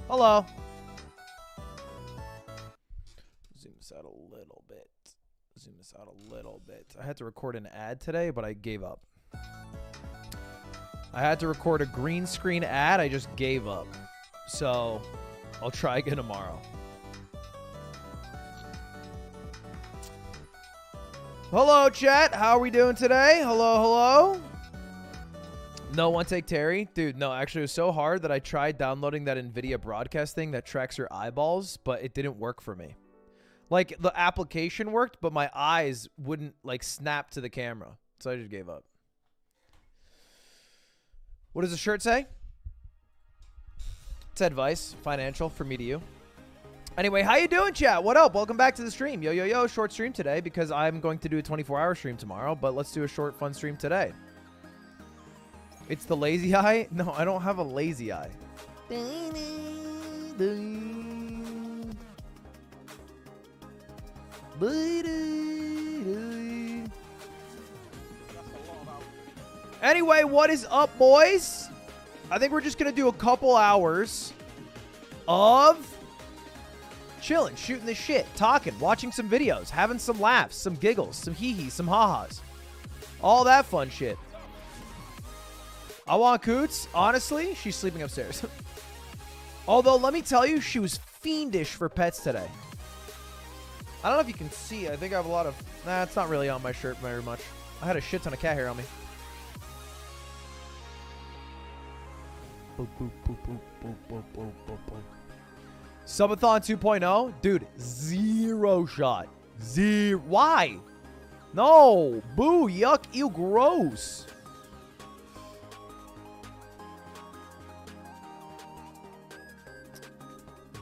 Hello. Zoom this out a little bit. Zoom this out a little bit. I had to record an ad today, but I gave up. I had to record a green screen ad. I just gave up. So I'll try again tomorrow. Hello, chat. How are we doing today? Hello, hello. No, one take Terry. Dude, no, actually, it was so hard that I tried downloading that NVIDIA broadcast thing that tracks your eyeballs, but it didn't work for me. Like, the application worked, but my eyes wouldn't, like, snap to the camera. So I just gave up. What does the shirt say? It's advice, financial, from me to you. Anyway, how you doing, chat? What up? Welcome back to the stream. Yo, yo, yo, short stream today because I'm going to do a 24-hour stream tomorrow, but let's do a short, fun stream today. It's the lazy eye? No, I don't have a lazy eye. Anyway, what is up, boys? I think we're just going to do a couple hours of chilling, shooting the shit, talking, watching some videos, having some laughs, some giggles, some hee-hees, some ha-has. All that fun shit. I want Coots. Honestly, she's sleeping upstairs. Although, let me tell you, she was fiendish for pets today. I don't know if you can see. I think I have a lot of... Nah, it's not really on my shirt very much. I had a shit ton of cat hair on me. Boop, boop, boop, boop, boop, boop, boop, boop, boop. Subathon 2.0? Dude, zero shot. Zero. Why? No. Boo. Yuck. Ew. Gross.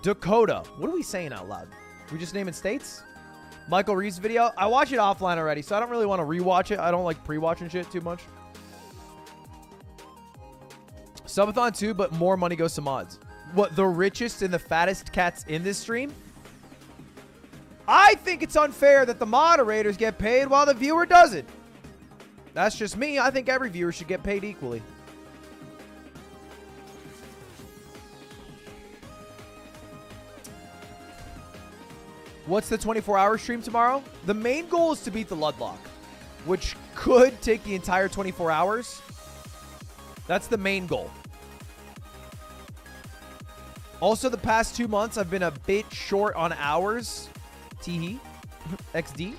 Dakota. What are we saying out loud? We just naming states? Michael Rizz video. I watched it offline already, so I don't really want to rewatch it. I don't like pre-watching shit too much. Subathon 2, but more money goes to mods. What, the richest and the fattest cats in this stream? I think it's unfair that the moderators get paid while the viewer doesn't. That's just me. I think every viewer should get paid equally. What's the 24-hour stream tomorrow? The main goal is to beat the Ludwig, which could take the entire 24 hours. That's the main goal. Also, the past 2 months, I've been a bit short on hours. Teehee. XD.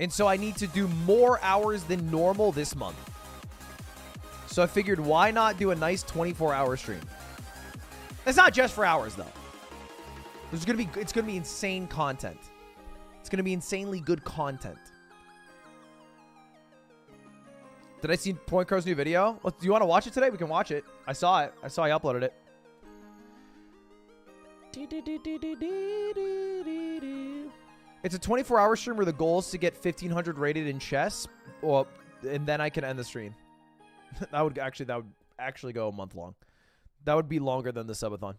And so I need to do more hours than normal this month. So I figured, why not do a nice 24-hour stream? It's not just for hours, though. It's gonna be insane content. It's gonna be insanely good content. Did I see Point Crow's new video? Do you want to watch it today? We can watch it. I saw it. I saw he uploaded it. It's a 24-hour stream where the goal is to get 1,500 rated in chess, and then I can end the stream. that would actually go a month long. That would be longer than the subathon.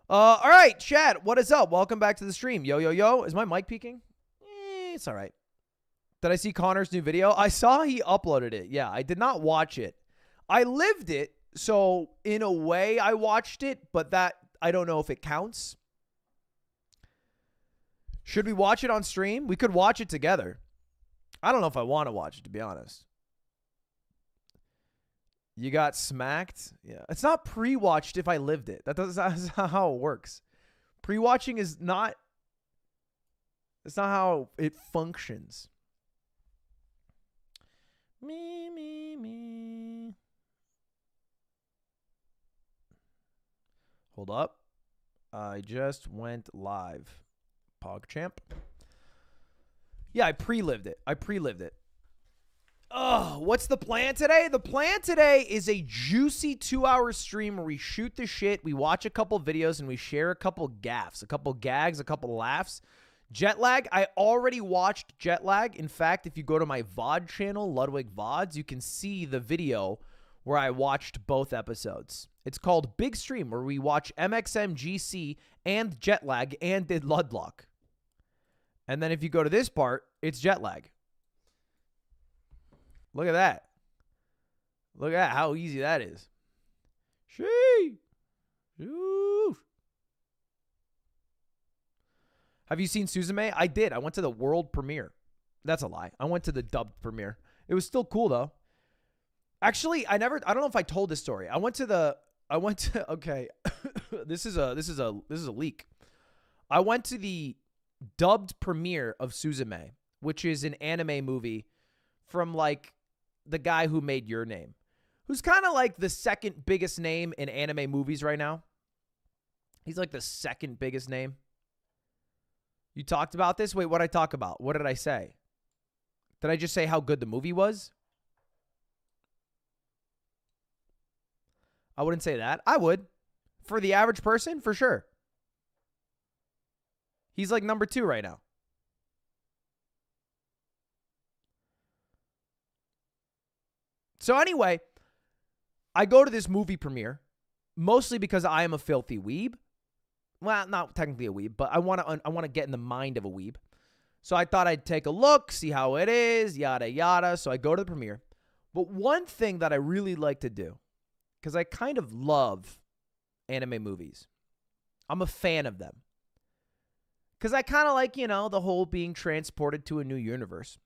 All right, chat, what is up? Welcome back to the stream. Yo, yo, yo. Is my mic peaking? It's all right. Did I see Connor's new video? I saw he uploaded it. Yeah, I did not watch it. I lived it, so in a way I watched it, but that I don't know if it counts. Should we watch it on stream? We could watch it together. I don't know if I want to watch it, to be honest. You got smacked? Yeah. It's not pre-watched if I lived it. That's not how it works. Pre-watching is not... It's not how it functions. Me. Hold up. I just went live. PogChamp. Yeah, I pre-lived it. What's the plan today? The plan today is a juicy 2-hour stream where we shoot the shit, we watch a couple videos, and we share a couple gaffs, a couple gags, a couple laughs. Jet lag, I already watched Jet lag. In fact, if you go to my VOD channel, Ludwig VODs, you can see the video where I watched both episodes. It's called Big Stream, where we watch MXM, GC, and Jet lag, and did Ludlock. And then if you go to this part, it's Jet lag. Look at that. Look at how easy that is. Shee. Have you seen Suzume? I did. I went to the world premiere. That's a lie. I went to the dubbed premiere. It was still cool though. Actually, I don't know if I told this story. Okay. This is a leak. I went to the dubbed premiere of Suzume, which is an anime movie from like the guy who made Your Name, who's kind of like the second biggest name in anime movies right now. He's like the second biggest name. You talked about this? Wait, what did I talk about? What did I say? Did I just say how good the movie was? I wouldn't say that. I would. For the average person, for sure. He's like number 2 right now. So anyway, I go to this movie premiere mostly because I am a filthy weeb. Well, not technically a weeb, but I want to get in the mind of a weeb. So I thought I'd take a look, see how it is, yada yada. So I go to the premiere. But one thing that I really like to do, because I kind of love anime movies. I'm a fan of them. Because I kind of like, the whole being transported to a new universe.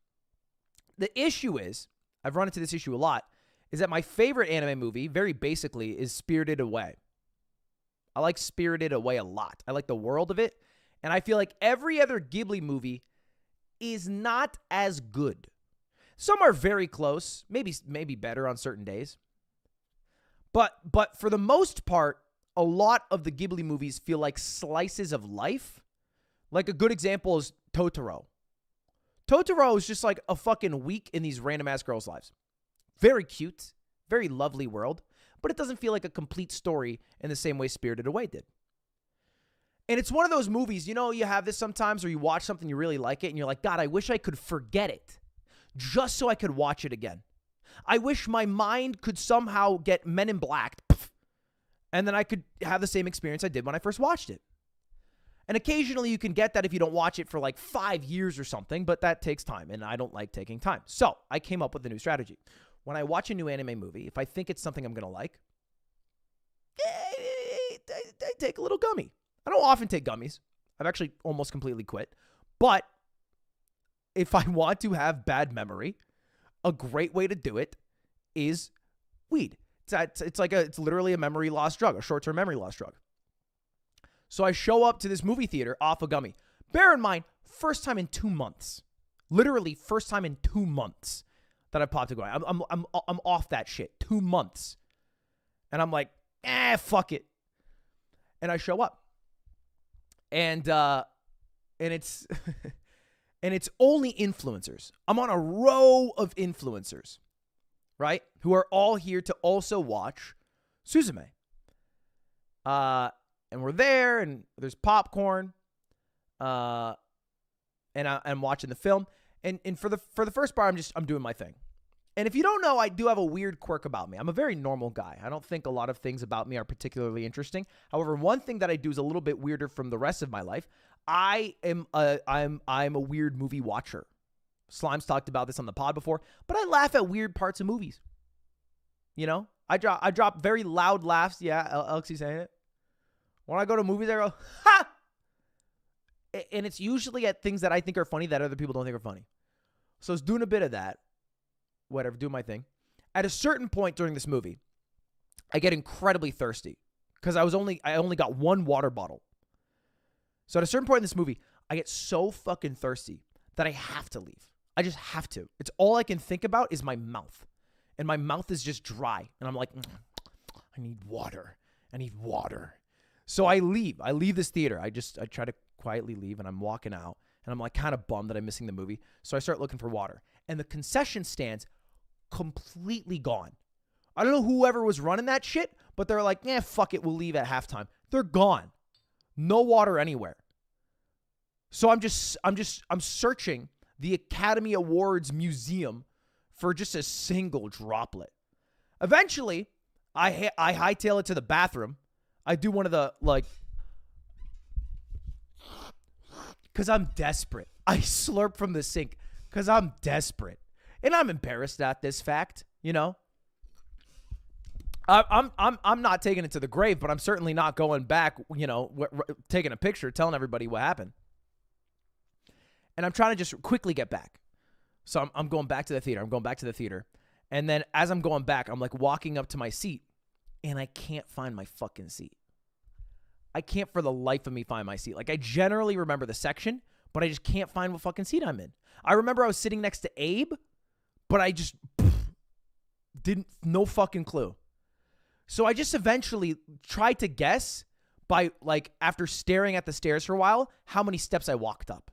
The issue is, I've run into this issue a lot, is that my favorite anime movie, very basically, is Spirited Away. I like Spirited Away a lot. I like the world of it. And I feel like every other Ghibli movie is not as good. Some are very close, maybe better on certain days. But for the most part, a lot of the Ghibli movies feel like slices of life. Like a good example is Totoro. Totoro is just like a fucking week in these random ass girls' lives. Very cute, very lovely world, but it doesn't feel like a complete story in the same way Spirited Away did. And it's one of those movies, you have this sometimes where you watch something, you really like it, and you're like, God, I wish I could forget it just so I could watch it again. I wish my mind could somehow get Men in Black, and then I could have the same experience I did when I first watched it. And occasionally you can get that if you don't watch it for like 5 years or something, but that takes time, and I don't like taking time. So I came up with a new strategy. When I watch a new anime movie, if I think it's something I'm going to like, I take a little gummy. I don't often take gummies. I've actually almost completely quit. But if I want to have bad memory, a great way to do it is weed. It's literally a memory loss drug, a short-term memory loss drug. So I show up to this movie theater off a gummy. Bear in mind, first time in 2 months. Literally first time in 2 months that I popped a gummy. I'm off that shit. 2 months. And I'm like, fuck it. And I show up. And it's and it's only influencers. I'm on a row of influencers, right? Who are all here to also watch Suzume. And we're there, and there's popcorn, and I'm watching the film. And for the first part, I'm doing my thing. And if you don't know, I do have a weird quirk about me. I'm a very normal guy. I don't think a lot of things about me are particularly interesting. However, one thing that I do is a little bit weirder from the rest of my life. I'm a weird movie watcher. Slime's talked about this on the pod before, but I laugh at weird parts of movies. I drop very loud laughs. Yeah, Alexi saying it. When I go to movies, I go, ha! And it's usually at things that I think are funny that other people don't think are funny. So I was doing a bit of that. Whatever, do my thing. At a certain point during this movie, I get incredibly thirsty because I only got one water bottle. So at a certain point in this movie, I get so fucking thirsty that I have to leave. I just have to. It's all I can think about is my mouth. And my mouth is just dry. And I'm like, I need water. I need water. So I leave. I leave this theater. I try to quietly leave, and I'm walking out. And I'm like kind of bummed that I'm missing the movie. So I start looking for water. And the concession stands completely gone. I don't know whoever was running that shit, but they're like, fuck it, we'll leave at halftime. They're gone. No water anywhere. So I'm searching the Academy Awards Museum for just a single droplet. Eventually, I hightail it to the bathroom. I do one of the, because I'm desperate. I slurp from the sink because I'm desperate. And I'm embarrassed at this fact, I'm not taking it to the grave, but I'm certainly not going back, taking a picture, telling everybody what happened. and I'm trying to just quickly get back. So I'm going back to the theater. And then as I'm going back, I'm like walking up to my seat, and I can't find my fucking seat. I can't for the life of me find my seat. Like, I generally remember the section, but I just can't find what fucking seat I'm in. I remember I was sitting next to Abe, but I just no fucking clue. So I just eventually tried to guess by, like, after staring at the stairs for a while, how many steps I walked up.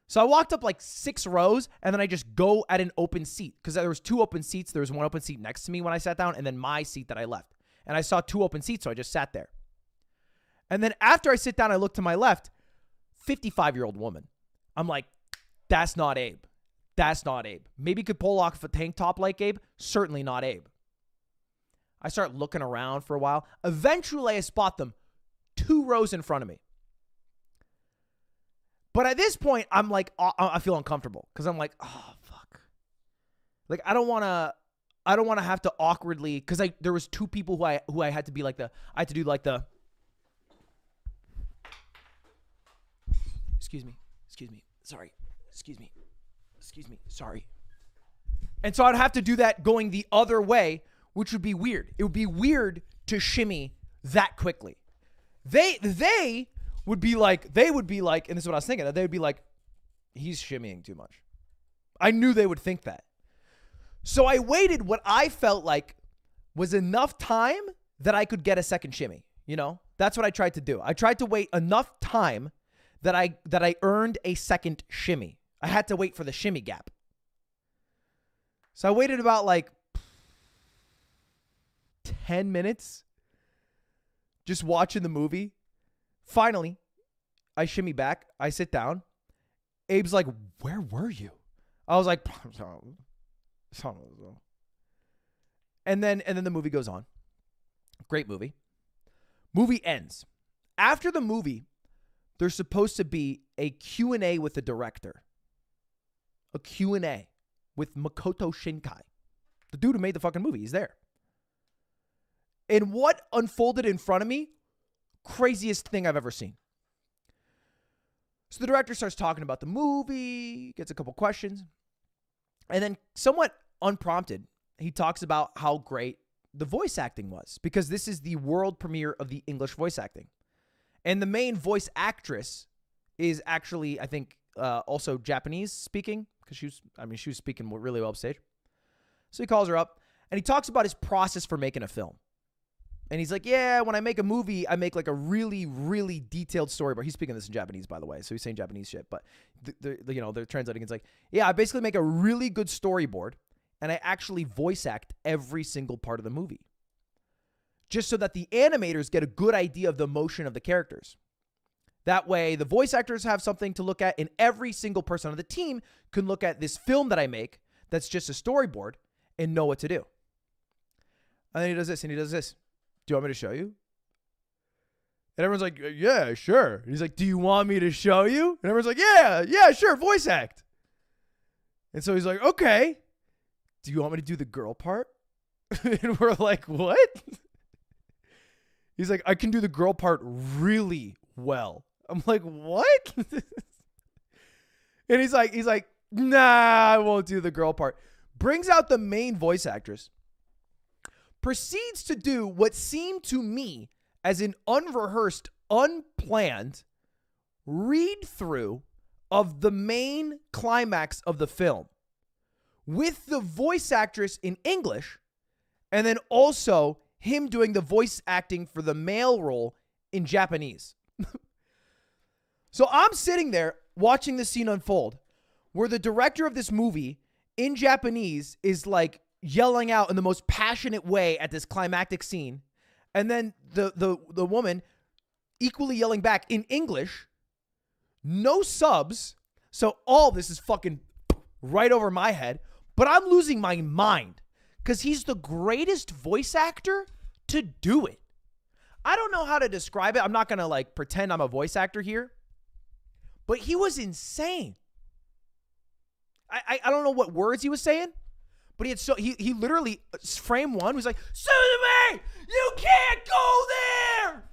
So I walked up like 6 rows, and then I just go at an open seat because there was 2 open seats. There was one open seat next to me when I sat down, and then my seat that I left. And I saw 2 open seats, so I just sat there. And then after I sit down, I look to my left, 55-year-old woman. I'm like, that's not Abe. That's not Abe. Maybe could pull off a tank top like Abe. Certainly not Abe. I start looking around for a while. Eventually, I spot them 2 rows in front of me. But at this point, I'm like, I feel uncomfortable because I'm like, oh, fuck. Like, I don't want to have to awkwardly, because there was 2 people who I had to be like I had to do like the, excuse me, sorry, sorry. And so I'd have to do that going the other way, which would be weird. It would be weird to shimmy that quickly. They would be like, and this is what I was thinking, that they would be like, he's shimmying too much. I knew they would think that. So I waited what I felt like was enough time that I could get a second shimmy. You know, that's what I tried to do. I tried to wait enough time that I earned a second shimmy. I had to wait for the shimmy gap. So I waited about like 10 minutes just watching the movie. Finally, I shimmy back. I sit down. Abe's like, where were you? I was like, and then the movie goes on. Great movie. Movie ends. After the movie, there's supposed to be a Q&A with the director. A Q&A with Makoto Shinkai. The dude who made the fucking movie. He's there. And what unfolded in front of me, craziest thing I've ever seen. So the director starts talking about the movie, gets a couple questions, and then somewhat unprompted, he talks about how great the voice acting was, because this is the world premiere of the English voice acting. And the main voice actress is actually, I think, also Japanese speaking, because she was speaking really well upstage. So he calls her up, and he talks about his process for making a film. And he's like, yeah, when I make a movie, I make like a really, really detailed storyboard. He's speaking this in Japanese, by the way, so he's saying Japanese shit. But they're translating. It's like, yeah, I basically make a really good storyboard, and I actually voice act every single part of the movie, just so that the animators get a good idea of the motion of the characters. That way, the voice actors have something to look at, and every single person on the team can look at this film that I make that's just a storyboard and know what to do. And then he does this, and he does this. Do you want me to show you? And everyone's like, yeah, sure. And he's like, do you want me to show you? And everyone's like, yeah, sure, voice act. And so he's like, okay. Do you want me to do the girl part? And we're like, what? He's like, I can do the girl part really well. I'm like, what? And he's like, nah, I won't do the girl part. Brings out the main voice actress. Proceeds to do what seemed to me as an unrehearsed, unplanned read-through of the main climax of the film with the voice actress in English, and then also him doing the voice acting for the male role in Japanese. So I'm sitting there watching the scene unfold where the director of this movie in Japanese is like yelling out in the most passionate way at this climactic scene. And then the woman equally yelling back in English, no subs. So all this is fucking right over my head, but I'm losing my mind because he's the greatest voice actor to do it. I don't know how to describe it. I'm not going to like pretend I'm a voice actor here, but he was insane. I don't know what words he was saying, but he literally, frame one was like, Suzume, you can't go there.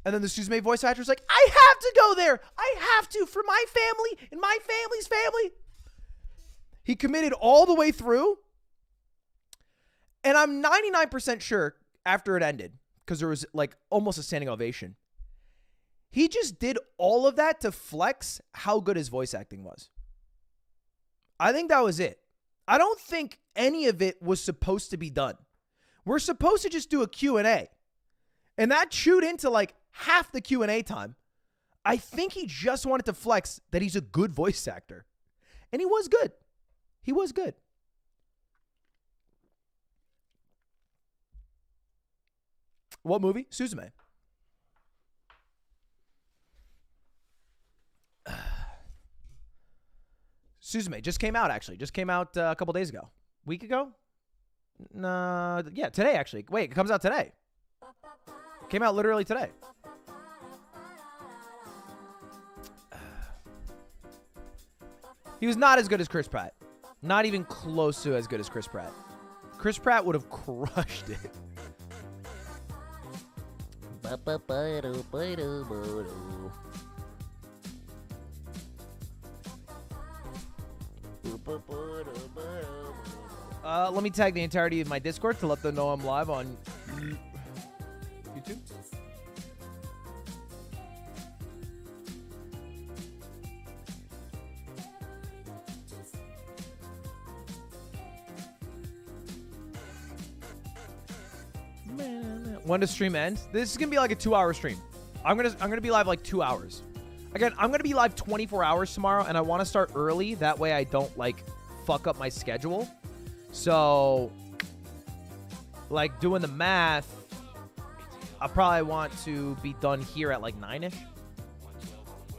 And then the Suzume voice actor is like, I have to go there. I have to for my family and my family's family. He committed all the way through. And I'm 99% sure after it ended, because there was like almost a standing ovation, he just did all of that to flex how good his voice acting was. I think that was it. I don't think any of it was supposed to be done. We're supposed to just do a Q&A. And that chewed into like half the Q&A time. I think he just wanted to flex that he's a good voice actor. And he was good. He was good. What movie? Suzume. Suzume just came out, actually. Just came out a couple days ago. Week ago? Yeah, today, actually. Wait, it comes out today. Came out literally today. He was not as good as Chris Pratt. Not even close to as good as Chris Pratt. Chris Pratt would have crushed it. Let me tag the entirety of my Discord to let them know I'm live on YouTube. When does stream end? This is gonna be like a 2-hour stream. I'm gonna be live like 2 hours. Again, I'm gonna be live 24 hours tomorrow, and I want to start early. That way, I don't like fuck up my schedule. So, like doing the math, I probably want to be done here at like 9ish.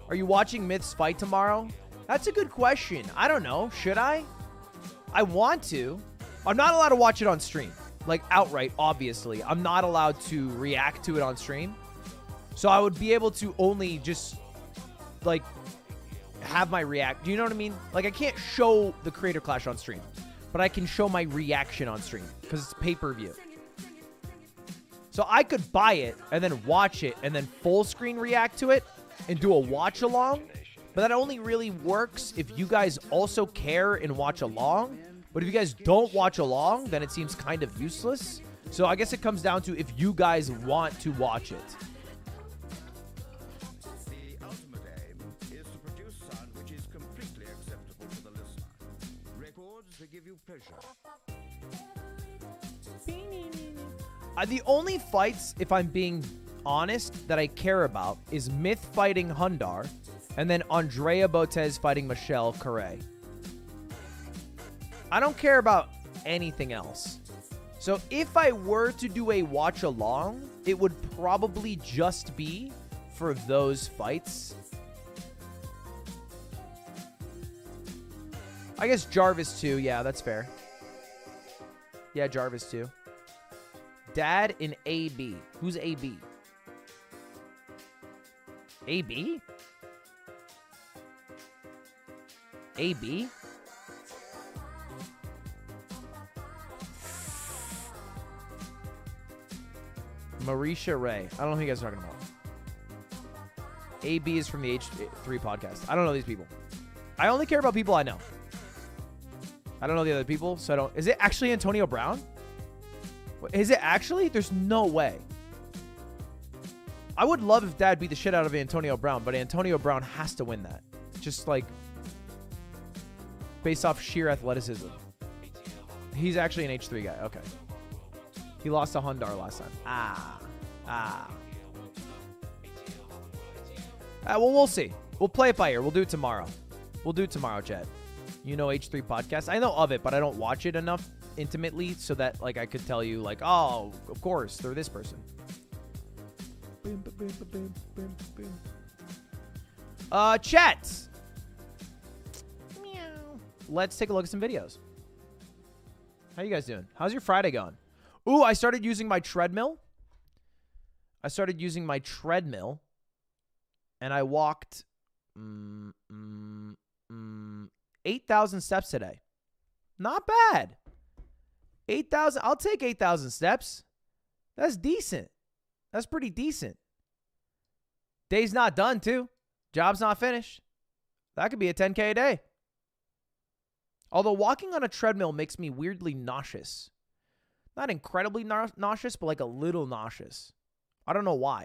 Are you watching Myths fight tomorrow? That's a good question. I don't know. Should I? I want to. I'm not allowed to watch it on stream. Like outright, obviously. I'm not allowed to react to it on stream. So I would be able to only just like have my react. Do you know what I mean? Like I can't show the Creator Clash on stream, but I can show my reaction on stream because it's pay-per-view. So I could buy it and then watch it and then full screen react to it and do a watch along. But that only really works if you guys also care and watch along. But if you guys don't watch along, then it seems kind of useless. So I guess it comes down to if you guys want to watch it. The ultimate aim is to produce sound which is completely acceptable to the listener. Records that give you pleasure. The only fights, if I'm being honest, that I care about is Myth fighting Hundar and then Andrea Botez fighting Michelle Correa. I don't care about anything else. So if I were to do a watch along, it would probably just be for those fights. I guess Jarvis too. Yeah, that's fair. Yeah, Jarvis too. Dad in AB. Who's AB? AB? AB? Marisha Ray. I don't know who you guys are talking about. AB is from the H3 podcast. I don't know these people. I only care about people I know. I don't know the other people, so I don't... Is it actually Antonio Brown? Is it actually? There's no way. I would love if Dad beat the shit out of Antonio Brown, but Antonio Brown has to win that. Just like... based off sheer athleticism. He's actually an H3 guy. Okay. He lost to Hundar last time. Well, we'll see. We'll play it by ear. We'll do it tomorrow. We'll do it tomorrow, chat. You know H3 podcast. I know of it, but I don't watch it enough intimately so that like I could tell you like, oh, of course, they're this person. Chat. Meow. Let's take a look at some videos. How you guys doing? How's your Friday going? Ooh, I started using my treadmill. And I walked 8,000 steps today. Not bad. 8,000. I'll take 8,000 steps. That's decent. That's pretty decent. Day's not done, too. Job's not finished. That could be a 10K a day. Although walking on a treadmill makes me weirdly nauseous. Not incredibly nauseous, but like a little nauseous. I don't know why.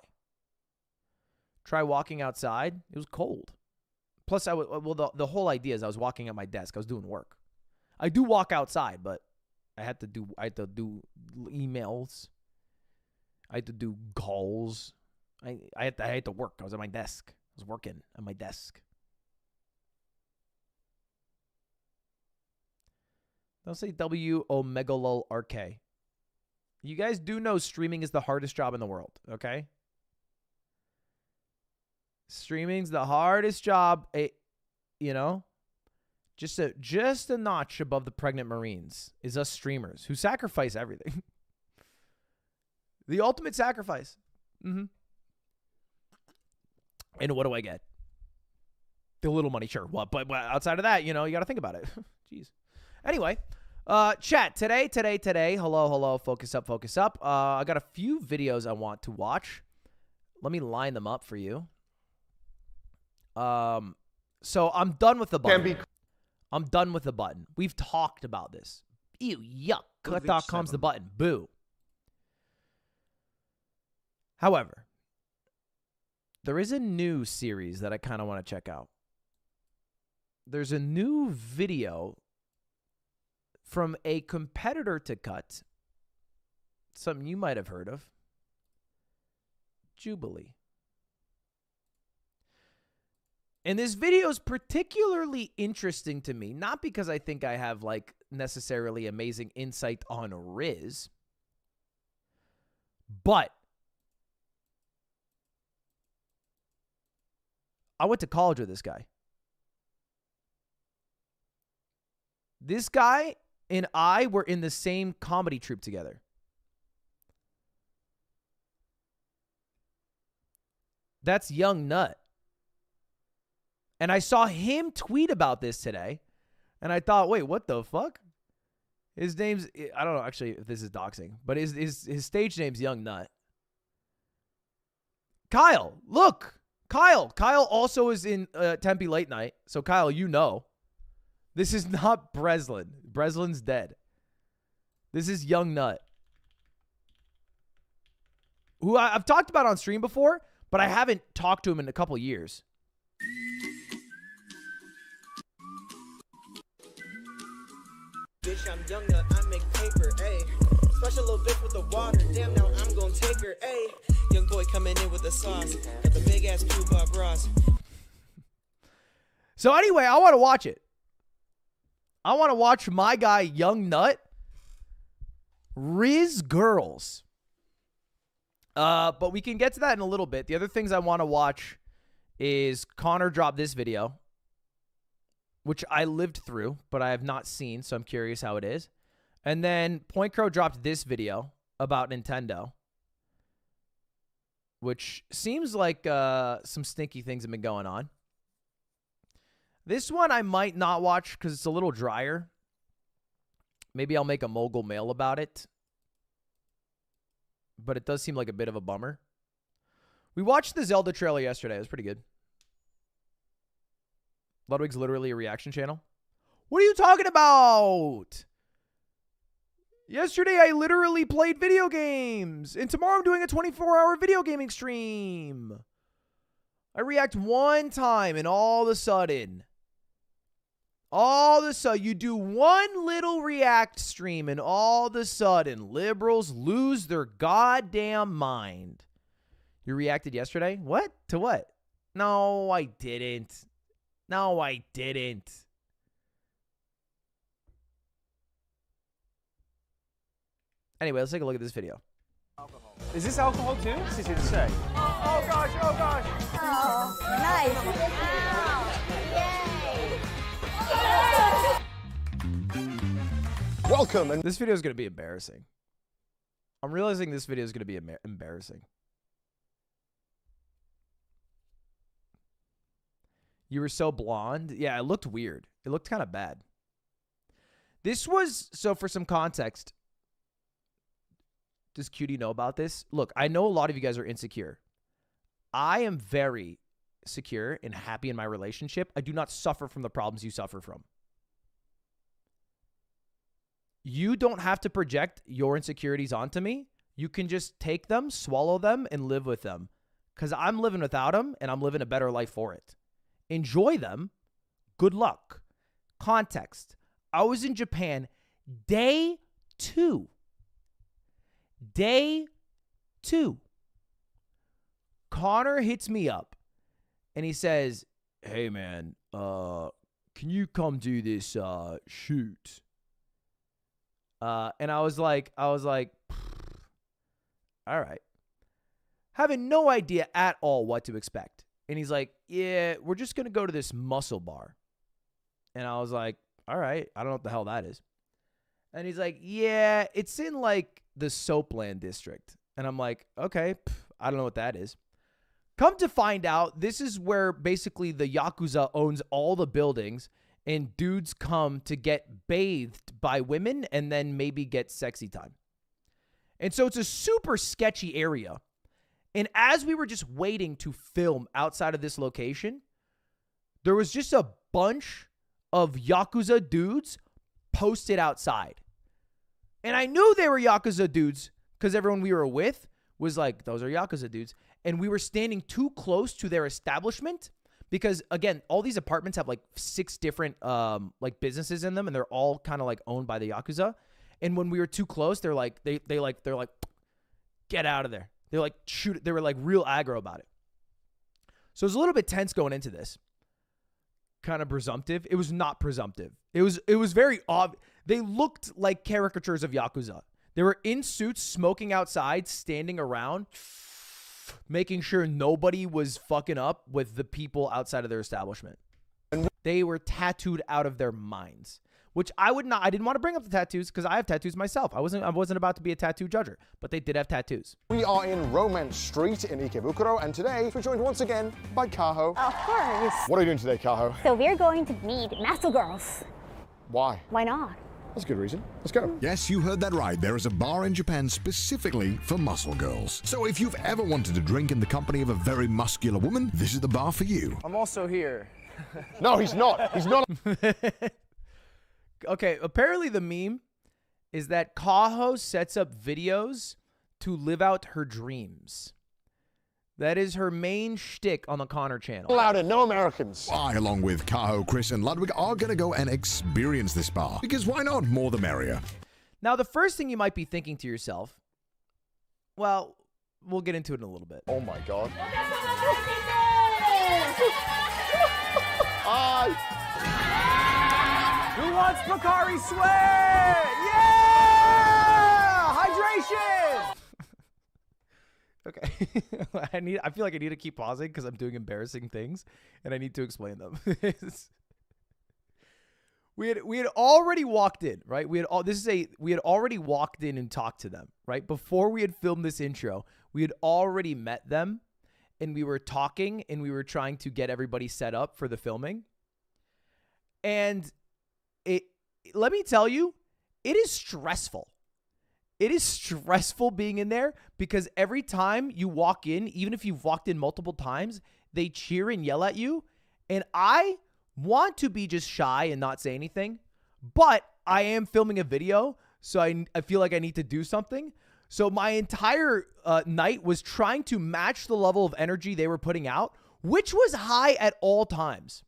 Try walking outside. It was cold. Plus, the whole idea is I was walking at my desk. I was doing work. I do walk outside, but I had to do emails. I had to do calls. I had to work. I was at my desk. I was working at my desk. Don't say W Omegalol RK. You guys do know streaming is the hardest job in the world, okay? Streaming's the hardest job, you know? Just a notch above the pregnant Marines is us streamers who sacrifice everything. The ultimate sacrifice. And what do I get? The little money, sure. What? But outside of that, you know, you got to think about it. Jeez. Anyway, chat. Today. Hello. Focus up. I got a few videos I want to watch. Let me line them up for you. So I'm done with the button. I'm done with the button. We've talked about this. Ew, yuck. Click.com's the button. Boo. However, there is a new series that I kind of want to check out. There's a new video from a competitor to Cut. Something you might have heard of. Jubilee. And this video is particularly interesting to me, not because I think I have like necessarily amazing insight on Rizz, but I went to college with this guy. This guy and I were in the same comedy troupe together. That's Young Nut. And I saw him tweet about this today. And I thought, wait, what the fuck? His name's, I don't know actually if this is doxing, but his stage name's Young Nut. Kyle, look. Kyle also is in Tempe Late Night. So Kyle, you know. This is not Breslin. Breslin's dead. This is Young Nut. Who I've talked about on stream before, but I haven't talked to him in a couple years. Bitch, I'm Young Nut, I make paper, ayy. Special little bitch with the water, damn, now I'm gonna take her, ayy. Young boy coming in with the sauce, got the big ass poo bras. So anyway, I want to watch it. I want to watch my guy, Young Nut, Rizz girls. But we can get to that in a little bit. The other things I want to watch is Connor dropped this video, which I lived through, but I have not seen, so I'm curious how it is. And then Point Crow dropped this video about Nintendo, which seems like some stinky things have been going on. This one I might not watch because it's a little drier. Maybe I'll make a mogul mail about it. But it does seem like a bit of a bummer. We watched the Zelda trailer yesterday. It was pretty good. Ludwig's literally a reaction channel. What are you talking about? Yesterday, I literally played video games. And tomorrow, I'm doing a 24-hour video gaming stream. I react one time, and all of a sudden, you do one little react stream, and all of a sudden, liberals lose their goddamn mind. You reacted yesterday? What? To what? No, I didn't. No, I didn't. Anyway, let's take a look at this video. Alcohol. Is this alcohol too? It's easy to say. Oh gosh, oh gosh. Oh, nice. Yay. Welcome. And This video is going to be embarrassing. I'm realizing this video is going to be embarrassing. You were so blonde. Yeah, it looked weird. It looked kind of bad. This was, so for some context, does Cutie know about this? Look, I know a lot of you guys are insecure. I am very secure and happy in my relationship. I do not suffer from the problems you suffer from. You don't have to project your insecurities onto me. You can just take them, swallow them, and live with them. Because I'm living without them, and I'm living a better life for it. Enjoy them. Good luck. Context. I was in Japan day 2. Day 2. Connor hits me up, and he says, hey, man, can you come do this shoot? And I was like, all right. Having no idea at all what to expect. And he's like, yeah, we're just going to go to this muscle bar. And I was like, all right, I don't know what the hell that is. And he's like, yeah, it's in like the Soapland district. And I'm like, okay, I don't know what that is. Come to find out, this is where basically the Yakuza owns all the buildings and dudes come to get bathed by women and then maybe get sexy time. And so it's a super sketchy area. And as we were just waiting to film outside of this location, there was just a bunch of Yakuza dudes posted outside. And I knew they were Yakuza dudes because everyone we were with was like, those are Yakuza dudes. And we were standing too close to their establishment because, again, all these apartments have like 6 different like businesses in them, and they're all kind of like owned by the Yakuza. And when we were too close, they're like, they're like, get out of there. They're like, shoot. They were like real aggro about it. So it was a little bit tense going into this. Kind of presumptive. It was not presumptive. It was very obvious. They looked like caricatures of Yakuza. They were in suits, smoking outside, standing around, making sure nobody was fucking up with the people outside of their establishment. They were tattooed out of their minds. Which I didn't want to bring up the tattoos because I have tattoos myself. I wasn't about to be a tattoo judger, but they did have tattoos. We are in Romance Street in Ikebukuro, and today we're joined once again by Kaho. Of course. What are you doing today, Kaho? So we're going to meet muscle girls. Why? Why not? That's a good reason. Let's go. Yes, you heard that right. There is a bar in Japan specifically for muscle girls. So if you've ever wanted to drink in the company of a very muscular woman, this is the bar for you. I'm also here. No, he's not. He's not. Okay, apparently the meme is that Kaho sets up videos to live out her dreams. That is her main shtick on the Connor channel. Allowed in, no Americans. I, along with Kaho, Chris, and Ludwig, are going to go and experience this bar. Because why not? More the merrier. Now, the first thing you might be thinking to yourself, well, we'll get into it in a little bit. Oh my God. Who wants Bakari Sweat? Yeah! Hydration! Okay. I feel like I need to keep pausing because I'm doing embarrassing things and I need to explain them. We had already walked in, right? We had already walked in and talked to them, right? Before we had filmed this intro, we had already met them and we were talking and we were trying to get everybody set up for the filming. And let me tell you, it is stressful. It is stressful being in there because every time you walk in, even if you've walked in multiple times, they cheer and yell at you. And I want to be just shy and not say anything, but I am filming a video, so I feel like I need to do something. So my entire night was trying to match the level of energy they were putting out, which was high at all times.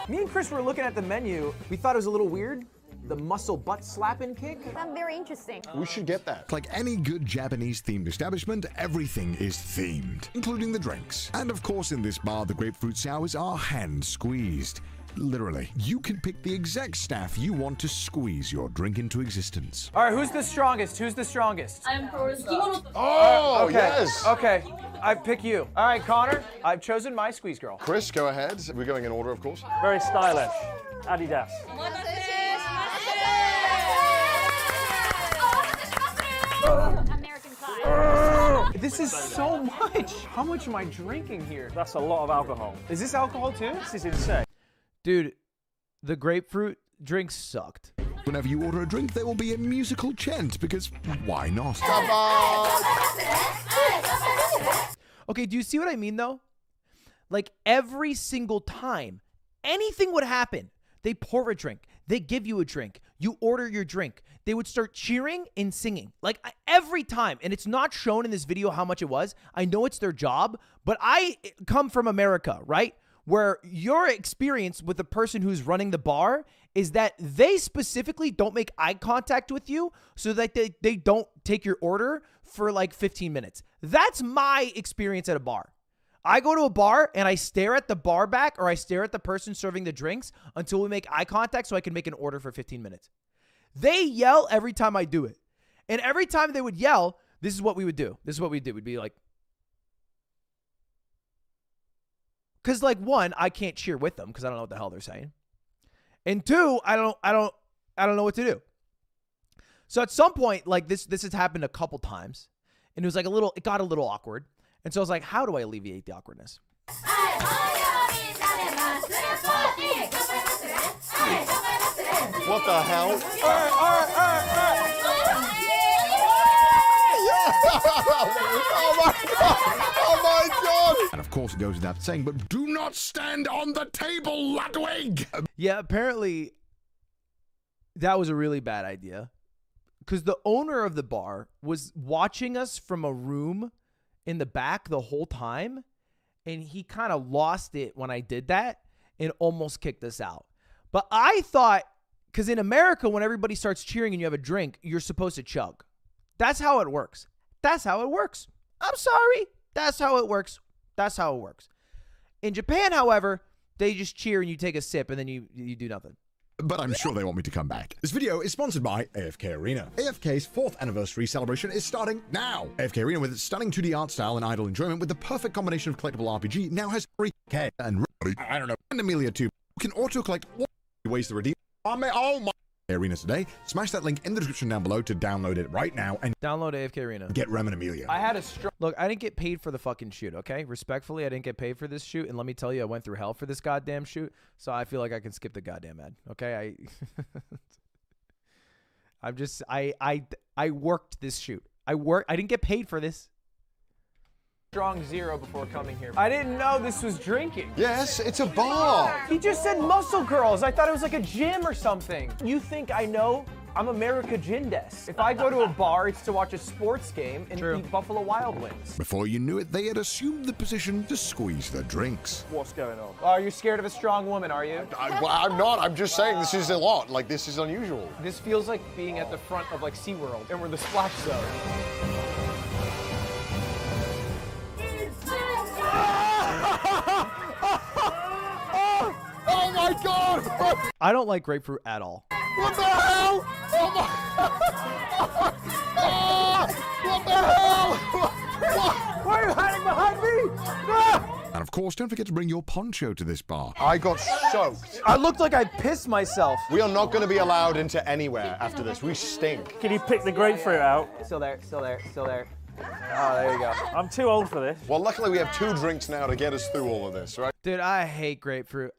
Me and Chris were looking at the menu. We thought it was a little weird. The muscle butt slapping kick. That's very interesting. We should get that. Like any good Japanese-themed establishment, everything is themed, including the drinks. And of course, in this bar, the grapefruit sours are hand-squeezed. Literally, you can pick the exact staff you want to squeeze your drink into existence. All right, who's the strongest? Who's the strongest? I'm first. Oh, Okay. yes. Okay, I pick you. All right, Connor, I've chosen my squeeze girl. Chris, go ahead. We're going in order, of course. Very stylish. Adidas. American pie. This is so much. How much am I drinking here? That's a lot of alcohol. Is this alcohol too? This is insane. Dude, the grapefruit drink sucked. Whenever you order a drink, there will be a musical chant, because why not? Come on. Okay, do you see what I mean, though? Like, every single time, anything would happen. They pour a drink. They give you a drink. You order your drink. They would start cheering and singing. Like, every time. And it's not shown in this video how much it was. I know it's their job, but I come from America, right? Where your experience with the person who's running the bar is that they specifically don't make eye contact with you so that they don't take your order for like 15 minutes. That's my experience at a bar. I go to a bar and I stare at the bar back or I stare at the person serving the drinks until we make eye contact so I can make an order for 15 minutes. They yell every time I do it. And every time they would yell, this is what we would do. This is what we did. We'd be like, because like one, I can't cheer with them because I don't know what the hell they're saying. And two, I don't know what to do. So at some point, like this has happened a couple times, and it was like it got a little awkward. And so I was like, how do I alleviate the awkwardness? What the hell? Oh my god! Oh my god! And of course it goes without saying, but do not stand on the table, Ludwig! Yeah, apparently that was a really bad idea because the owner of the bar was watching us from a room in the back the whole time, and he kind of lost it when I did that and almost kicked us out. But I thought, because in America, when everybody starts cheering and you have a drink, you're supposed to chug. That's how it works. That's how it works. I'm sorry. That's how it works. That's how it works. In Japan, however, they just cheer and you take a sip and then you do nothing. But I'm sure they want me to come back. This video is sponsored by AFK Arena. AFK's 4th anniversary celebration is starting now. AFK Arena, with its stunning 2D art style and idle enjoyment with the perfect combination of collectible RPG, now has 3K and I don't know, and Amelia too. You can auto-collect all ways to redeem. Oh my Arena today. Smash that link in the description down below to download it right now and download AFK Arena. Get Rem and Amelia. I had a strong. Look, I didn't get paid for the fucking shoot, okay? Respectfully, I didn't get paid for this shoot, and let me tell you, I went through hell for this goddamn shoot, so I feel like I can skip the goddamn ad, okay? I worked this shoot. I didn't get paid for this. Strong zero before coming here. I didn't know this was drinking. Yes, it's a bar. He just said muscle girls. I thought it was like a gym or something. You think I know? I'm America Jindes. If I go to a bar, it's to watch a sports game and eat Buffalo Wild Wings. Before you knew it, they had assumed the position to squeeze their drinks. What's going on? Oh, you're scared of a strong woman, are you? I'm not. I'm just saying this is a lot. Like, this is unusual. This feels like being at the front of like SeaWorld and we're the splash zone. Oh my god! I don't like grapefruit at all. What the hell? Oh my... what the hell? Why are you hiding behind me? And of course, don't forget to bring your poncho to this bar. I got soaked. I looked like I pissed myself. We are not going to be allowed into anywhere after this. We stink. Can you pick the grapefruit out? Still there, still there, still there. Oh, there you go. I'm too old for this. Well, luckily we have 2 drinks now to get us through all of this, right? Dude, I hate grapefruit.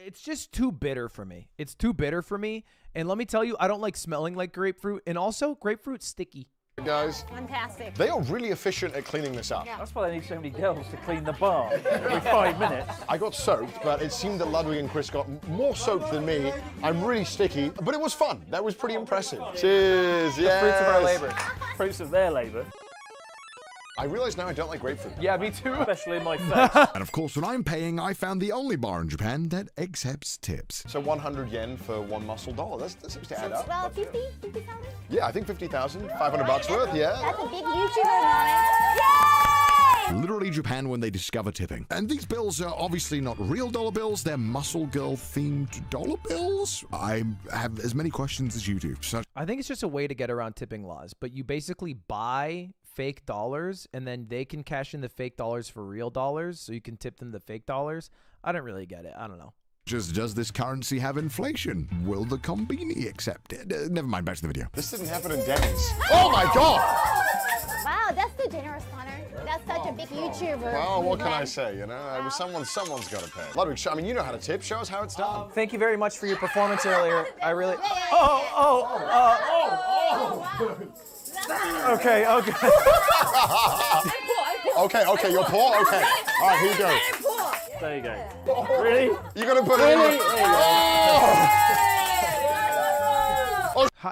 It's just too bitter for me. It's too bitter for me. And let me tell you, I don't like smelling like grapefruit. And also, grapefruit's sticky. Guys, Fantastic. they are really efficient at cleaning this up. That's why they need so many girls to clean the bar every 5 minutes. I got soaked, but it seemed that Ludwig and Chris got more soaked than me. I'm really sticky, but it was fun. That was pretty impressive. Cheers, yes. Fruits of our labor. Fruits of their labour. I realize now I don't like grapefruit. Yeah, me too. Especially in my face. And of course, when I'm paying, I found the only bar in Japan that accepts tips. So 100 yen for 1 muscle dollar. That seems to add up. Well, 50,000? Yeah, I think 50,000, 500 bucks worth, yeah. That's a big YouTuber moment. Yay! Literally Japan when they discover tipping. And these bills are obviously not real dollar bills, they're muscle girl themed dollar bills. I have as many questions as you do. So I think it's just a way to get around tipping laws, but you basically buy fake dollars and then they can cash in the fake dollars for real dollars, so you can tip them the fake dollars. I don't really get it. I don't know. just does this currency have inflation? Will the Combini accept it? Never mind, back to the video. This didn't happen in Denny's. Oh my god! Wow, that's the generous, Connor. That's such a big YouTuber. Well, what can I say, you know? Someone's got to pay. Ludwig, I mean, you know how to tip. Show us how it's done. Thank you very much for your performance earlier. I really... Okay. Okay, okay, you're poor? Okay. All right, here you go. There you go. Really? You're going to put it in your...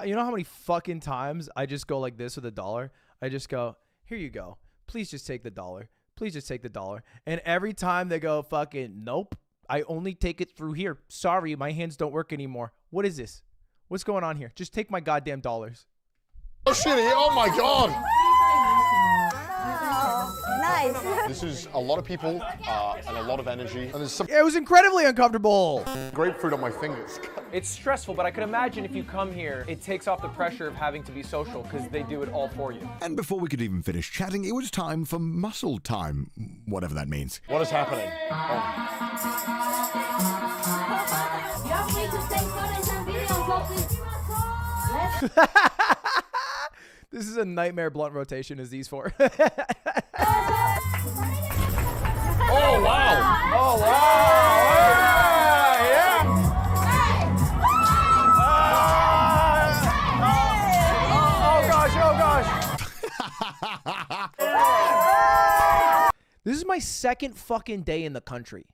You know how many fucking times I just go like this with $1? I just go, here you go. Please just take the $1. Please just take the $1. And every time they go fucking, nope, I only take it through here. Sorry, my hands don't work anymore. What is this? What's going on here? Just take my goddamn $. Oh, shitty. Oh, my God. Nice. This is a lot of people and a lot of energy. And there's some It was incredibly uncomfortable. grapefruit on my fingers. It's stressful, but I can imagine if you come here, it takes off the pressure of having to be social because they do it all for you. And before we could even finish chatting, it was time for muscle time, whatever that means. What is happening? This is a nightmare blunt rotation is these four. Oh, wow. Oh, wow! Yeah! Oh, gosh! This is my second fucking day in the country.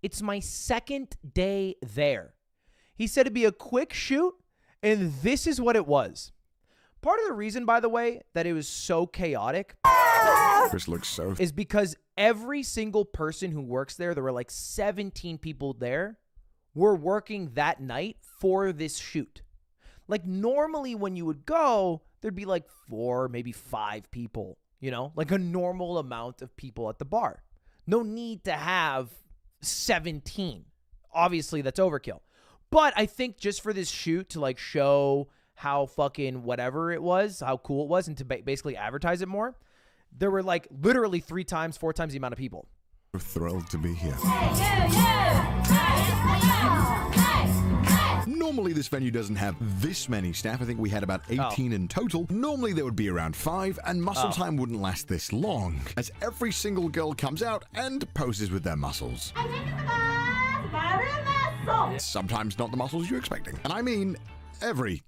It's my second day there. He said it'd be a quick shoot, and this is what it was. Part of the reason, by the way, that it was so chaotic Chris looks so... is because every single person who works there, there were like 17 people there, were working that night for this shoot. Like normally when you would go, there'd be like 4, maybe 5 people, you know, like a normal amount of people at the bar. No need to have 17. Obviously, that's overkill. But I think just for this shoot to like show how fucking whatever it was, how cool it was, and to basically advertise it more, there were like literally 3 times, 4 times the amount of people. We're thrilled to be here. Normally this venue doesn't have this many staff. I think we had about 18 in total. Normally there would be around 5, and muscle time wouldn't last this long, as every single girl comes out and poses with their muscles. Sometimes not the muscles you're expecting. And I mean every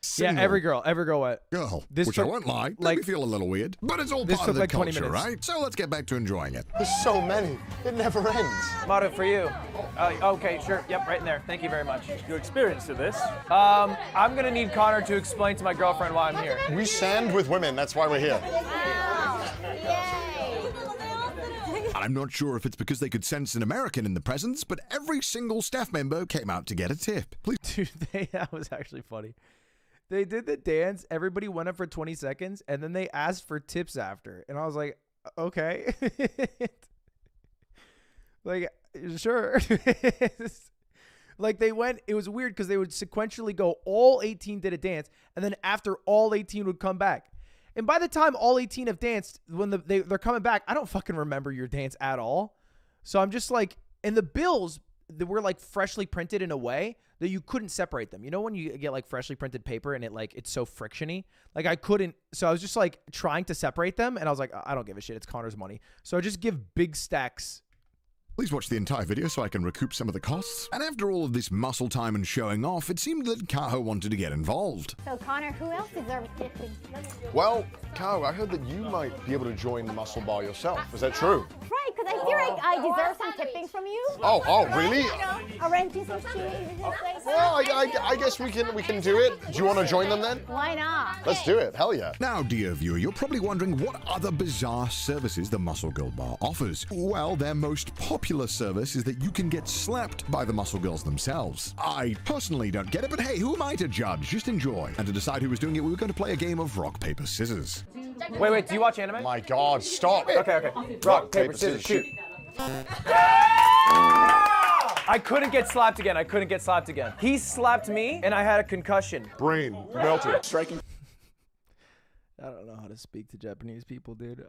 single every girl what? girl, This which took, I won't lie, made like- me feel a little weird, but it's all This part took of the like 20 culture, minutes. right? So let's get back to enjoying it. There's so many. It never ends. Motto for you. Okay, sure. Yep, right in there. Thank you very much. Your experience of this? I'm gonna need Connor to explain to my girlfriend why I'm here. We stand with women. That's why we're here. I'm not sure if it's because they could sense an American in the presence, but every single staff member came out to get a tip. Please. Dude, that was actually funny. They did the dance. Everybody went up for 20 seconds, and then they asked for tips after. And I was like, okay. Like, sure. Like, they went, it was weird because they would sequentially go, all 18 did a dance, and then after all 18 would come back. And by the time all 18 have danced, when they're coming back, I don't fucking remember your dance at all. So I'm just like, and the bills, they were like freshly printed in a way that you couldn't separate them. You know when you get like freshly printed paper and it's so frictiony? Like I couldn't, so I was just like trying to separate them, and I was like, I don't give a shit, it's Connor's money. So I just give big stacks. Please watch the entire video so I can recoup some of the costs. And after all of this muscle time and showing off, it seemed that Kaho wanted to get involved. So Connor, who else deserves tipping? Well, Kao, I heard that you might be able to join the muscle bar yourself. Is that true? Right, because I feel like I deserve some tipping from you. Oh, really? Arranging some cheese. Well, I guess we can do it. Do you want to join them then? Why not? Let's do it. Hell yeah. Now, dear viewer, you're probably wondering what other bizarre services the Muscle Girl Bar offers. Well, their most popular service is that you can get slapped by the Muscle Girls themselves. I personally don't get it, but hey, who am I to judge? Just enjoy. And to decide who was doing it, we were going to play a game of rock, paper, scissors. Wait, do you watch anime? My God, stop. Okay. Rock, paper, scissors, shoot. I couldn't get slapped again. He slapped me, and I had a concussion. Brain melted. Striking. I don't know how to speak to Japanese people, dude.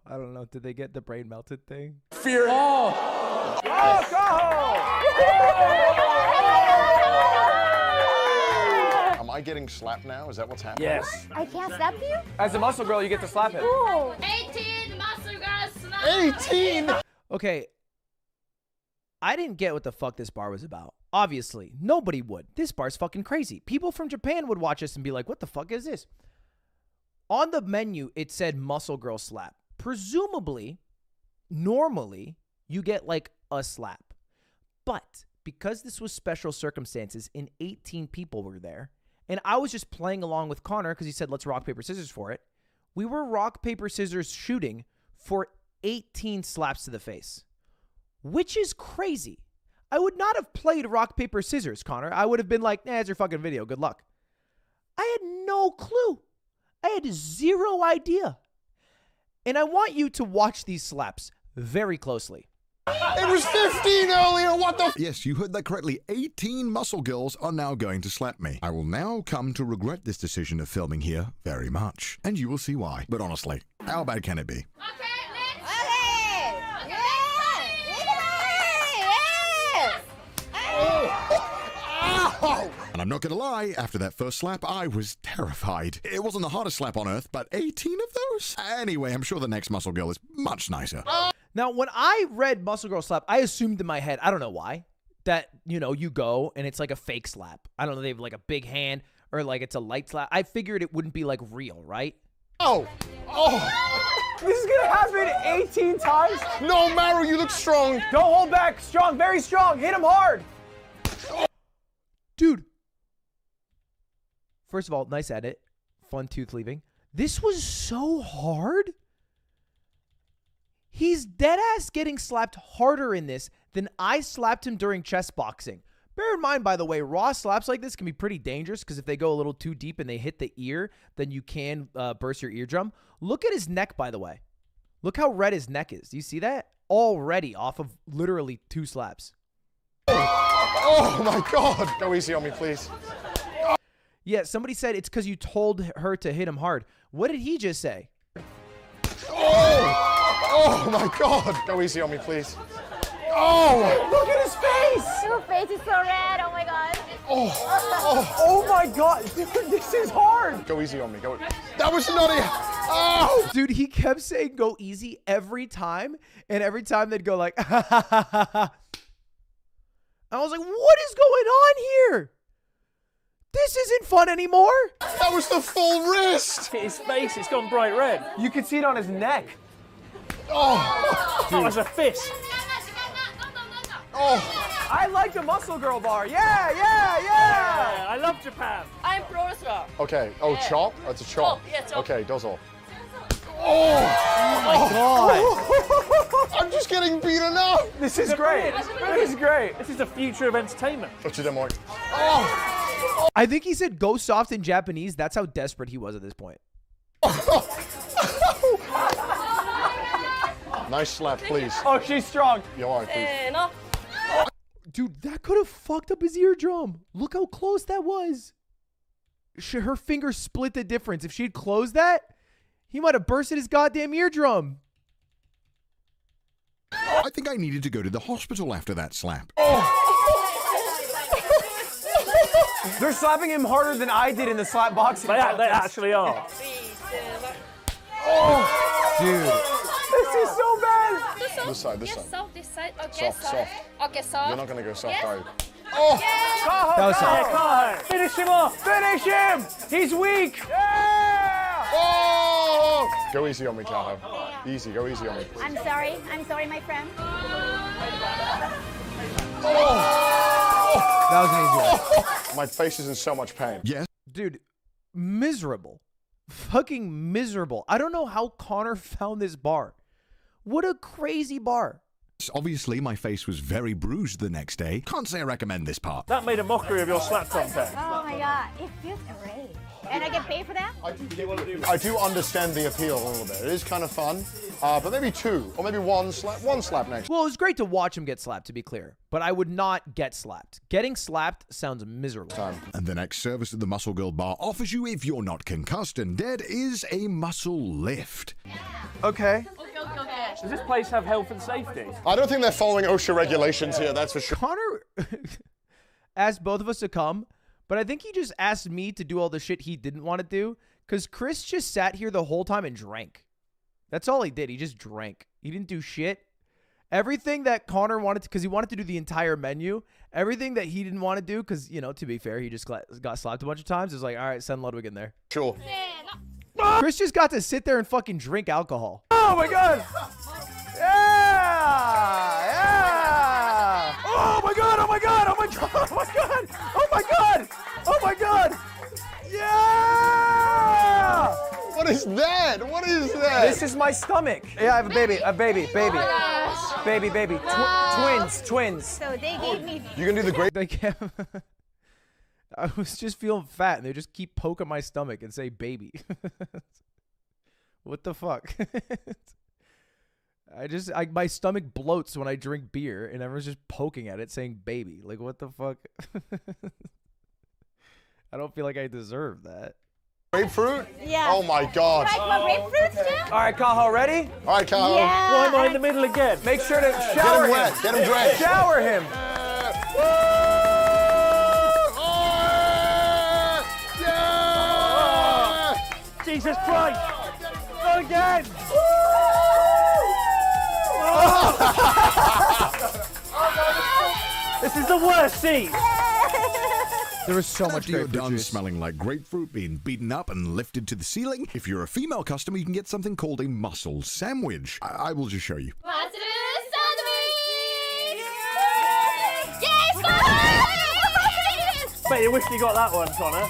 I don't know. Did they get the brain melted thing? Fear. Oh, Am I getting slapped now? Is that what's happening? yes. I can't slap you? As a muscle girl, you get to slap him. Ooh. 18 muscle girls snap. 18. Okay. I didn't get what the fuck this bar was about. Obviously, nobody would. This bar's fucking crazy. People from Japan would watch us and be like, what the fuck is this? On the menu, it said Muscle Girl Slap. Presumably, normally, you get like a slap. But because this was special circumstances and 18 people were there, and I was just playing along with Connor because he said, let's rock, paper, scissors for it. We were rock, paper, scissors shooting for 18 slaps to the face, which is crazy. I would not have played rock, paper, scissors, Connor. I would have been like, it's your fucking video. Good luck. I had no clue. I had zero idea. And I want you to watch these slaps very closely. It was 15 earlier. What the? Yes, you heard that correctly. 18 muscle girls are now going to slap me. I will now come to regret this decision of filming here very much. And you will see why. But honestly, how bad can it be? And I'm not gonna lie, after that first slap, I was terrified. It wasn't the hardest slap on earth, but 18 of those? Anyway, I'm sure the next muscle girl is much nicer. Now, when I read muscle girl slap, I assumed in my head, I don't know why, that, you know, you go and it's like a fake slap. I don't know, they have like a big hand or like it's a light slap. I figured it wouldn't be like real, right? Oh. This is gonna happen 18 times? No, Maru, you look strong. Don't hold back. Strong, very strong. Hit him hard. Dude. First of all, nice edit. Fun tooth leaving. This was so hard. He's dead ass getting slapped harder in this than I slapped him during chess boxing. Bear in mind, by the way, raw slaps like this can be pretty dangerous because if they go a little too deep and they hit the ear, then you can burst your eardrum. Look at his neck, by the way. Look how red his neck is. Do you see that? Already off of literally 2 slaps. Oh my God. Go easy on me, please. Yeah, somebody said it's because you told her to hit him hard. What did he just say? Oh my God. Go easy on me, please. Oh! Look at his face! Your face is so red. Oh my god. Oh my God. Dude, this is hard. Go easy on me. Go. That was nutty. Oh! Dude, he kept saying go easy every time, and every time they'd go like, ha ha ha ha ha. I was like, what is going on here? This isn't fun anymore. That was the full wrist. His face, it's gone bright red. You can see it on his neck. Oh! That was a fist. Oh! I like the muscle girl bar. Yeah. I love Japan. I'm pro as well. Okay. Oh, chop? Oh, it's a chop. Chop, yeah, chop. Okay, dozo. Oh my God. I'm just getting beaten up. This is great. This is great. This is the future of entertainment. Oh! I think he said go soft in Japanese. That's how desperate he was at this point. Nice slap, please. Oh, she's strong. You all right, please? No. Dude, that could have fucked up his eardrum. Look how close that was. Her finger split the difference. If she'd closed that, he might have bursted his goddamn eardrum. I think I needed to go to the hospital after that slap. They're slapping him harder than I did in the slap boxing. They contest. actually are. Dude. This is so bad. This side, this Yes, side. soft, this side. Okay, Soft, soft. Okay, soft. You're not gonna go soft, Yes. are you? That was soft. Kaho, finish him off. Finish him. He's weak. Yeah. Oh! Go easy on me, Kaho. Easy, go easy on me, please. I'm sorry. I'm sorry, my friend. That was an easy one. My face is in so much pain. Yes, Dude, miserable. Fucking miserable. I don't know how Connor found this bar. What a crazy bar. obviously my face was very bruised the next day. Can't say I recommend this part. That made a mockery of your slap contest. Oh my god, it feels great. And I get paid for that? I do understand the appeal a little bit. It is kind of fun, but maybe two, or maybe one slap next. Well, it was great to watch him get slapped, to be clear. But I would not get slapped. Getting slapped sounds miserable. And the next service that the Muscle Girl Bar offers you if you're not concussed and dead is a muscle lift. Okay. Does this place have health and safety? I don't think they're following OSHA regulations here, that's for sure. Connor asked both of us to come, but I think he just asked me to do all the shit he didn't want to do, because Chris just sat here the whole time and drank. That's all he did. He just drank. He didn't do shit. Everything that Connor wanted to, because he wanted to do the entire menu, everything that he didn't want to do, because, you know, to be fair, he just got slapped a bunch of times, it was like, all right, send Ludwig in there. Sure. Chris just got to sit there and fucking drink alcohol. Oh my god! Yeah! Yeah! Oh my god! Oh my god! Oh my god! Oh my god! Oh my god! Oh my god! Yeah! What is that? What is that? This is my stomach. Yeah, I have a baby. Baby. Twins. So they gave me. You can do the great. They kept I was just feeling fat, and they just keep poking my stomach and say baby. What the fuck? My stomach bloats when I drink beer, and everyone's just poking at it saying baby. Like, what the fuck? I don't feel like I deserve that. Grapefruit? Yeah. Oh my god. Like my grapefruits too? All right, Kaho, ready? All right, Kyle. Yeah. Why am I in the middle again? Make sure to Get shower him him. wet. Get him drenched. Shower him. Jesus Christ! Not again! This is the worst scene. There was so much After you're grapefruit done juice. smelling like grapefruit being beaten up and lifted to the ceiling, if you're a female customer, you can get something called a mussel sandwich. I will just show you. Positive sandwich! Yes! Bet you wish you got that one, Connor.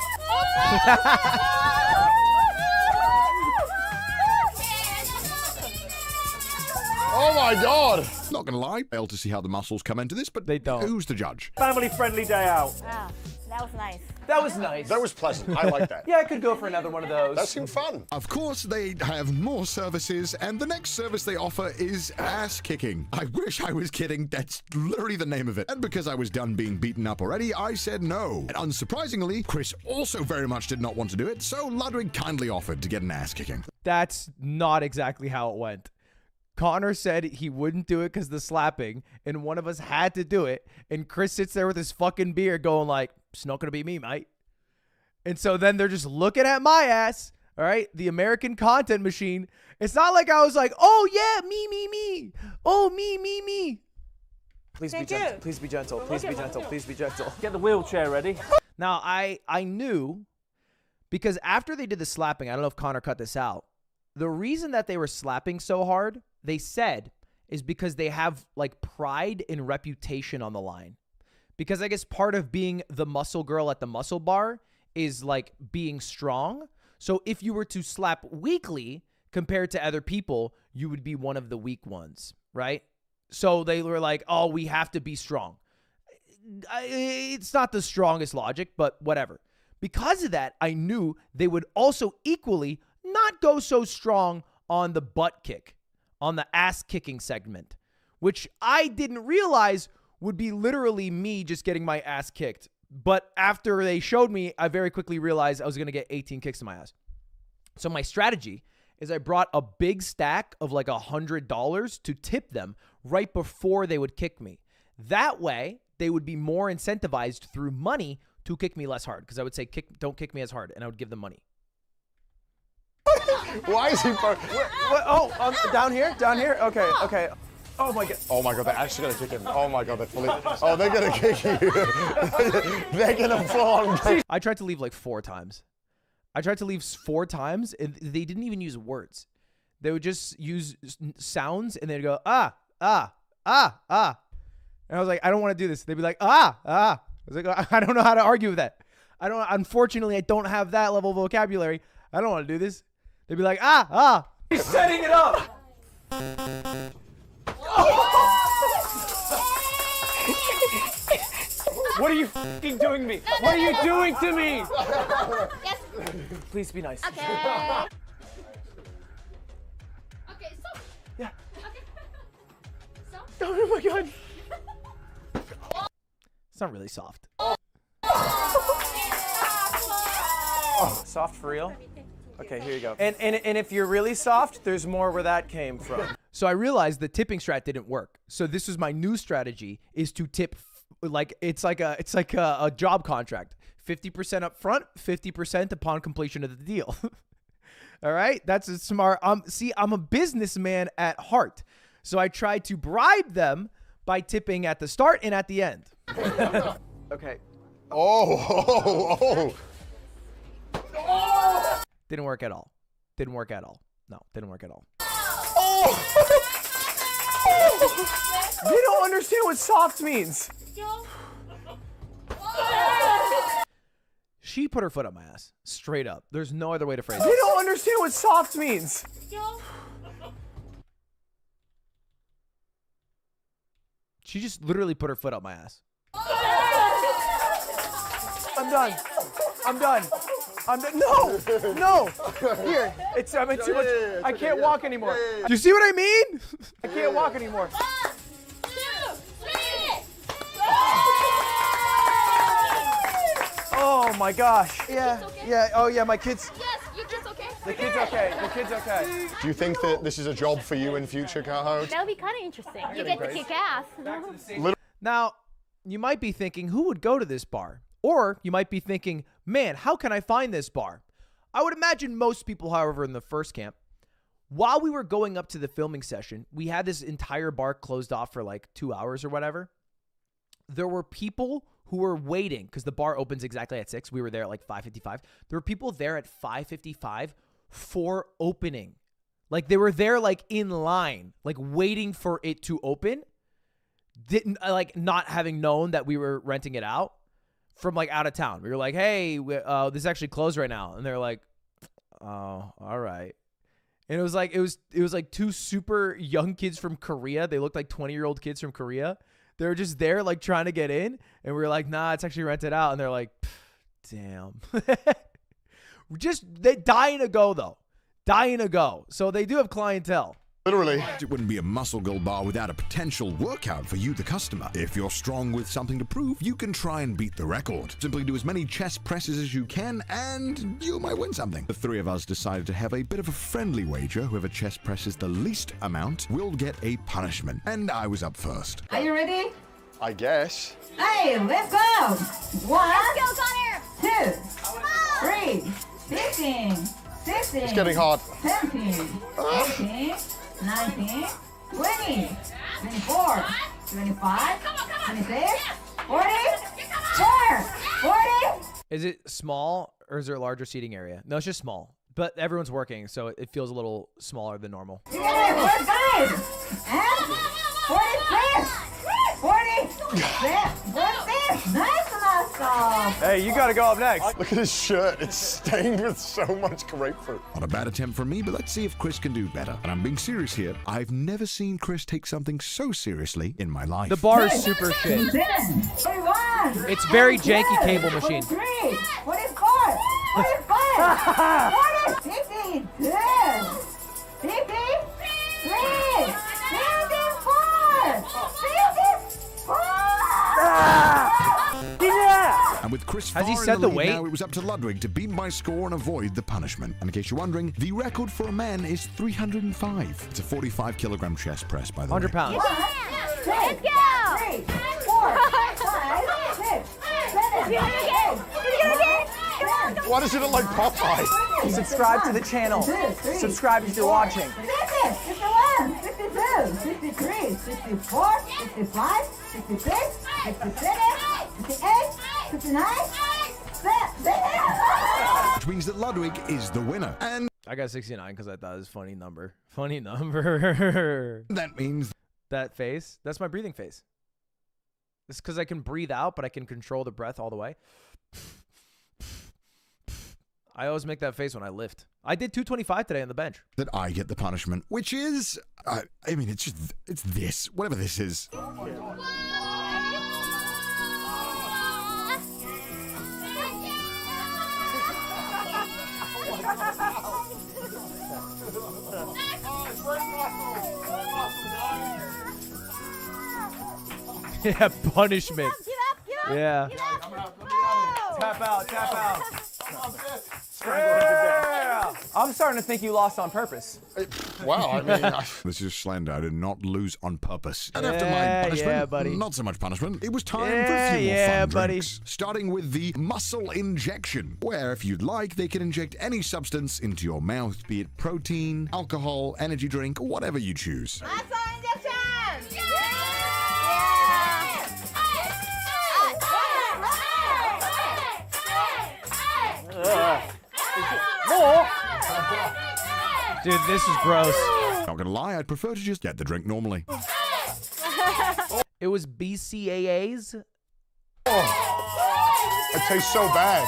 Oh my god. Not gonna lie, fail to see how the mussels come into this, but They don't. who's the judge? Family-friendly day out. Wow, that was nice. That was nice. That was pleasant. I like that. Yeah, I could go for another one of those. That seemed fun. Of course, they have more services, and the next service they offer is ass kicking. I wish I was kidding. That's literally the name of it. And because I was done being beaten up already, I said no. And unsurprisingly, Chris also very much did not want to do it, so Ludwig kindly offered to get an ass kicking. That's not exactly how it went. Connor said he wouldn't do it because of the slapping, and one of us had to do it. And Chris sits there with his fucking beer going like, it's not going to be me, mate. And so then they're just looking at my ass, all right? The American content machine. It's not like I was like, oh, yeah, me. Oh, me. Please be Thank gentle. you. Please be gentle. Please be gentle. Please be gentle. Get the wheelchair ready. Now, I knew, because after they did the slapping, I don't know if Connor cut this out, the reason that they were slapping so hard, they said, is because they have like pride and reputation on the line. Because I guess part of being the muscle girl at the muscle bar is like being strong. So if you were to slap weakly compared to other people, you would be one of the weak ones, right? So they were like, oh, we have to be strong. It's not the strongest logic, but whatever. Because of that, I knew they would also equally not go so strong on the butt kick, on the ass kicking segment, which I didn't realize would be literally me just getting my ass kicked. But after they showed me, I very quickly realized I was going to get 18 kicks in my ass. So my strategy is I brought a big stack of like $100 to tip them right before they would kick me. That way, they would be more incentivized through money to kick me less hard, because I would say, don't kick me as hard, and I would give them money. Why is he? What? Oh, down here? Okay. Oh my god. Oh my god, they're actually gonna kick him. Oh my god, they're fully. Oh, they're gonna kick you. They're gonna fall on. I tried to leave like 4 times. And they didn't even use words. They would just use sounds, and they'd go, ah. And I was like, I don't want to do this. They'd be like, ah. I was like, I don't know how to argue with that. Unfortunately, I don't have that level of vocabulary. I don't want to do this. They'd be like, ah. He's setting it up. What are you f***ing doing to me? What are you doing to me? Yes. Please be nice. Okay. Okay, so. Yeah. Okay. So. Oh my god. It's not really soft. Soft for real? Okay, here you go. And if you're really soft, there's more where that came from. So I realized the tipping strat didn't work. So this was my new strategy, is to tip like it's like a job contract. 50% up front, 50% upon completion of the deal. All right? That's a smart. I'm a businessman at heart. So I tried to bribe them by tipping at the start and at the end. Okay. Oh. Didn't work at all. No, didn't work at all. They don't understand what soft means. She put her foot up my ass. Straight up. There's no other way to phrase They it. don't understand what soft means. She just literally put her foot up my ass. I'm done. I'm done. I'm done. No! No! Here. I'm in too much. I can't walk anymore. Do you see what I mean? I can't walk anymore. 1, 2, 3. Oh my gosh. Yeah. okay? Yeah. Oh yeah, my kids. Yes, your kid's okay. The kid's okay. The kid's okay. Do you think that this is a job for you in future, Caho? That'll be kind of interesting. You get to kick ass. Now, you might be thinking, who would go to this bar? Or you might be thinking, man, how can I find this bar? I would imagine most people, however, in the first camp, while we were going up to the filming session, we had this entire bar closed off for like 2 hours or whatever. There were people who were waiting because the bar opens exactly at 6. We were there at like 5:55. There were people there at 5:55 for opening. Like they were there like in line, like waiting for it to open. Didn't like not having known that we were renting it out from like out of town. We were like, hey, this is actually closed right now. And they're like, oh, all right. And it was like two super young kids from Korea. They looked like 20-year-old kids from Korea. They were just there like trying to get in. And we were like, nah, it's actually rented out. And they're like, damn. They dying to go though. Dying to go. So they do have clientele. Literally. It wouldn't be a muscle girl bar without a potential workout for you, the customer. If you're strong with something to prove, you can try and beat the record. Simply do as many chest presses as you can, and you might win something. The three of us decided to have a bit of a friendly wager. Whoever chest presses the least amount will get a punishment. And I was up first. Are you ready? I guess. Hey, let's go! 1, Let's go, Connor. 2, 3, 15, 16. It's getting hard. 17, 18, 19, 20, 24, 25, 26, 40, 40. Is it small or is there a larger seating area? No, it's just small. But everyone's working, so it feels a little smaller than normal. You got it, 45, and 46, 47, 46. Nice, Alaska. Hey, you gotta go up next. Look at his shirt. It's stained with so much grapefruit. Not a bad attempt from me, but let's see if Chris can do better. And I'm being serious here. I've never seen Chris take something so seriously in my life. The bar is super shit. 41. It's very janky cable machine. 43, 44, 45, 40, 52, 53, 54, 54. And with Chris Has he far in set the lead weight? now, it was up to Ludwig to beat my score and avoid the punishment. And in case you're wondering, the record for a man is 305. It's a 45-kilogram chest press, by the 100 way. pounds. Let's go. 3, 4, 5, 6, 7, 8, Why does it look like Popeye? Subscribe to the channel. Subscribe if you're watching. 51, 52, 53, 54, 55, 56, 67, 58, 59, 70. Which means that Ludwig is the winner. And I got 69 because I thought it was a funny number. Funny number. that means That face, that's my breathing face. It's because I can breathe out, but I can control the breath all the way. I always make that face when I lift. I did 225 today on the bench. that I get the punishment, which is, I mean, it's this, whatever this is. Yeah, punishment. Give up. Yeah. Give up. Whoa. Tap out, tap out. Yeah. I'm starting to think you lost on purpose. Wow, I mean, This is Slender. I did not lose on purpose. And after Yeah, my punishment, yeah, buddy. not so much punishment, it was time for Yeah, a few more yeah, fun buddy. drinks. Starting with the muscle injection, where if you'd like, they can inject any substance into your mouth, be it protein, alcohol, energy drink, whatever you choose. Muscle injection. More? Dude, this is gross. Not gonna lie, I'd prefer to just get the drink normally. It was BCAAs. It tastes so bad.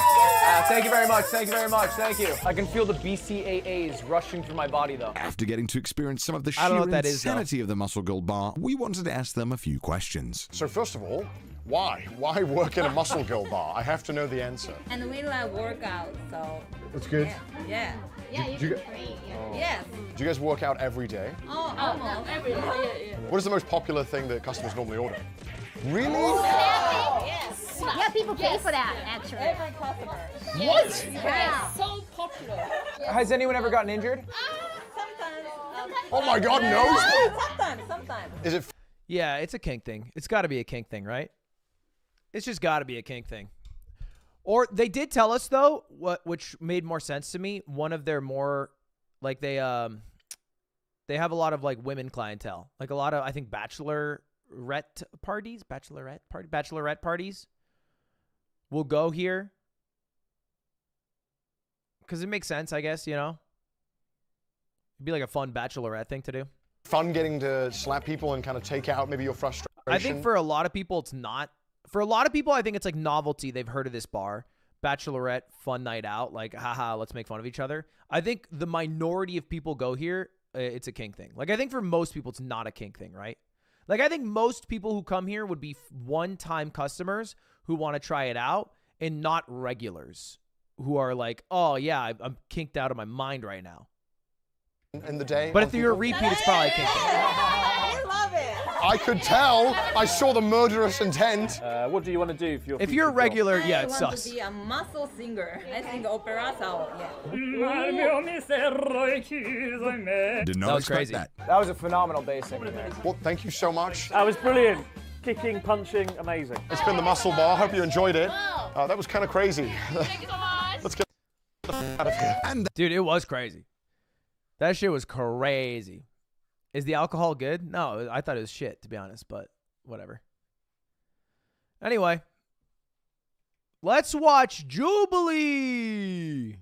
Thank you very much. Thank you very much. Thank you. I can feel the BCAAs rushing through my body, though. After getting to experience some of the I don't know sheer what that is, though. insanity of the Muscle Girl bar, we wanted to ask them a few questions. So first of all, why? Why work in a Muscle Girl bar? I have to know the answer. And we like workout, so That's good. yeah. Yeah, Do you you can train. Yeah. Yes. Do you guys work out every day? Oh, almost. Every day. What is the most popular thing that customers normally order? Really? Yes. Yeah, people pay for that, actually. Every customer. What? Yeah. So popular. Has anyone ever gotten injured? Sometimes. Oh my God, no! Sometimes. Is it Yeah, it's a kink thing. It's got to be a kink thing, right? It's just got to be a kink thing. Or they did tell us though, which made more sense to me. One of their more, like they have a lot of like women clientele, like a lot of I think bachelorette parties will go here because it makes sense, I guess. You know, it'd be like a fun bachelorette thing to do. fun getting to slap people and kind of take out maybe your frustration? I think for a lot of people, it's not. For a lot of people, I think it's like novelty. They've heard of this bar, bachelorette, fun night out, like, haha, let's make fun of each other. I think the minority of people go here, it's a kink thing. Like, I think for most people, it's not a kink thing, right? Like, I think most people who come here would be one-time customers who want to try it out and not regulars who are like, oh, yeah, I'm kinked out of my mind right now. In the day. But if you're a repeat, it's probably a kink thing. I love it. I could tell. I saw the murderous intent. What do you want to do for your If you're a regular, yeah, I it's want sus. to be a muscle singer. I think opera sound. Yeah. Did not That was expect crazy. that. That was a phenomenal bass in there. Well, thank you so much. That was brilliant. Kicking, punching, amazing. It's been the Muscle Bar. Hope you enjoyed it. That was kind of crazy. Thank you so much. Let's get the f out of here. And Dude, it was crazy. That shit was crazy. Is the alcohol good? No, I thought it was shit, to be honest, but whatever. Anyway, let's watch Jubilee.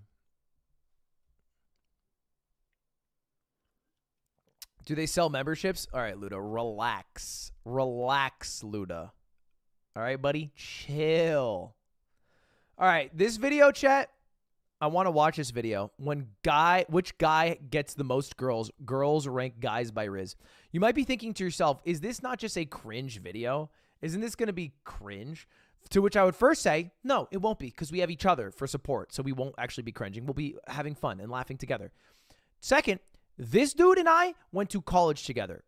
Do they sell memberships? All right, Luda, relax. Relax, Luda. All right, buddy? Chill. All right, this video, chat, I want to watch this video. Which guy gets the most girls? Girls rank guys by Rizz. You might be thinking to yourself, is this not just a cringe video? Isn't this going to be cringe? To which I would first say, no, it won't be, because we have each other for support, so we won't actually be cringing. We'll be having fun and laughing together. Second, this dude and I went to college together.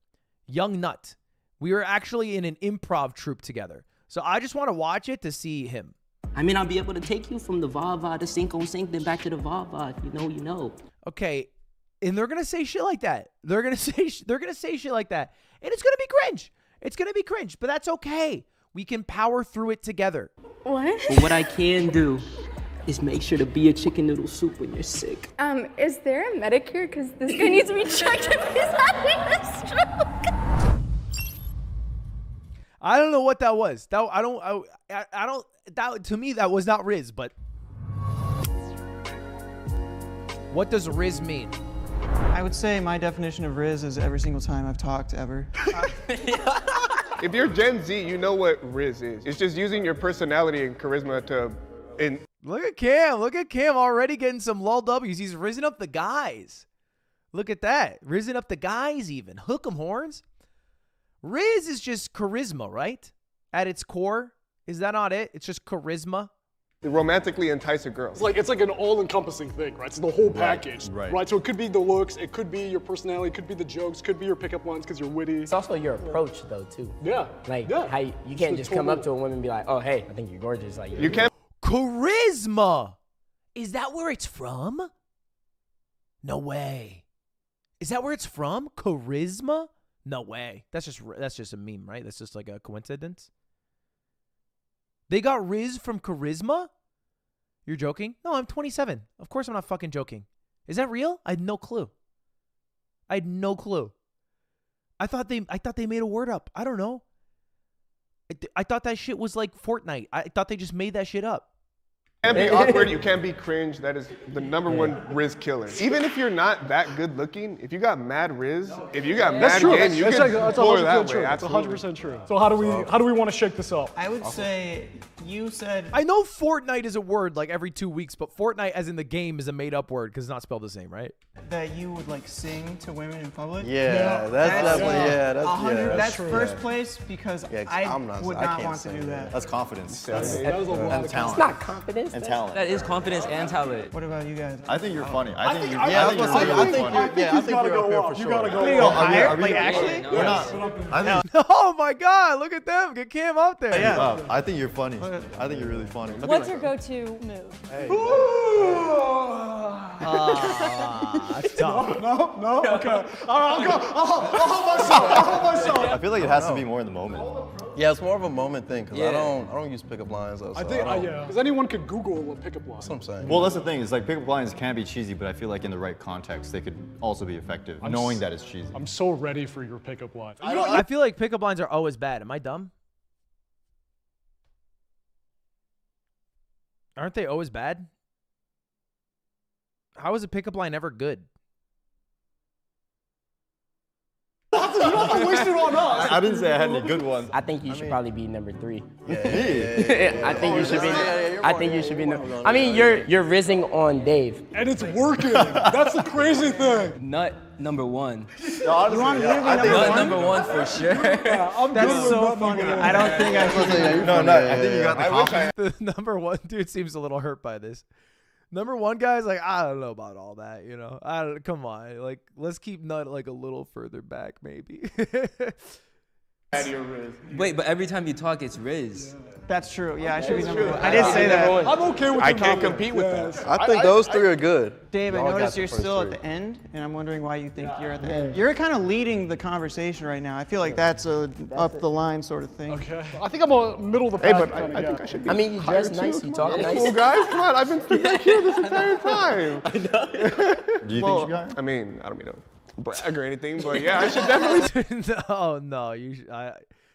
Young Nut. We were actually in an improv troupe together. So I just want to watch it to see him. I mean, I'll be able to take you from the va-va to sync on sync, then back to the va-va. If you know. Okay, and they're gonna say shit like that. They're gonna say shit like that, and it's gonna be cringe. It's gonna be cringe, but that's okay. We can power through it together. But what I can do is make sure to be a chicken noodle soup when you're sick. Is there a Medicare? Because this guy needs to be checked if he's having a stroke. I don't know what that was. I don't. That to me that was not Rizz. But what does Rizz mean? I would say my definition of Rizz is every single time I've talked ever. If you're Gen Z, you know what Rizz is. It's just using your personality and charisma to... Look at Cam. Look at Cam already getting some lull W's. He's risen up the guys. Look at that. Risen up the guys even. Hook 'em horns. Rizz is just charisma, right? At its core. Is that not it? It's just charisma. romantically entice a girl. It's like an all-encompassing thing, right? It's the whole package, right? So it could be the looks, it could be your personality, it could be the jokes, could be your pickup lines because you're witty. It's also your approach, though, too. Yeah. How you can't just come up to a woman and be like, oh, hey, I think you're gorgeous. Like you can't. Charisma. Is that where it's from? No way. Is that where it's from? Charisma? No way. That's just a meme, right? That's just like a coincidence. They got Rizz from Charisma? You're joking? No, I'm 27. Of course I'm not fucking joking. Is that real? I had no clue. I thought they made a word up. I don't know. I thought that shit was like Fortnite. I thought they just made that shit up. You can't be awkward, you can't be cringe. That is the #1 Rizz killer. Even if you're not that good looking, if you got mad Rizz, if you got mad game, you can explore that way. That's 100% true. So how do we want to shake this up? I would say you said. I know Fortnite is a word like every 2 weeks, but Fortnite as in the game is a made-up word because it's not spelled the same, right? That you would like sing to women in public. Yeah, that's definitely That's true. first place because I would not want to do that. That's confidence. And talent. It's not confidence. And talent. That is confidence and talent. What about you guys? I think you're funny. I think you're I think you gotta go up. You gotta go up. Higher? Like actually? We're not. I think. Oh my God! Look at them. Get Cam up there. Yeah. I think you're funny. I think you're really funny. What's your go-to move? Hey. That's tough. No. Okay. All right, I'll hold myself. I feel like it has to be more in the moment. Yeah, it's more of a moment thing because I don't use pickup lines. Though, so I think because anyone could Google a pickup line. That's what I'm saying. Well, that's the thing. Is like pickup lines can be cheesy, but I feel like in the right context, they could also be effective, knowing that it's cheesy. I'm so ready for your pickup line. I feel like pickup lines are always bad. Am I dumb? Aren't they always bad? How is a pickup line ever good? You don't have to waste it on us. I didn't say I had any good ones. I think you should probably be #3. Yeah. I think you should be. I think you should be. I mean, you're rizzing on Dave. And it's working. That's the crazy thing. Nut #1. No, honestly, You want me to be Nut #1 for sure. Yeah, I'm That's good so with funny. #1. I don't think I should. No, I think you got the confidence. The #1 dude seems a little hurt by this. #1 guy's like, I don't know about all that, you know. Come on, like let's keep Nut like a little further back, maybe. Wait, but every time you talk, it's Rizz. That's true. Yeah, I should be #1. I did say that. I'm okay with I the can't number. compete with Yes. that. I think those three are good. Dave, I Y'all got noticed the you're first still three. at the end, and I'm wondering why you think you're at the end. You're kind of leading the conversation right now. I feel like that's a up the line sort of thing. Okay. I think I'm a middle of the pack. Hey, but kinda I guy. think I should be. I mean, you higher dress nice, too. you Come talk on. nice. Cool guys, come on. I've been sitting back here this entire time. Do you think you got it? I mean, I don't mean to brag or anything, but yeah, I should definitely. No, you.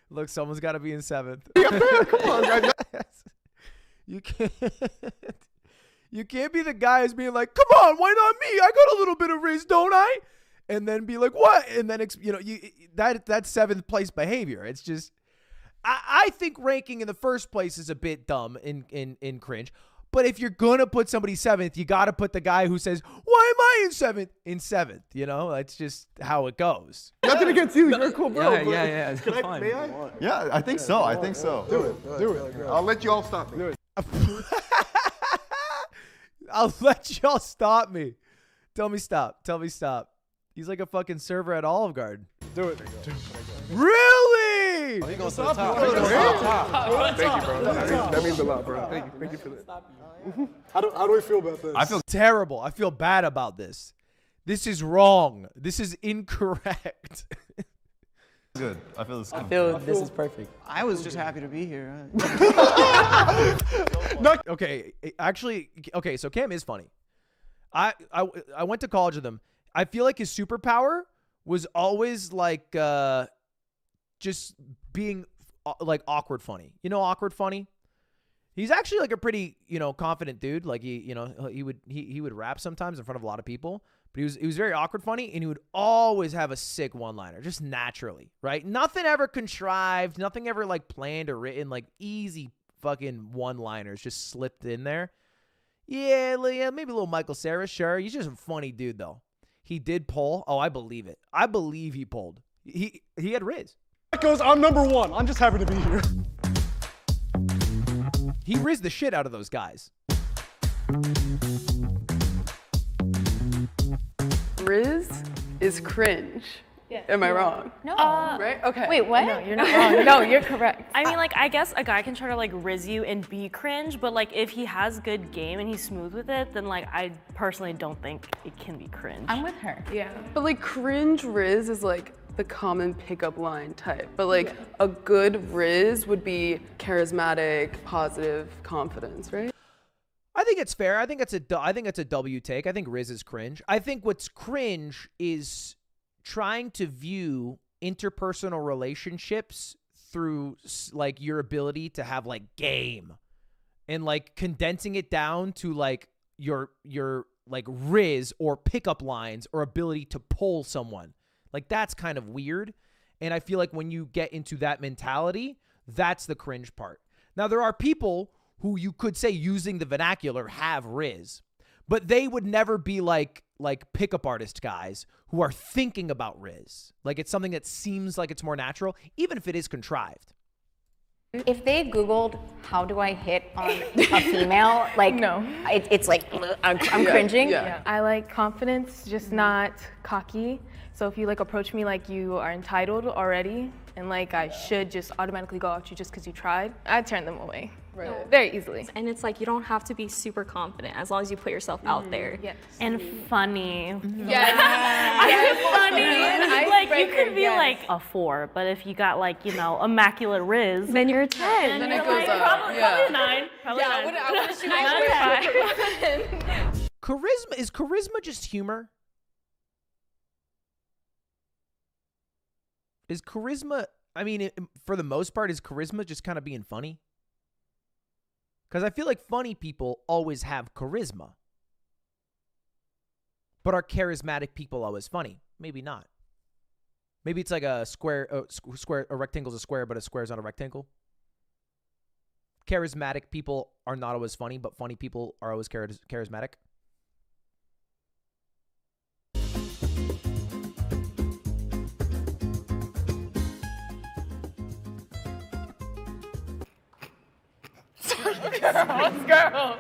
Look, someone's got to be in 7th. Yeah, fair. Come on, guys. You can't. You can't be the guy who's being like, "Come on, why not me? I got a little bit of Rizz, don't I?" And then be like, "What?" And then that's 7th place behavior. It's just, I think ranking in the first place is a bit dumb in cringe. But if you're gonna put somebody 7th, you got to put the guy who says, "Why am I in 7th?" in 7th. You know, that's just how it goes. Nothing against you. You're a cool bro. Yeah. It's Can fine. May I? Yeah, I think so. I think so. Do it. I'll let you all stop me. I'll let y'all stop me. Tell me stop. He's like a fucking server at Olive Garden. Do it. Really? He goes to the top. Thank you, bro. That means a lot, bro. Thank you for that. How do we feel about this? I feel terrible. I feel bad about this. This is wrong. This is incorrect. Good. I feel this. I feel this is perfect. I was just happy to be here. Okay, actually, okay, so Cam is funny. I went to college with him. I feel like his superpower was always like just being like awkward funny. You know, awkward funny? He's actually like a pretty, confident dude. Like he would rap sometimes in front of a lot of people, but he was very awkward funny, and he would always have a sick one-liner, just naturally, right? Nothing ever contrived, nothing ever like planned or written, like easy fucking one-liners just slipped in there. Yeah, maybe a little Michael Cera, sure. He's just a funny dude though. He did pull. Oh, I believe it. I believe he pulled. He had Rizz. That goes, I'm #1. I'm just happy to be here. He rizzed the shit out of those guys. Rizz is cringe. Yeah. Am I wrong? No. Right? Okay. Wait, what? No, you're not wrong. No, you're correct. I mean, like, I guess a guy can try to, like, Rizz you and be cringe, but, like, if he has good game and he's smooth with it, then, like, I personally don't think it can be cringe. I'm with her. Yeah. But, like, cringe Rizz is, like, the common pickup line type. But, like, a good Rizz would be charismatic, positive confidence, right? I think it's fair. I think it's a W take. I think Rizz is cringe. I think what's cringe is trying to view interpersonal relationships through like your ability to have like game and like condensing it down to like your like Rizz or pickup lines or ability to pull someone. Like that's kind of weird. And I feel like when you get into that mentality, that's the cringe part. Now there are people who you could say using the vernacular have Rizz, but they would never be like pickup artist guys who are thinking about Rizz. Like it's something that seems like it's more natural, even if it is contrived. If they Googled, how do I hit on a female, like, no, it's like, I'm cringing. Yeah. I like confidence, just not cocky. So if you like approach me like you are entitled already, and like I should just automatically go after you just because you tried, I turn them away. Right. Very easily. And it's like you don't have to be super confident as long as you put yourself out there. Yes. And funny. Yes. Funny. Like you could be like a 4, but if you got like, you know, immaculate Rizz, then you're a 10. Then it you're goes like, up. probably a 9. Probably Yeah, I would shoot Charisma, is charisma just humor? Is charisma, I mean, for the most part, is charisma just kind of being funny? Because I feel like funny people always have charisma. But are charismatic people always funny? Maybe not. Maybe it's like a square, a rectangle's a square, but a square's not a rectangle. Charismatic people are not always funny, but funny people are always charismatic. Girl.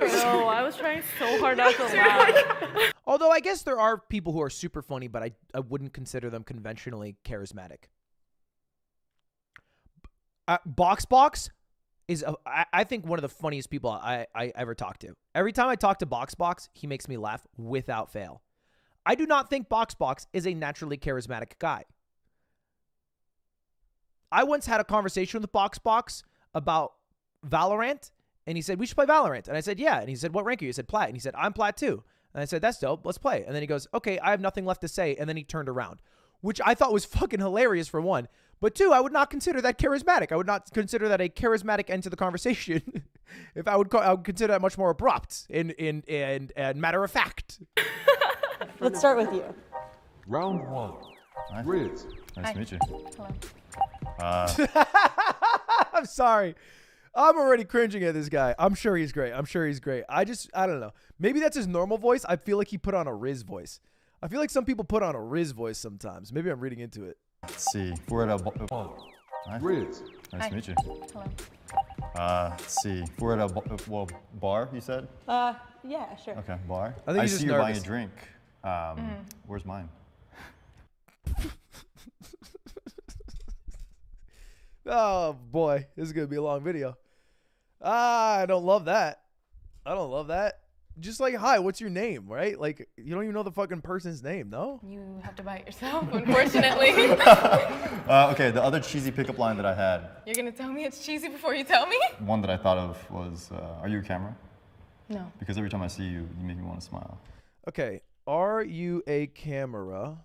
No, I was trying so hard not to laugh. Although I guess there are people who are super funny, but I wouldn't consider them conventionally charismatic. Box is, I think, one of the funniest people I ever talked to. Every time I talk to Box, he makes me laugh without fail. I do not think Box is a naturally charismatic guy. I once had a conversation with Box about Valorant, and he said, we should play Valorant. And I said, yeah. And he said, what rank are you? I said, Plat. And he said, I'm Plat too. And I said, that's dope. Let's play. And then he goes, okay, I have nothing left to say. And then he turned around, which I thought was fucking hilarious for one. But two, I would not consider that charismatic. I would not consider that a charismatic end to the conversation. If I would consider that much more abrupt and matter of fact. Let's start with you. Round 1. Hi. Rizz. Nice to meet you. Hello. I'm sorry. I'm already cringing at this guy. I'm sure he's great. I don't know. Maybe that's his normal voice. I feel like he put on a Rizz voice. I feel like some people put on a Rizz voice sometimes. Maybe I'm reading into it. Let's see. We're at a Rizz. Nice to meet you. Hello. Let's see. We're at a bar, you said? Yeah, sure. Okay, bar. I think he's see just you're buying a nervous. drink. Where's mine? Oh boy, this is gonna be a long video. I don't love that. Just like, hi, what's your name, right? Like, you don't even know the fucking person's name, no? You have to buy it yourself, unfortunately. Okay, the other cheesy pickup line that I had. You're gonna tell me it's cheesy before you tell me? One that I thought of was, are you a camera? No. Because every time I see you, you make me want to smile. Okay, are you a camera?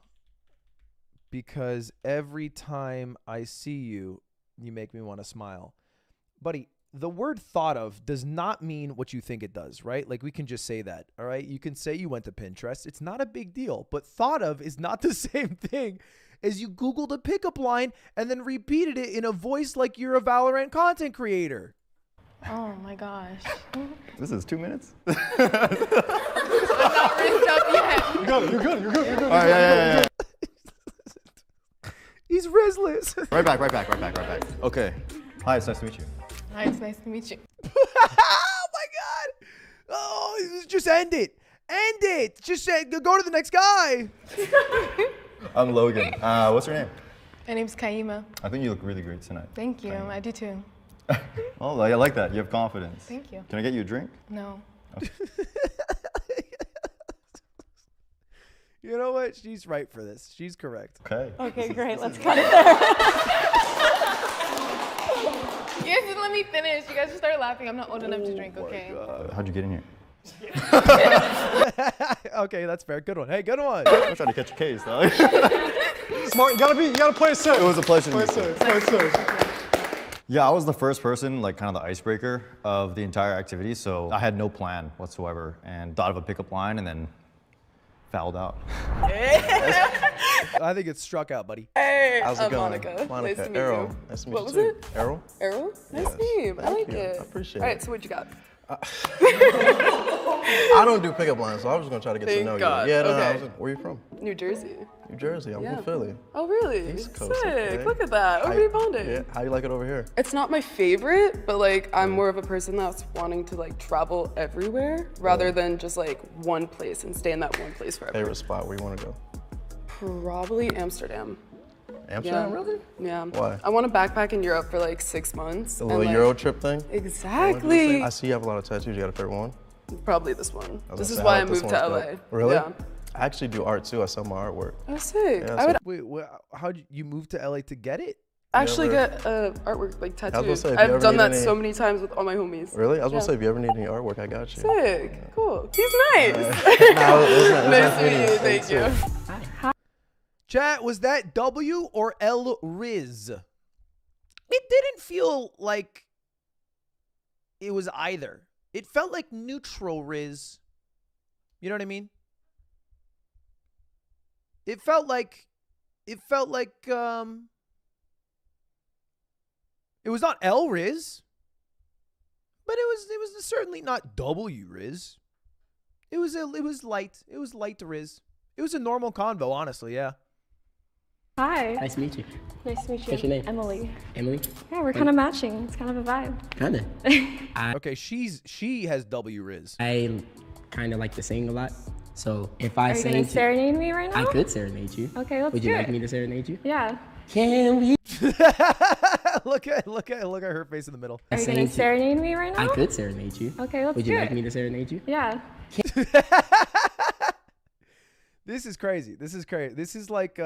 Because every time I see you, you make me want to smile. Buddy, the word thought of does not mean what you think it does, right? Like, we can just say that, all right? You can say you went to Pinterest. It's not a big deal. But thought of is not the same thing as you Googled a pickup line and then repeated it in a voice like you're a Valorant content creator. Oh my gosh. This is 2 minutes? I'm not rizzed up yet. You're good. All right, yeah. He's Rizzless. Right back. Okay. Hi, it's nice to meet you. Hi, it's nice to meet you. Oh my God. Oh, just end it. End it. Just say, go to the next guy. I'm Logan. What's your name? My name's Kaima. I think you look really great tonight. Thank you. I do too. Oh, I like that. You have confidence. Thank you. Can I get you a drink? No. Okay. You know what? She's right for this. She's correct. Okay. Okay, great. Let's cut it there. You guys didn't let me finish. You guys just started laughing. I'm not old enough to drink, okay? How'd you get in here? Okay, that's fair. Good one. Hey, good one. I'm trying to catch a case, though. Smart. You gotta play it safe. It was a pleasure to Play meet it you. safe. Yeah, I was the first person, like kind of the icebreaker of the entire activity, so I had no plan whatsoever and thought of a pickup line and then fouled out. I think it's struck out, buddy. Hey, How's it going? Monica. Monica. Nice to meet Arrow. you. Nice to meet What you was too. it? Arrow? Arrow? Nice Yes. name. I Thank like you. it. I appreciate All right, it. so what you got? I don't do pickup lines, so I was just gonna try to get to Thank know God. you. Yeah, no, Okay. where you from? New Jersey. New Jersey. I'm Yeah. from Philly. Oh, really? East Coast. Sick. Okay. Look at that. How Over you- bonding. Yeah. How you like it over here? It's not my favorite, but like I'm more of a person that's wanting to like travel everywhere rather than just like one place and stay in that one place forever. Favorite spot where you want to go? Probably Amsterdam. Amsterdam, Yeah. really? Yeah. Why? I want to backpack in Europe for like 6 months. The and, little like, Euro trip thing? Exactly. I see you have a lot of tattoos. You got a favorite one? Probably this one. I was This gonna is say, why I like this moved to one's LA. dope. Really? Yeah. I actually do art too. I sell my artwork. Oh, sick. Yeah, I so- would Wait, how'd you move to LA to get it? actually ever- get artwork like gonna tattoos. say, if you I've ever done need that any- so many times with all my homies. Really? I was gonna Yeah. say, if you ever need any artwork, I got you. Sick. Cool. He's nice. No, it was nice Nice to meet meeting you. you. Thank Thanks, you. Chat, was that W or L Rizz? It didn't feel like it was either. It felt like neutral Rizz. You know what I mean? It felt like it was not L Rizz, but it was certainly not W Rizz. It was light. It was light Rizz. It was a normal convo, honestly, yeah. Hi. Nice to meet you. Nice to meet you. What's your name? Emily. Emily? Yeah, we're kind of matching. It's kind of a vibe. Kinda. Okay, she has W Rizz. I kind of like to sing a lot. So if I Are you sang gonna to serenade me right now? I could serenade you. Okay, let's Would you do like it. me to serenade you? Yeah. Can we? look at her face in the middle. Are you gonna serenade me right now? I could serenade you. Okay, let's Would do you it. like me to serenade you? Yeah. This is crazy. This is like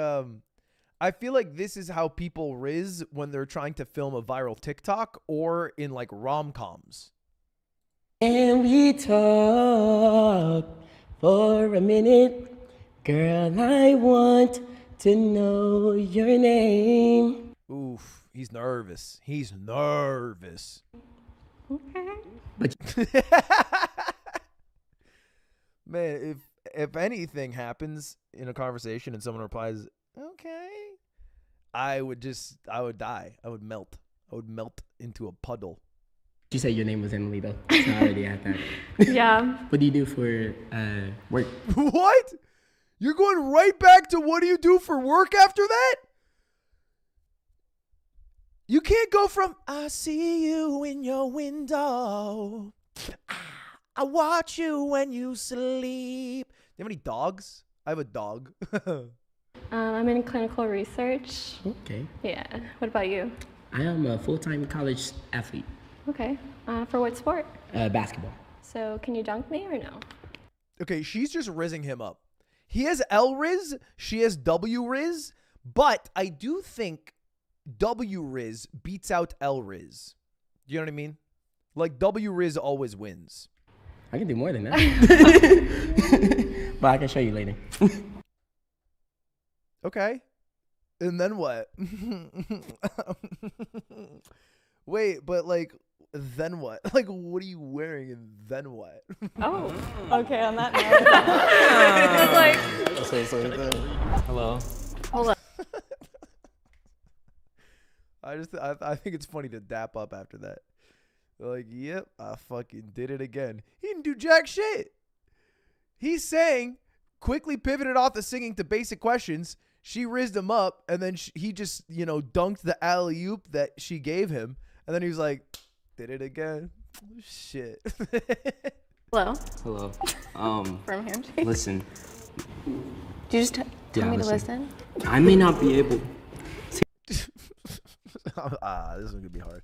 I feel like this is how people Rizz when they're trying to film a viral TikTok or in like rom-coms. Can we talk for a minute? Girl, I want to know your name. Oof, he's nervous. He's nervous. Okay. Man, if anything happens in a conversation and someone replies, "Okay," I would die. I would melt. I would melt into a puddle. You say your name was Emily though. So I already had that. Yeah. What do you do for work? What? You're going right back to what do you do for work after that? You can't go from I see you in your window. I watch you when you sleep. Do you have any dogs? I have a dog. I'm in clinical research. Okay. Yeah. What about you? I am a full-time college athlete. Okay. For what sport? Basketball. So can you dunk me or no? Okay, she's just rizzing him up. He has L Rizz, she has W Rizz, but I do think W Rizz beats out L Rizz. You know what I mean? Like W Rizz always wins. I can do more than that. But I can show you later. Okay. And then what? Wait, but like, then what? Like, what are you wearing and then what? Oh, okay, on that note. It's like, Hello. hold on. I think it's funny to dap up after that. Like, yep, I fucking did it again. He didn't do jack shit. He sang, quickly pivoted off the singing to basic questions. She rizzed him up, and then he just, dunked the alley-oop that she gave him. And then he was like, did it again. Shit. Hello. Hello. From here. Listen. Did you just tell me to listen? I may not be able. This is gonna be hard.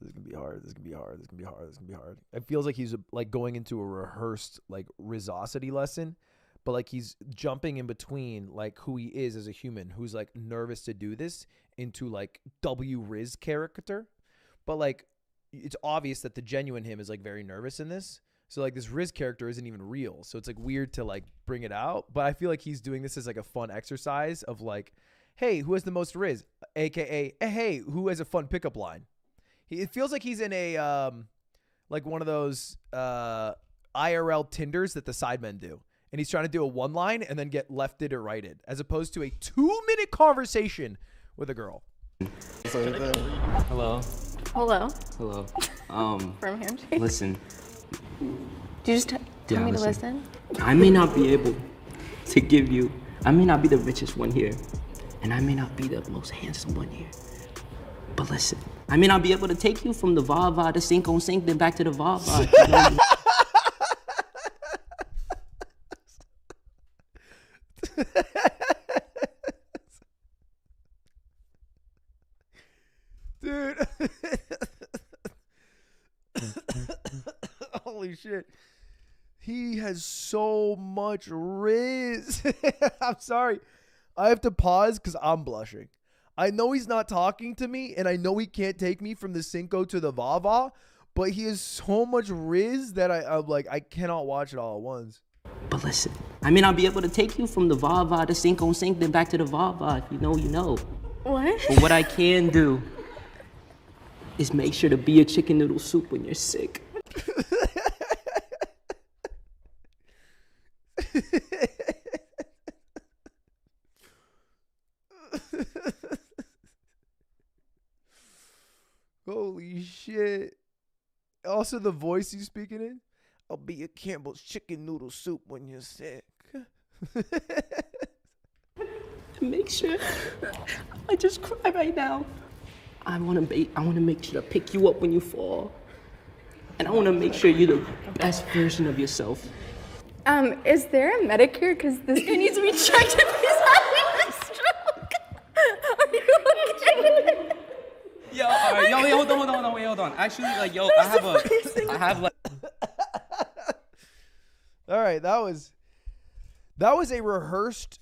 This is gonna be hard. This is gonna be hard. This is gonna be hard. This is gonna be hard. It feels like he's like going into a rehearsed like Rizzosity lesson, but like he's jumping in between like who he is as a human, who's like nervous to do this, into like W Rizz character. But like it's obvious that the genuine him is like very nervous in this. So like this Rizz character isn't even real. So it's like weird to like bring it out. But I feel like he's doing this as like a fun exercise of like, hey, who has the most Rizz? AKA, hey, who has a fun pickup line? It feels like he's in a like one of those IRL Tinders that the sidemen do. And he's trying to do a one line and then get lefted or righted, as opposed to a 2-minute conversation with a girl. Hello. Hello. Hello. From him. Listen. Did you just tell me to listen? I may not be able to give you, I may not be the richest one here, and I may not be the most handsome one here. But listen, I may not be able to take you from the va-va to sink on sink, then back to the va-va. You know? Dude. Holy shit. He has so much Rizz. I'm sorry. I have to pause because I'm blushing. I know he's not talking to me, and I know he can't take me from the Cinco to the Vava, but he has so much Rizz that I'm like, I cannot watch it all at once. But listen, I may not be able to take you from the va-va to sink on sink, then back to the va-va. If you know, you know. What? But what I can do is make sure to be a chicken noodle soup when you're sick. Holy shit. Also, the voice he's speaking in. I'll be a Campbell's chicken noodle soup when you're sick. Make sure I just cry right now. I want to make sure to pick you up when you fall. And I want to make sure you're the best version of yourself. Is there a Medicare? Because this guy needs to be checked if he's having a stroke. Are you okay? Yo, all right, yo, wait, hold on. Actually, like, yo, I have like. All right, that was a rehearsed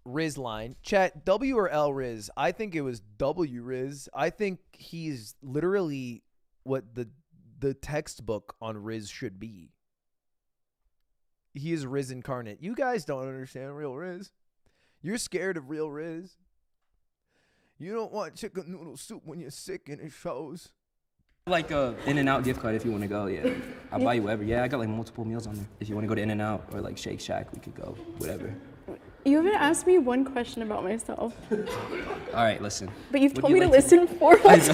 Rizz line. Chat, W or L Rizz? I think it was W Rizz. I think he's literally what the textbook on Rizz should be. He is Rizz incarnate. You guys don't understand real Rizz. You're scared of real Rizz. You don't want chicken noodle soup when you're sick and it shows. Like a In-N-Out gift card if you want to go, yeah. I'll buy you whatever. Yeah, I got like multiple meals on there. If you want to go to In-N-Out or like Shake Shack, we could go, whatever. You haven't asked me one question about myself. All right, listen. But you've told me to listen 4 whole times.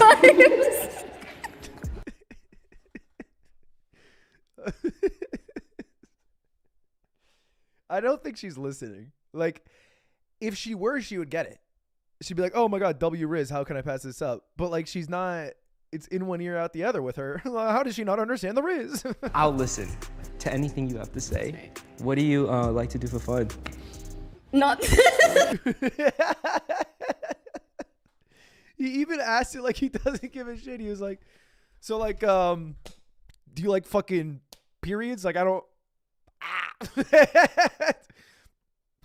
I don't think she's listening. Like, if she were, she would get it. She'd be like, oh my God, W Rizz, how can I pass this up? But like, she's not, it's in one ear, out the other with her. How does she not understand the Rizz? I'll listen to anything you have to say. What do you like to do for fun? Not. He even asked it like he doesn't give a shit. He was like, so like, do you like fucking periods? Like, I don't,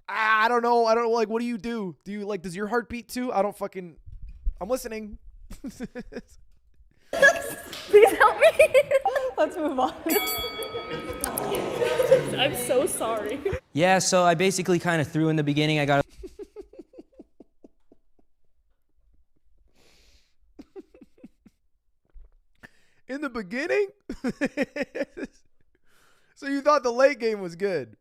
I don't know. Like, what do you do? Do you like, does your heart beat too? I don't fucking, I'm listening. Please help me. Let's move on. I'm so sorry. Yeah, so I basically kind of threw in the beginning. I got in the beginning? So you thought the late game was good?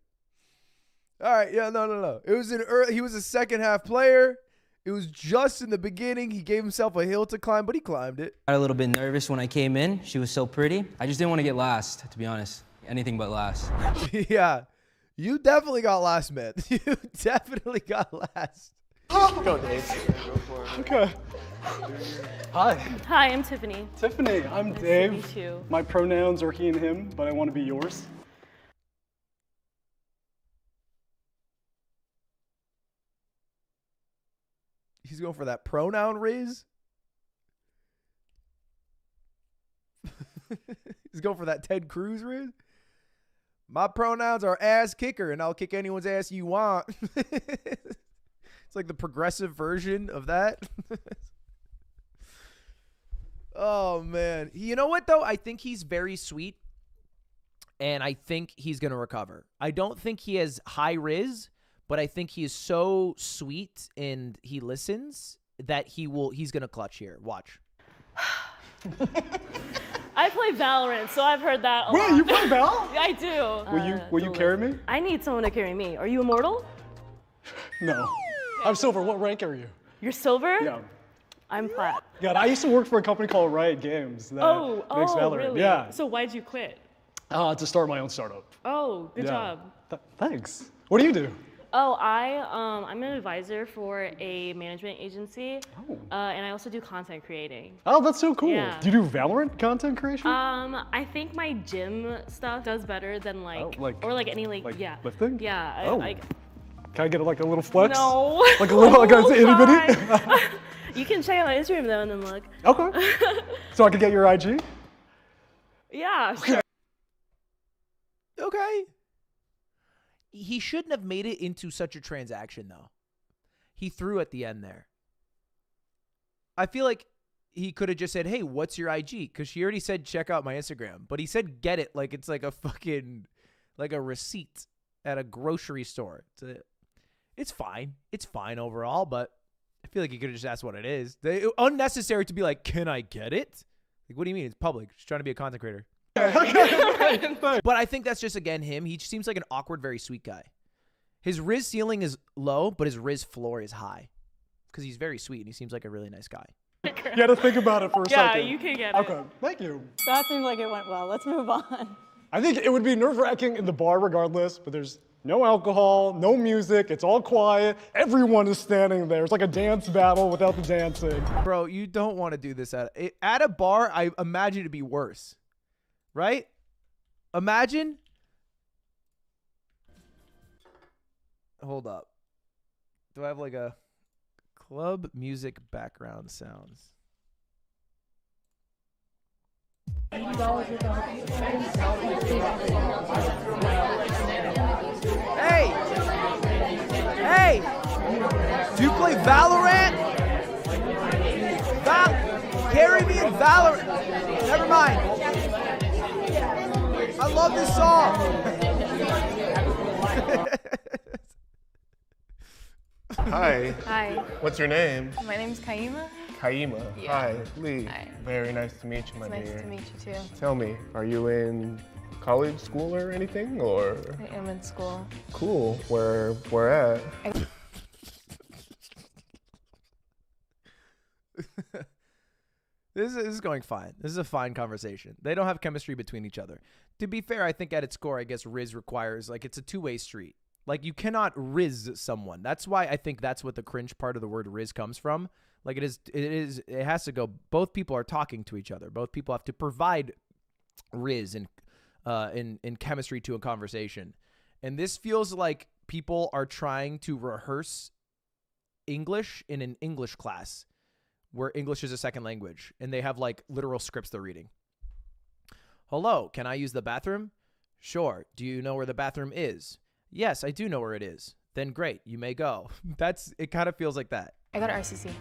All right, yeah, no. It was he was a second half player. It was just in the beginning. He gave himself a hill to climb, but he climbed it. a little bit nervous when I came in. She was so pretty. I just didn't want to get last, to be honest. Anything but last. Yeah, you definitely got last, man. You definitely got last. Go, Dave. Okay. Hi. Hi, I'm Tiffany. Tiffany, I'm Nice to Dave. meet you. My pronouns are he and him, but I want to be yours. He's going for that pronoun Rizz. He's going for that Ted Cruz Rizz. My pronouns are ass kicker, and I'll kick anyone's ass you want. It's like the progressive version of that. Oh, man. You know what, though? I think he's very sweet, and I think he's going to recover. I don't think he has high Rizz, but I think he is so sweet and he listens that he's going to clutch here. Watch. I play Valorant, so I've heard that a lot. Wait, you play Val? I do. Will you carry me? I need someone to carry me. Are you immortal? No. I'm silver. What rank are you? You're silver? Yeah. I'm plat. God, I used to work for a company called Riot Games that makes Valorant. Really? Yeah. So why'd you quit? To start my own startup. Oh, good job. Thanks. What do you do? Oh, I'm an advisor for a management agency, and I also do content creating. Oh, that's so cool. Yeah. Do you do Valorant content creation? I think my gym stuff does better than any lifting? Yeah. Oh. Can I get like a little flex? No. Like a little, like a itty bitty? You can check out my Instagram though and then look. Okay. So I can get your IG? Yeah, sure. Okay. He shouldn't have made it into such a transaction, though. He threw at the end there. I feel like he could have just said, hey, what's your IG? Because she already said, check out my Instagram. But he said, get it, like it's like a fucking, like a receipt at a grocery store. It's fine. It's fine overall, but I feel like he could have just asked what it is. Unnecessary to be like, can I get it? Like, what do you mean? It's public. Just trying to be a content creator. But I think that's just, again, him. He seems like an awkward, very sweet guy. His Rizz ceiling is low, but his Rizz floor is high. Because he's very sweet, and he seems like a really nice guy. You got to think about it for a second. Yeah, you can get it. Okay, thank you. That seems like it went well. Let's move on. I think it would be nerve-wracking in the bar regardless, but there's no alcohol, no music, it's all quiet. Everyone is standing there. It's like a dance battle without the dancing. Bro, you don't want to do this at a bar. I imagine it'd be worse. Right? Imagine. Hold up. Do I have like a club music background sounds? Hey! Hey! Do you play Valorant? Carry me in Valorant. Never mind. I love this song. Hi. Hi. What's your name? My name's Kaima. Kaima. Yeah. Hi, Lee. Hi. Very nice to meet you, my It's nice dear. to meet you too. Tell me, are you in college, school, or anything, or? I am in school. Cool. Where at? This is going fine. This is a fine conversation. They don't have chemistry between each other. To be fair, I think at its core, I guess Rizz requires, like, it's a two-way street. Like, you cannot Rizz someone. That's why I think that's what the cringe part of the word Rizz comes from. Like, it has to go, both people are talking to each other. Both people have to provide Rizz in chemistry to a conversation. And this feels like people are trying to rehearse English in an English class, where English is a second language, and they have like literal scripts they're reading. Hello, can I use the bathroom? Sure. Do you know where the bathroom is? Yes, I do know where it is. Then great, you may go. It kind of feels like that. I got RCC.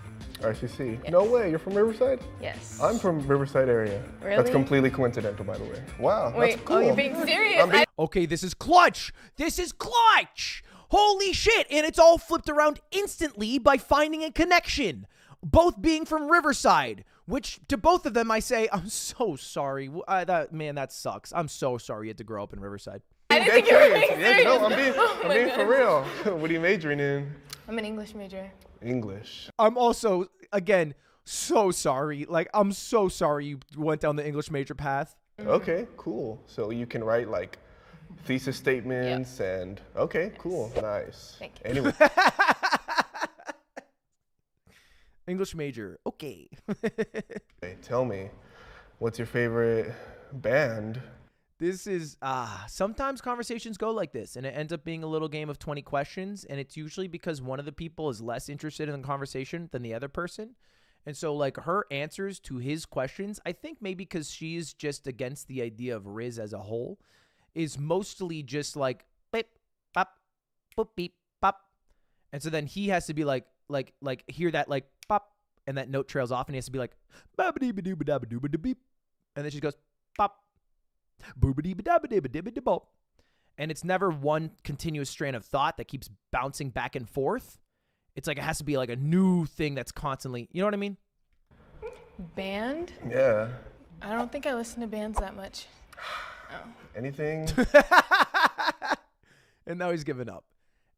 RCC? Yes. No way, you're from Riverside? Yes. I'm from Riverside area. Really? That's completely coincidental, by the way. Wow, Wait, that's cool. oh, you're being serious? Okay, this is clutch. This is clutch. Holy shit. And it's all flipped around instantly by finding a connection. Both being from Riverside, which to both of them I say, I'm so sorry. That sucks. I'm so sorry you had to grow up in Riverside. I didn't think you were being serious. Yeah, no, I'm being for real. What are you majoring in? I'm an English major. English. I'm also, again, so sorry. Like, I'm so sorry you went down the English major path. Okay, cool. So you can write like thesis statements and okay, cool, nice. Thank you. Anyway. English major, okay. Hey, tell me, what's your favorite band? This is, sometimes conversations go like this, and it ends up being a little game of 20 questions, and it's usually because one of the people is less interested in the conversation than the other person. And so, like, her answers to his questions, I think maybe because she's just against the idea of Rizz as a whole, is mostly just like, beep, pop, boop, beep, pop. And so then he has to be like hear that, like, pop, and that note trails off, and he has to be like, ba-ba-dee-ba-doo-ba-da-ba-doo-ba-da-beep. And then she goes, pop, boobity-ba-da-ba-dee-ba-dee-ba-dee-bop. And it's never one continuous strain of thought that keeps bouncing back and forth. It's like it has to be like a new thing that's constantly, you know what I mean? Band? Yeah. I don't think I listen to bands that much. Oh. Anything? And now he's given up.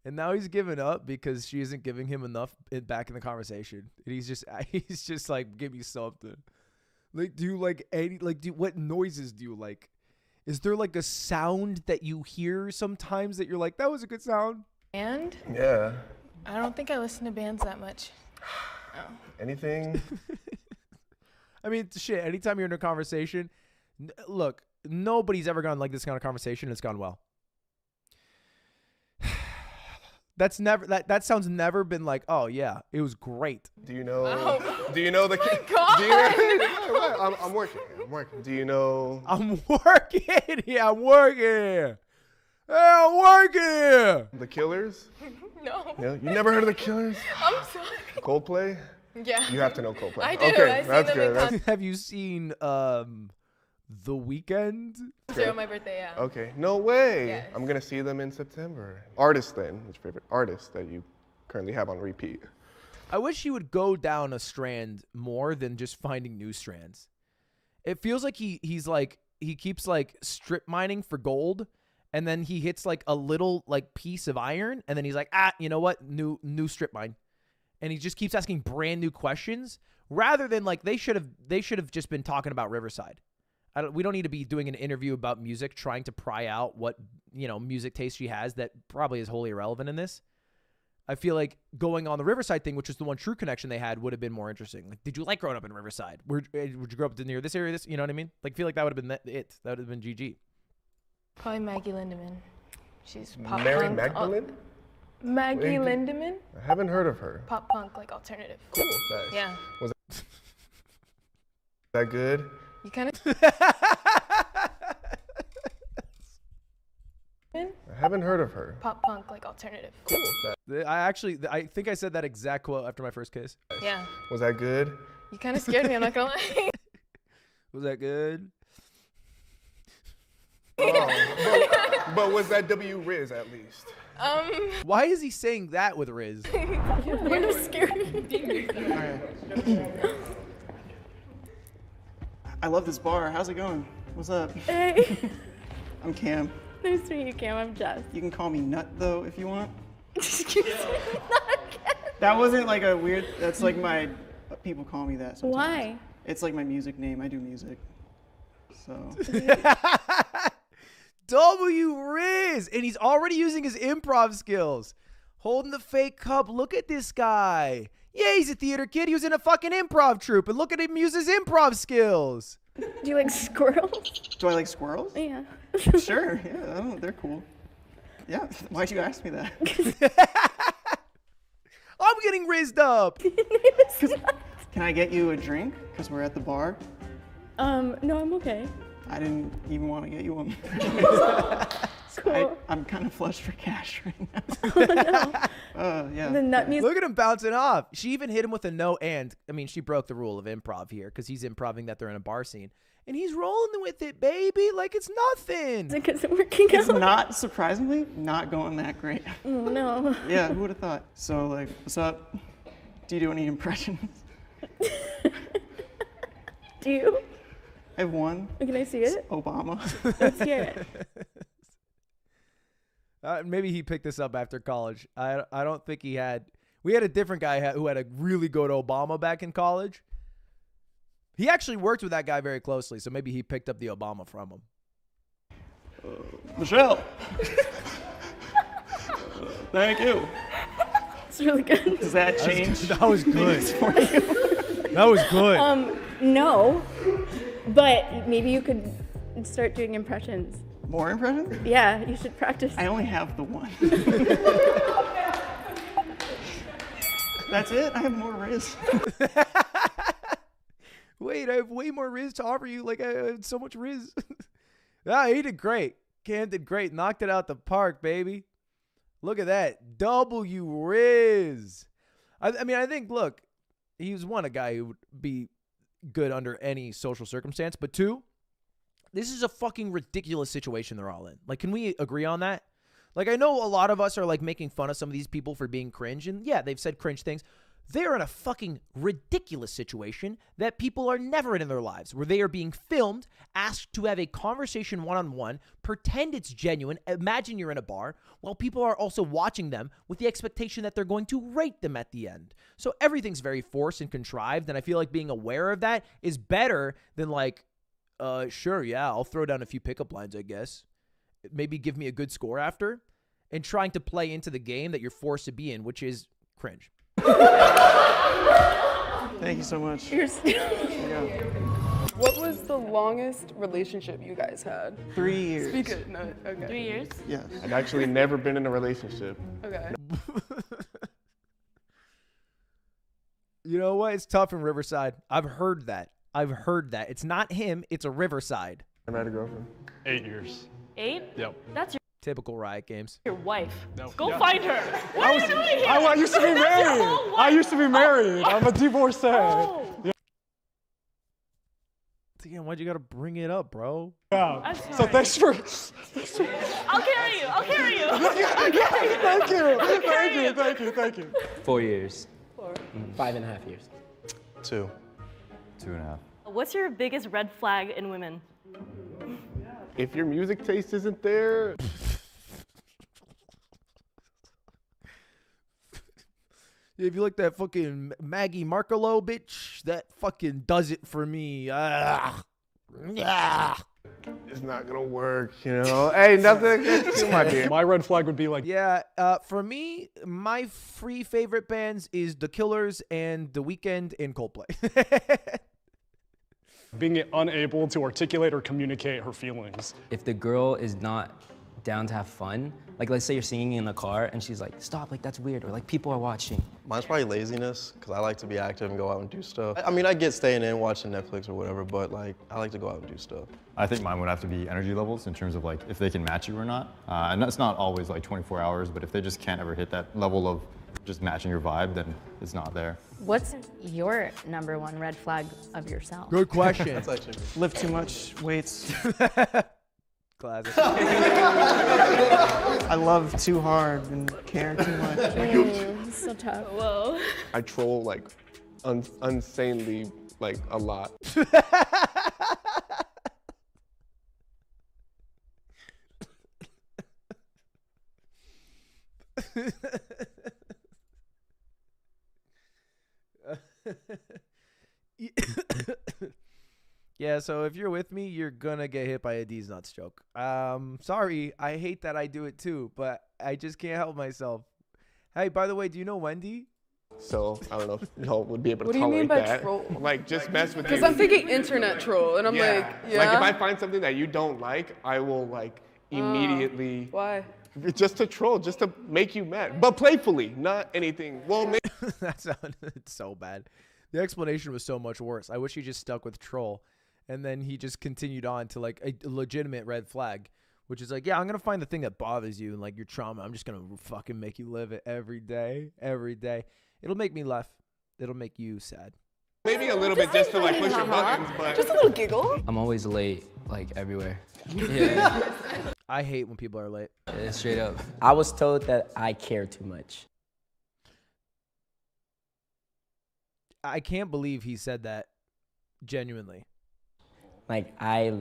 And now he's given up because she isn't giving him enough back in the conversation. And he's just like, give me something. Like, do you like any, like, what noises do you like? Is there like a sound that you hear sometimes that you're like, that was a good sound? Band? Yeah. I don't think I listen to bands that much. Oh. Anything? I mean, shit, anytime you're in a conversation, look, nobody's ever gone like this kind of conversation and it's gone well. That's never, that sounds never been like, oh yeah, it was great. Do you know? Oh. Do you know the? My God. Do you know, I'm working. I'm working. Do you know? I'm working. Yeah, I'm working. Yeah, I'm working. The Killers? No. Yeah, you never heard of the Killers? I'm sorry. Coldplay? Yeah. You have to know Coldplay. I do. Okay, I've seen that's them in good. concert. Have you seen The Weeknd? On my birthday, yeah. Okay, no way. Yes. I'm gonna see them in September. Artist then, what's your favorite artist that you currently have on repeat? I wish he would go down a strand more than just finding new strands. It feels like he keeps like strip mining for gold, and then he hits like a little like piece of iron, and then he's like, you know what? New strip mine. And he just keeps asking brand new questions rather than like they should have just been talking about Riverside. We don't need to be doing an interview about music trying to pry out what, music taste she has that probably is wholly irrelevant in this. I feel like going on the Riverside thing, which is the one true connection they had, would have been more interesting. Like, did you like growing up in Riverside? Would you grow up near this area? You know what I mean? Like, I feel like that would have been it. That would have been GG. Probably Maggie Lindemann. She's pop Mary punk. Magdalene? Maggie Wait, Lindemann? I haven't heard of her. Pop punk, like alternative. Cool. Nice. Yeah. Was that good? You kind of. I haven't heard of her. Pop punk, like alternative. Cool. I think I said that exact quote after my first kiss. Yeah. Was that good? You kind of scared me, I'm not gonna lie. Was that good? Oh, but was that W Rizz at least? Why is he saying that with Rizz? Kind of scary. I love this bar. How's it going? What's up? Hey. I'm Cam. Nice to meet you, Cam. I'm Jess. You can call me Nut though if you want. Excuse me. That wasn't like a weird. That's like my. People call me that sometimes. Why? It's like my music name. I do music. So. W Rizz, and he's already using his improv skills. Holding the fake cup. Look at this guy. Yeah, he's a theater kid. He was in a fucking improv troupe, and look at him use his improv skills. Do you like squirrels? Do I like squirrels? Yeah. Sure. Yeah, they're cool. Yeah. Why'd you ask me that? I'm getting rizzed up. Can I get you a drink? Because we're at the bar. No, I'm okay. I didn't even want to get you one. Cool. I'm kind of flush for cash right now. Oh, no. Yeah. The nut music. Look at him bouncing off. She even hit him with a no and. I mean, she broke the rule of improv here because he's improving that they're in a bar scene. And he's rolling with it, baby, like it's nothing. Because it's working It's out. not, surprisingly, not going that great. Oh, no. Yeah, who would have thought? So, like, what's up? Do you do any impressions? Do you? I have one. Can I see it? It's Obama. Let's hear it. Maybe he picked this up after college. I don't think he had. We had a different guy who had a really good Obama back in college. He actually worked with that guy very closely, so maybe he picked up the Obama from him. Michelle. Thank you. It's really good. Does that change? That was good. That was good. No, but maybe you could start doing impressions. More impressions? Yeah, you should practice. I only have the one. That's it? I have more Rizz. Wait, I have way more Rizz to offer you. Like, I have so much Rizz. He did great. Cam did great. Knocked it out the park, baby. Look at that. W Rizz. I mean, I think, look, he was one, a guy who would be good under any social circumstance. But two, this is a fucking ridiculous situation they're all in. Like, can we agree on that? Like, I know a lot of us are, like, making fun of some of these people for being cringe. And, yeah, they've said cringe things. They're in a fucking ridiculous situation that people are never in their lives, where they are being filmed, asked to have a conversation one-on-one, pretend it's genuine, imagine you're in a bar, while people are also watching them with the expectation that they're going to rate them at the end. So everything's very forced and contrived, and I feel like being aware of that is better than like, sure, yeah, I'll throw down a few pickup lines, I guess. Maybe give me a good score after, and trying to play into the game that you're forced to be in, which is cringe. Thank you so much. What was the longest relationship you guys had? 3 years. Speak it. No. Okay. 3 years? Yes. I've actually never been in a relationship. Okay. You know what? It's tough in Riverside. I've heard that. It's not him. It's a Riverside. I've had a girlfriend. 8 years. 8? Yep. That's your Typical Riot Games. wife. No. Go Yeah. find her. What are you doing here? I used to be That's your married. whole I wife. used to be married. I'm a divorcee. Oh. Yeah. Damn, why'd you gotta bring it up, bro? Yeah. I'm So sorry. thanks for. I'll carry you. Thank you. Thank you. 4 years. 5.5 years. 2. 2.5. What's your biggest red flag in women? If your music taste isn't there, If you like that fucking Maggie Markolo bitch, that fucking does it for me. Yeah. it's not gonna work, you know? Hey, nothing against you, my dear. My red flag would be like. Yeah, for me, my free favorite bands is The Killers and The Weeknd and Coldplay. Being unable to articulate or communicate her feelings. If the girl is not down to have fun, like let's say you're singing in a car and she's like, stop, like that's weird, or like people are watching. Mine's probably laziness, because I like to be active and go out and do stuff. I mean, I get staying in, watching Netflix or whatever, but like, I like to go out and do stuff. I think mine would have to be energy levels in terms of like if they can match you or not. And that's not always like 24 hours, but if they just can't ever hit that level of just matching your vibe, then it's not there. What's your number one red flag of yourself? Good question. That's actually Lift too much weights. Classic. I love too hard and care too much. So tough. Whoa. I troll like insanely, like a lot. Yeah, so if you're with me, you're gonna get hit by a D's nuts joke. Sorry, I hate that I do it too, but I just can't help myself. Hey, by the way, do you know Wendy? So I don't know if y'all would be able to What do you mean tolerate by that. troll? Like just mess with you. Because I'm thinking internet troll, and I'm like, yeah. Like if I find something that you don't like, I will like immediately. Why? Just to troll, just to make you mad, but playfully, not anything. Well, That sounded so bad. The explanation was so much worse. I wish he just stuck with troll, and then he just continued on to like a legitimate red flag, which is like, yeah, I'm gonna find the thing that bothers you and like your trauma. I'm just gonna fucking make you live it every day, every day. It'll make me laugh. It'll make you sad. maybe a little bit just to like push your buttons, but Just a little giggle. I'm always late, like everywhere. Yeah. I hate when people are late. Yeah, straight up. I was told that I care too much. I can't believe he said that genuinely. Like, I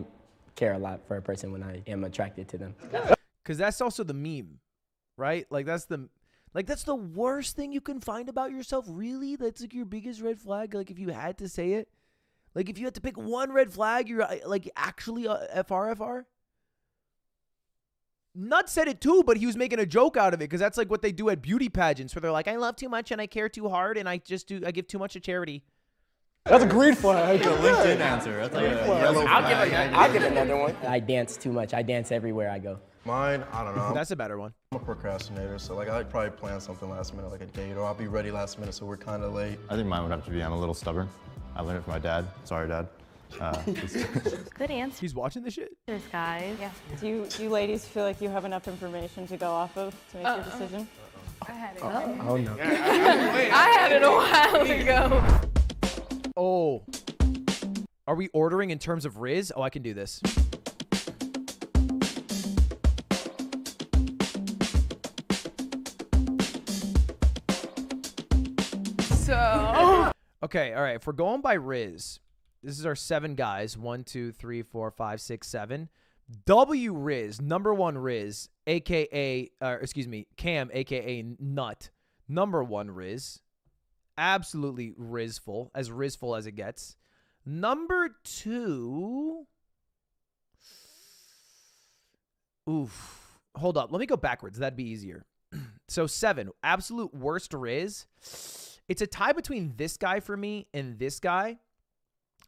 care a lot for a person when I am attracted to them. Because that's also the meme, right? Like that's the worst thing you can find about yourself. Really? That's like your biggest red flag? Like if you had to say it? Like if you had to pick one red flag, you're like actually FR? Nut said it too, but he was making a joke out of it because that's like what they do at beauty pageants where they're like, I love too much and I care too hard and I give too much to charity. That's a green flag. That's a LinkedIn answer. That's like a yellow flag. I'll give another one. I dance too much. I dance everywhere I go. Mine, I don't know. That's a better one. I'm a procrastinator, so like I'd probably plan something last minute, like a date, or I'll be ready last minute, so we're kind of late. I think mine would have to be I'm a little stubborn. I learned it from my dad. Sorry, Dad. Good answer. He's watching this shit? Cheers, guys. Yeah. Do you ladies feel like you have enough information to go off of to make your decision? I had it. Oh no. I had it a while ago. Oh. Are we ordering in terms of Rizz? Oh, I can do this. So. Okay, all right. If we're going by Rizz, this is our 7 guys. 1, 2, 3, 4, 5, 6, 7. W Rizz, number 1 Rizz, aka, Cam, aka Nut, number 1 Rizz. Absolutely Rizzful, as Rizzful as it gets. Number 2. Oof. Hold up. Let me go backwards. That'd be easier. So 7, absolute worst Rizz. It's a tie between this guy for me and this guy.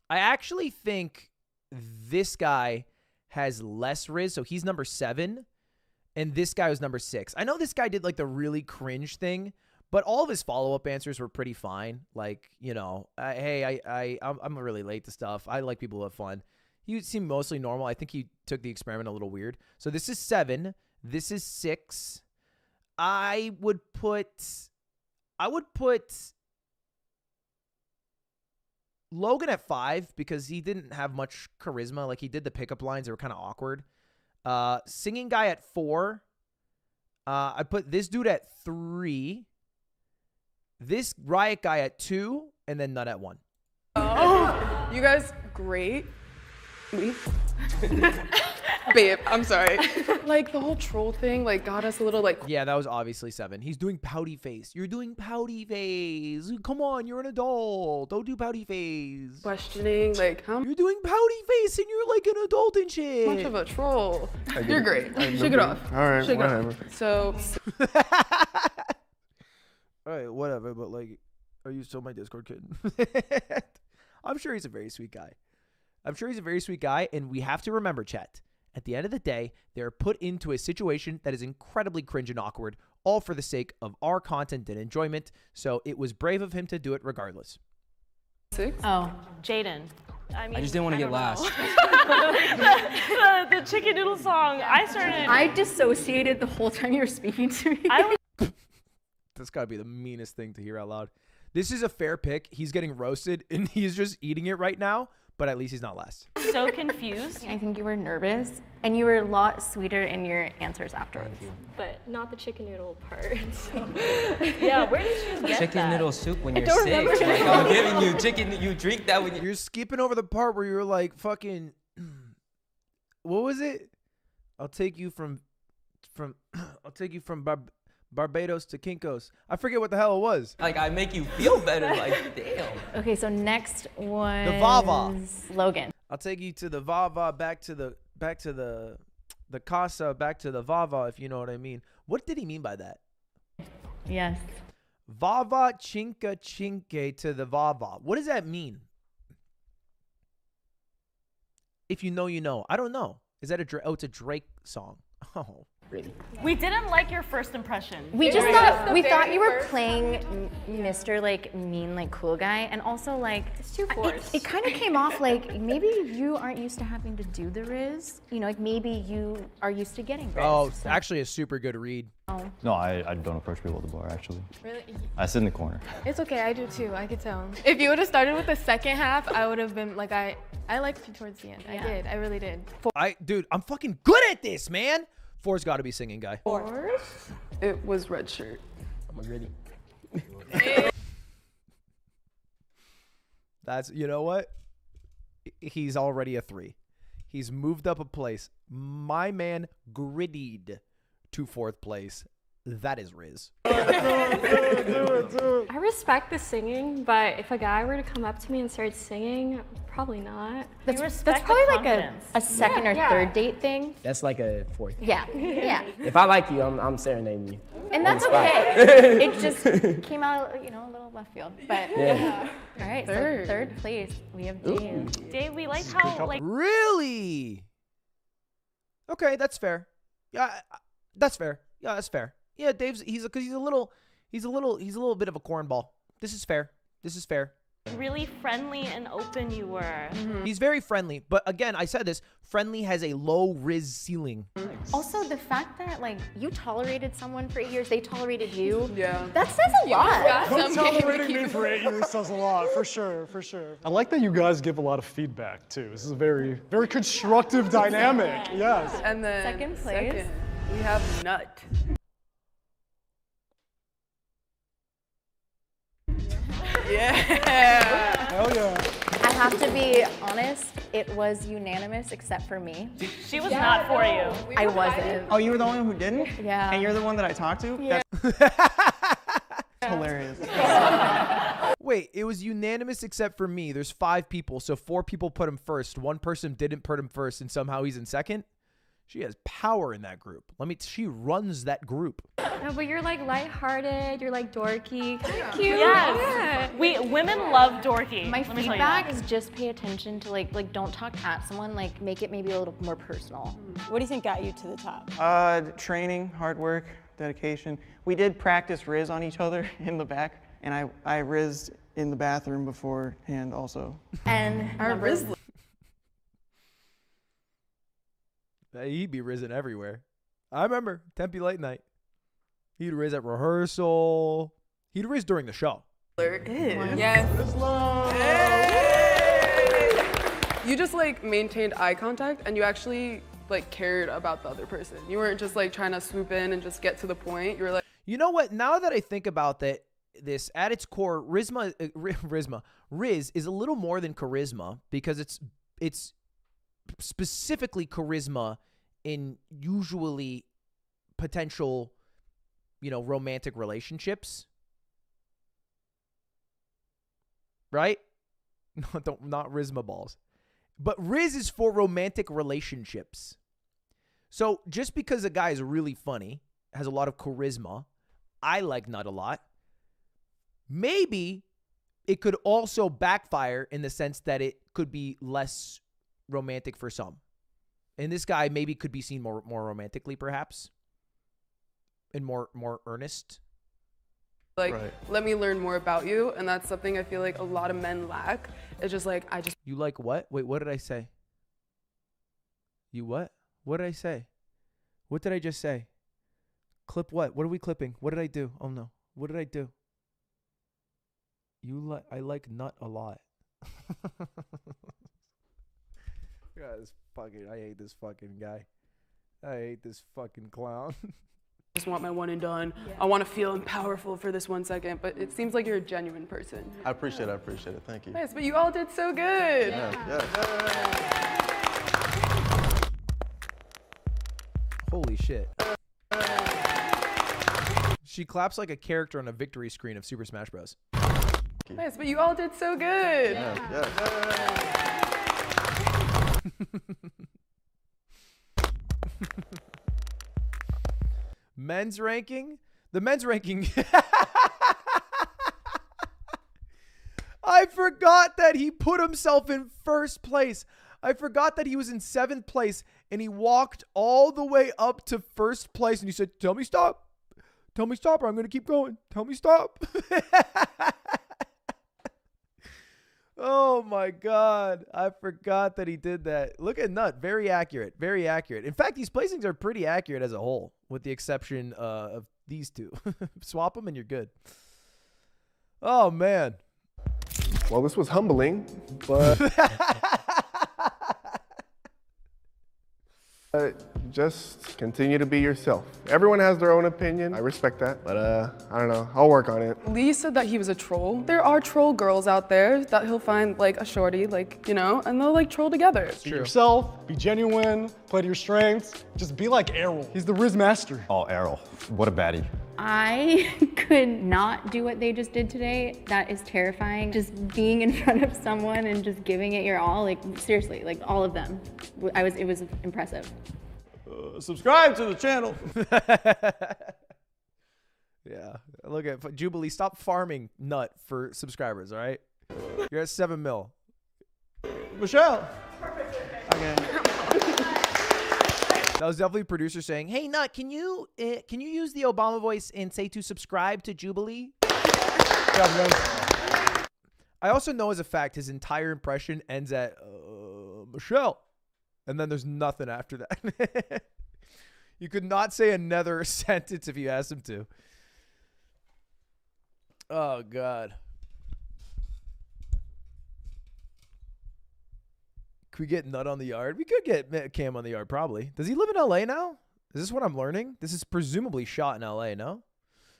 I actually think this guy has less Rizz, so he's number 7, and this guy was number 6. I know this guy did like the really cringe thing, but all of his follow-up answers were pretty fine. Like, you know, hey, I'm really late to stuff. I like people who have fun. He seemed mostly normal. I think he took the experiment a little weird. So this is 7. This is 6. I would put Logan at 5 because he didn't have much charisma. Like, he did the pickup lines. They were kind of awkward. Singing guy at 4. I put this dude at 3. This Riot guy at 2. And then Nut at 1. Oh, you guys, great. Me? Babe, I'm sorry. Like, the whole troll thing, like, got us a little, like... Yeah, that was obviously 7. He's doing pouty face. You're doing pouty face. Come on, you're an adult. Don't do pouty face. Questioning, like, how... You're doing pouty face and you're like an adult and shit. much of a troll. You're great. Shake it off. All right, Shake whatever. it off. So... All right, whatever, but, like, are you still my Discord kid? I'm sure he's a very sweet guy. And we have to remember, chat, at the end of the day, they're put into a situation that is incredibly cringe and awkward, all for the sake of our content and enjoyment. So it was brave of him to do it regardless. 6? Oh. Jaden. I just didn't want to get last. the chicken noodle song. I dissociated the whole time you were speaking to me. That's got to be the meanest thing to hear out loud. This is a fair pick. He's getting roasted, and he's just eating it right now. But at least he's not last. So confused. I think you were nervous, and you were a lot sweeter in your answers afterwards. But not the chicken noodle part. So. Yeah, where did you get Chicken that? noodle soup when you're sick. Like, I'm giving you chicken. You drink that when You're skipping over the part where you're like fucking. What was it? I'll take you from Barbados to Kinko's. I forget what the hell it was. Like, I make you feel better. Like, damn. Okay, so next one. The Vava. Logan. I'll take you to the Vava, back to the Casa, back to the Vava, if you know what I mean. What did he mean by that? Yes. Vava chinka chinke to the Vava. What does that mean? If you know, you know. I don't know. Is that a Drake? Oh, it's a Drake song. Oh. Really? We didn't like your first impression. We just thought you were playing Mr. like mean like cool guy, and also like It's too forced. it kind of came off like maybe you aren't used to having to do the Rizz. You know, like maybe you are used to getting Rizz. Oh, so. actually a super good read. Oh. No, I don't approach people at the bar, actually. Really? I sit in the corner. It's okay, I do too, I could tell. If you would have started with the second half, I would have been like, I liked you towards the end. Yeah. I really did. Dude, I'm fucking good at this, man. 4's got to be singing guy. 4? It was red shirt. I'm ready. That's, you know what? He's already a 3. He's moved up a place. My man grittied to 4th place. That is Rizz. I respect the singing, but if a guy were to come up to me and start singing, probably not. That's probably like a second or third date thing. That's like a 4th. Yeah, yeah. If I like you, I'm serenading you. And that's okay. It just came out, you know, a little left field. But Yeah. all right, so third place we have Dave. Dave, we liked how like Really? Okay, that's fair. Yeah, that's fair. Yeah, that's fair. Yeah, Dave's he's a little bit of a cornball. This is fair. really friendly and open you were. He's very friendly, but again, I said this, friendly has a low Rizz ceiling. Also, the fact that like you tolerated someone for 8 years, they tolerated you. Yeah. That says a lot. Them tolerating me for 8 years says a lot, for sure, for sure. I like that you guys give a lot of feedback too. This is a very, very constructive dynamic. Yes. And then second place, we have Nut. Yeah. Hell yeah. I have to be honest, it was unanimous except for me. She was not for you. I wasn't. Oh, you were the one who didn't? Yeah. And you're the one that I talked to? Yeah. That's hilarious. Wait, it was unanimous except for me. There's 5 people, so 4 people put him first. 1 person didn't put him first, and somehow he's in second. She has power in that group. She runs that group. No, but you're like lighthearted. You're like dorky, kind of cute. Yes. Women love dorky. My Let me tell you feedback that. is just pay attention to like don't talk at someone, like make it maybe a little more personal. What do you think got you to the top? Training, hard work, dedication. We did practice Rizz on each other in the back, and I Rizzed in the bathroom beforehand also. And Our Rizz. He'd be risen everywhere. I remember Tempe late night. He'd Rizz at rehearsal. He'd Rizz during the show. Yes. You just like maintained eye contact and you actually like cared about the other person. You weren't just like trying to swoop in and just get to the point. You were like, you know what? Now that I think about that, this at its core, Rizz is a little more than charisma because it's specifically charisma in usually potential, romantic relationships. Right? No, not Rizma balls. But Rizz is for romantic relationships. So just because a guy is really funny, has a lot of charisma, I like Nut a lot, maybe it could also backfire in the sense that it could be less romantic for some. And this guy maybe could be seen more romantically, perhaps, and more earnest. Let me learn more about you. And that's something I feel like a lot of men lack. It's just like, You like what? Wait, what did I say? You what? What did I say? What did I just say? Clip what? What are we clipping? What did I do? Oh no. What did I do? I like Nut a lot. I hate this fucking guy. I hate this fucking clown. just want my one and done. Yeah. I want to feel powerful for this 1 second, but it seems like you're a genuine person. I appreciate it. Thank you. Nice, but you all did so good. Yeah. Holy shit. She claps like a character on a victory screen of Super Smash Bros. Nice, but you all did so good. Yeah. Men's ranking? The men's ranking. I forgot that he put himself in first place. I forgot that he was in 7th place and he walked all the way up to first place and he said, "Tell me stop. Tell me stop or I'm going to keep going. Tell me stop." Oh my God. I forgot that he did that. Look at Nut. Very accurate. Very accurate. In fact, these placings are pretty accurate as a whole, with the exception of these two. Swap them and you're good. Oh, man. Well, this was humbling, but just continue to be yourself. Everyone has their own opinion. I respect that, but I don't know. I'll work on it. Lee said that he was a troll. There are troll girls out there that he'll find like a shorty, and they'll like troll together. Be yourself, be genuine, play to your strengths. Just be like Errol. He's the Rizz master. Oh, Errol. What a baddie. I could not do what they just did today. That is terrifying. Just being in front of someone and just giving it your all, seriously, all of them. It was impressive. Subscribe to the channel. Yeah, look at Jubilee. Stop farming Nut for subscribers, all right? You're at 7 mil. Michelle. Okay. That was definitely a producer saying, "Hey Nut, can you use the Obama voice and say to subscribe to Jubilee?" I also know as a fact his entire impression ends at Michelle, and then there's nothing after that. You could not say another sentence if you asked him to. Oh God. Could we get Nut on the yard? We could get Cam on the yard, probably. Does he live in LA now? Is this what I'm learning? This is presumably shot in LA, no?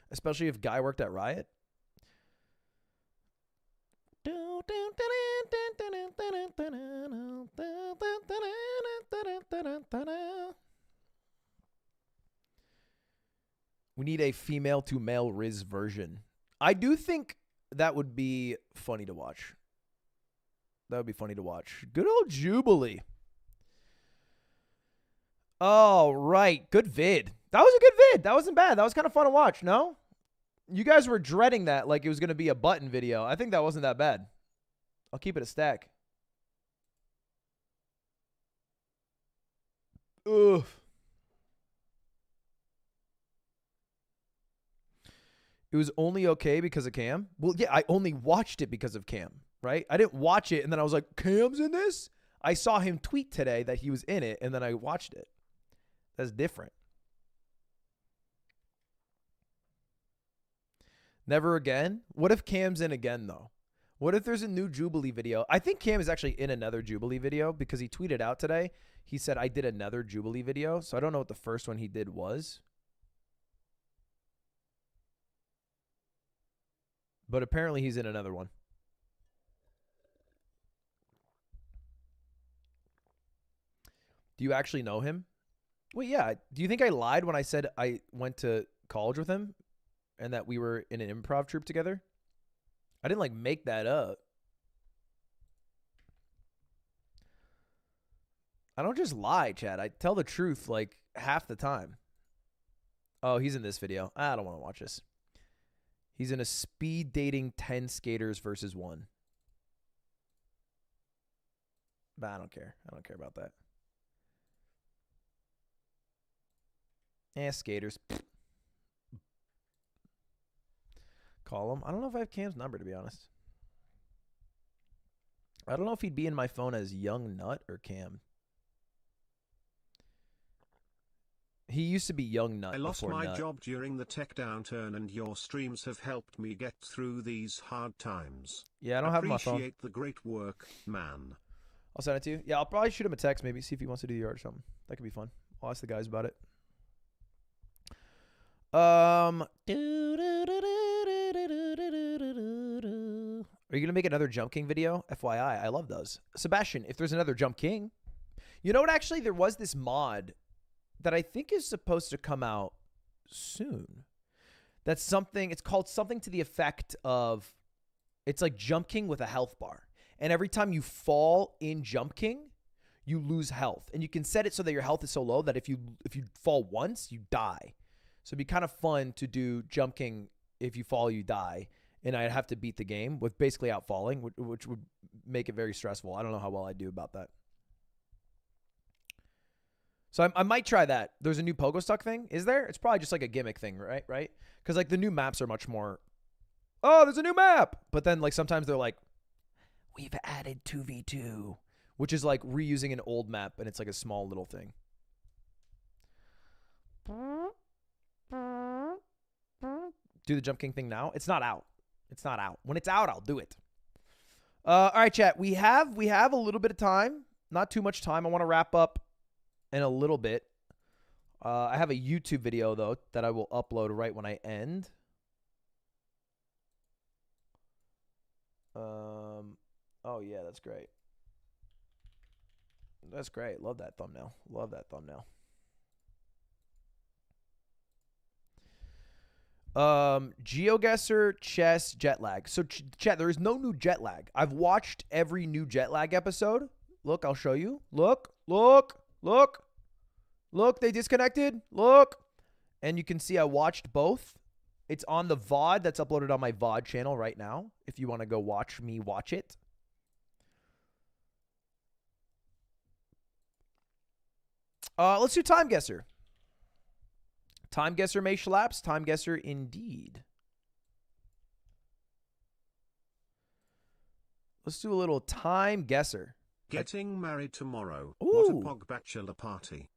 Especially if Guy worked at Riot. We need a female to male Rizz version. I do think that would be funny to watch. That would be funny to watch. Good old Jubilee. All right. Good vid. That was a good vid. That wasn't bad. That was kind of fun to watch, no? You guys were dreading that like it was going to be a button video. I think that wasn't that bad. I'll keep it a stack. Ugh. It was only okay because of Cam? Well, yeah, I only watched it because of Cam, right? I didn't watch it and then I was like, Cam's in this? I saw him tweet today that he was in it and then I watched it. That's different. Never again? What if Cam's in again, though? What if there's a new Jubilee video? I think Cam is actually in another Jubilee video because he tweeted out today. He said, I did another Jubilee video. So I don't know what the first one he did was. But apparently he's in another one. Do you actually know him? Well, yeah. Do you think I lied when I said I went to college with him and that we were in an improv troupe together? I didn't like make that up. I don't just lie, Chad. I tell the truth like half the time. Oh, he's in this video. I don't want to watch this. He's in a speed dating 10 skaters versus 1. But I don't care. I don't care about that. Skaters. Call him. I don't know if I have Cam's number, to be honest. I don't know if he'd be in my phone as Young Nut or Cam. He used to be Young Nut. I lost before my Nut. job during the tech downturn and your streams have helped me get through these hard times. Yeah, I don't have my phone. Appreciate the great work, man. I'll send it to you. Yeah, I'll probably shoot him a text, maybe see if he wants to do the art or something. That could be fun. I'll ask the guys about it. Are you gonna make another Jump King video? FYI, I love those. Sebastian, if there's another Jump King, you know what? Actually, there was this mod that I think is supposed to come out soon. That's something. It's called something to the effect of, it's like Jump King with a health bar, and every time you fall in Jump King, you lose health, and you can set it so that your health is so low that if you fall once, you die. So it'd be kind of fun to do Jump King. If you fall, you die. And I'd have to beat the game with basically out falling, which would make it very stressful. I don't know how well I do about that. So I might try that. There's a new Pogo Stuck thing. Is there? It's probably just like a gimmick thing, right? Because like the new maps are much more, oh, there's a new map. But then like sometimes they're like, we've added 2v2, which is like reusing an old map. And it's like a small little thing. Do the Jump King thing now. It's not out. It's not out. When it's out, I'll do it. All right, chat. We have a little bit of time. Not too much time. I want to wrap up in a little bit. I have a YouTube video, though, that I will upload right when I end. Oh, yeah, that's great. That's great. Love that thumbnail. Love that thumbnail. GeoGuessr, chess, jet lag. So, chat, there is no new jet lag. I've watched every new jet lag episode. Look, I'll show you. Look, look, look. Look, they disconnected. Look. And you can see I watched both. It's on the VOD that's uploaded on my VOD channel right now. If you want to go watch me watch it. Let's do Timeguessr. Timeguessr may schlaps. Timeguessr indeed. Let's do a little Timeguessr. Getting married tomorrow. Ooh. What a pog bachelor party.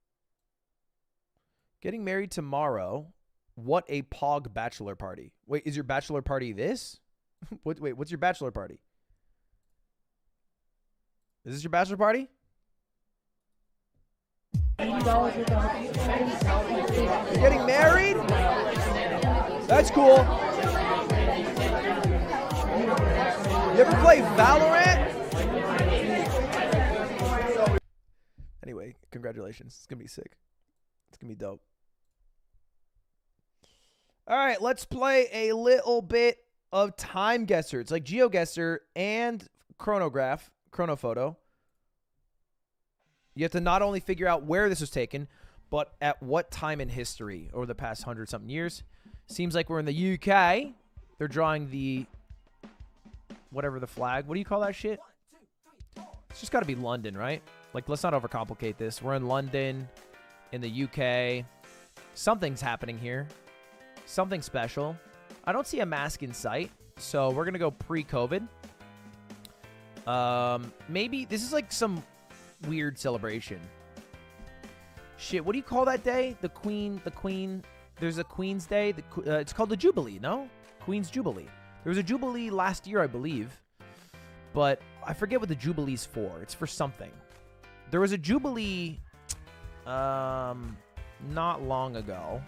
Getting married tomorrow. What a pog bachelor party. Wait, is your bachelor party this? Wait, what's your bachelor party? Is this your bachelor party? You're getting married? That's cool. You ever play Valorant? Anyway, congratulations. It's gonna be sick. It's gonna be dope. All right, let's play a little bit of Timeguessr. It's like GeoGuessr and Chronophoto. You have to not only figure out where this was taken, but at what time in history over the past 100-something years. Seems like we're in the UK. They're drawing the whatever the flag. What do you call that shit? It's just got to be London, right? Like, let's not overcomplicate this. We're in London, in the UK. Something's happening here. Something special. I don't see a mask in sight, so we're going to go pre-COVID. Maybe this is like some weird celebration. Shit, what do you call that day? The Queen. There's a Queen's Day. It's called the Jubilee, no? Queen's Jubilee. There was a Jubilee last year, I believe. But I forget what the Jubilee's for. It's for something. There was a Jubilee not long ago.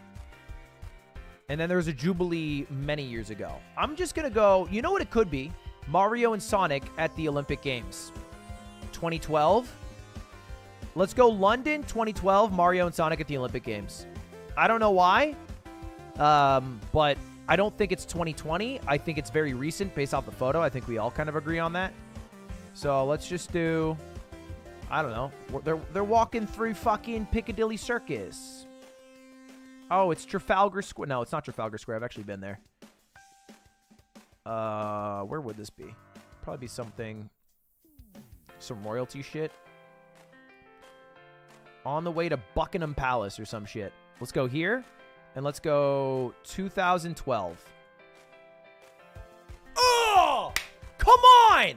And then there was a Jubilee many years ago. I'm just going to go, you know what it could be? Mario and Sonic at the Olympic Games. 2012. Let's go London, 2012, Mario and Sonic at the Olympic Games. I don't know why, but I don't think it's 2020. I think it's very recent based off the photo. I think we all kind of agree on that. So let's just do, I don't know. They're walking through fucking Piccadilly Circus. Oh, it's Trafalgar Square. No, it's not Trafalgar Square. I've actually been there. Where would this be? Probably be something, some royalty shit. On the way to Buckingham Palace or some shit. Let's go here, and let's go 2012. Oh! Come on!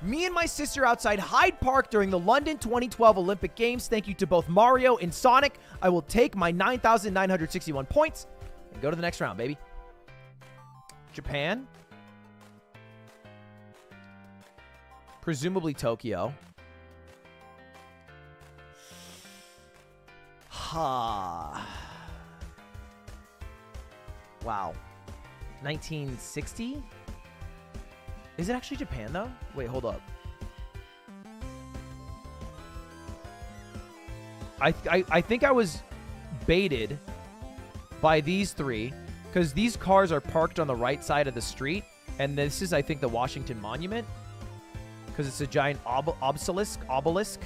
Me and my sister outside Hyde Park during the London 2012 Olympic Games. Thank you to both Mario and Sonic. I will take my 9,961 points and go to the next round, baby. Japan. Presumably Tokyo. Ha. Wow. 1960? Is it actually Japan, though? Wait, hold up. I think I was baited by these three, because these cars are parked on the right side of the street, and this is, I think, the Washington Monument, because it's a giant obelisk.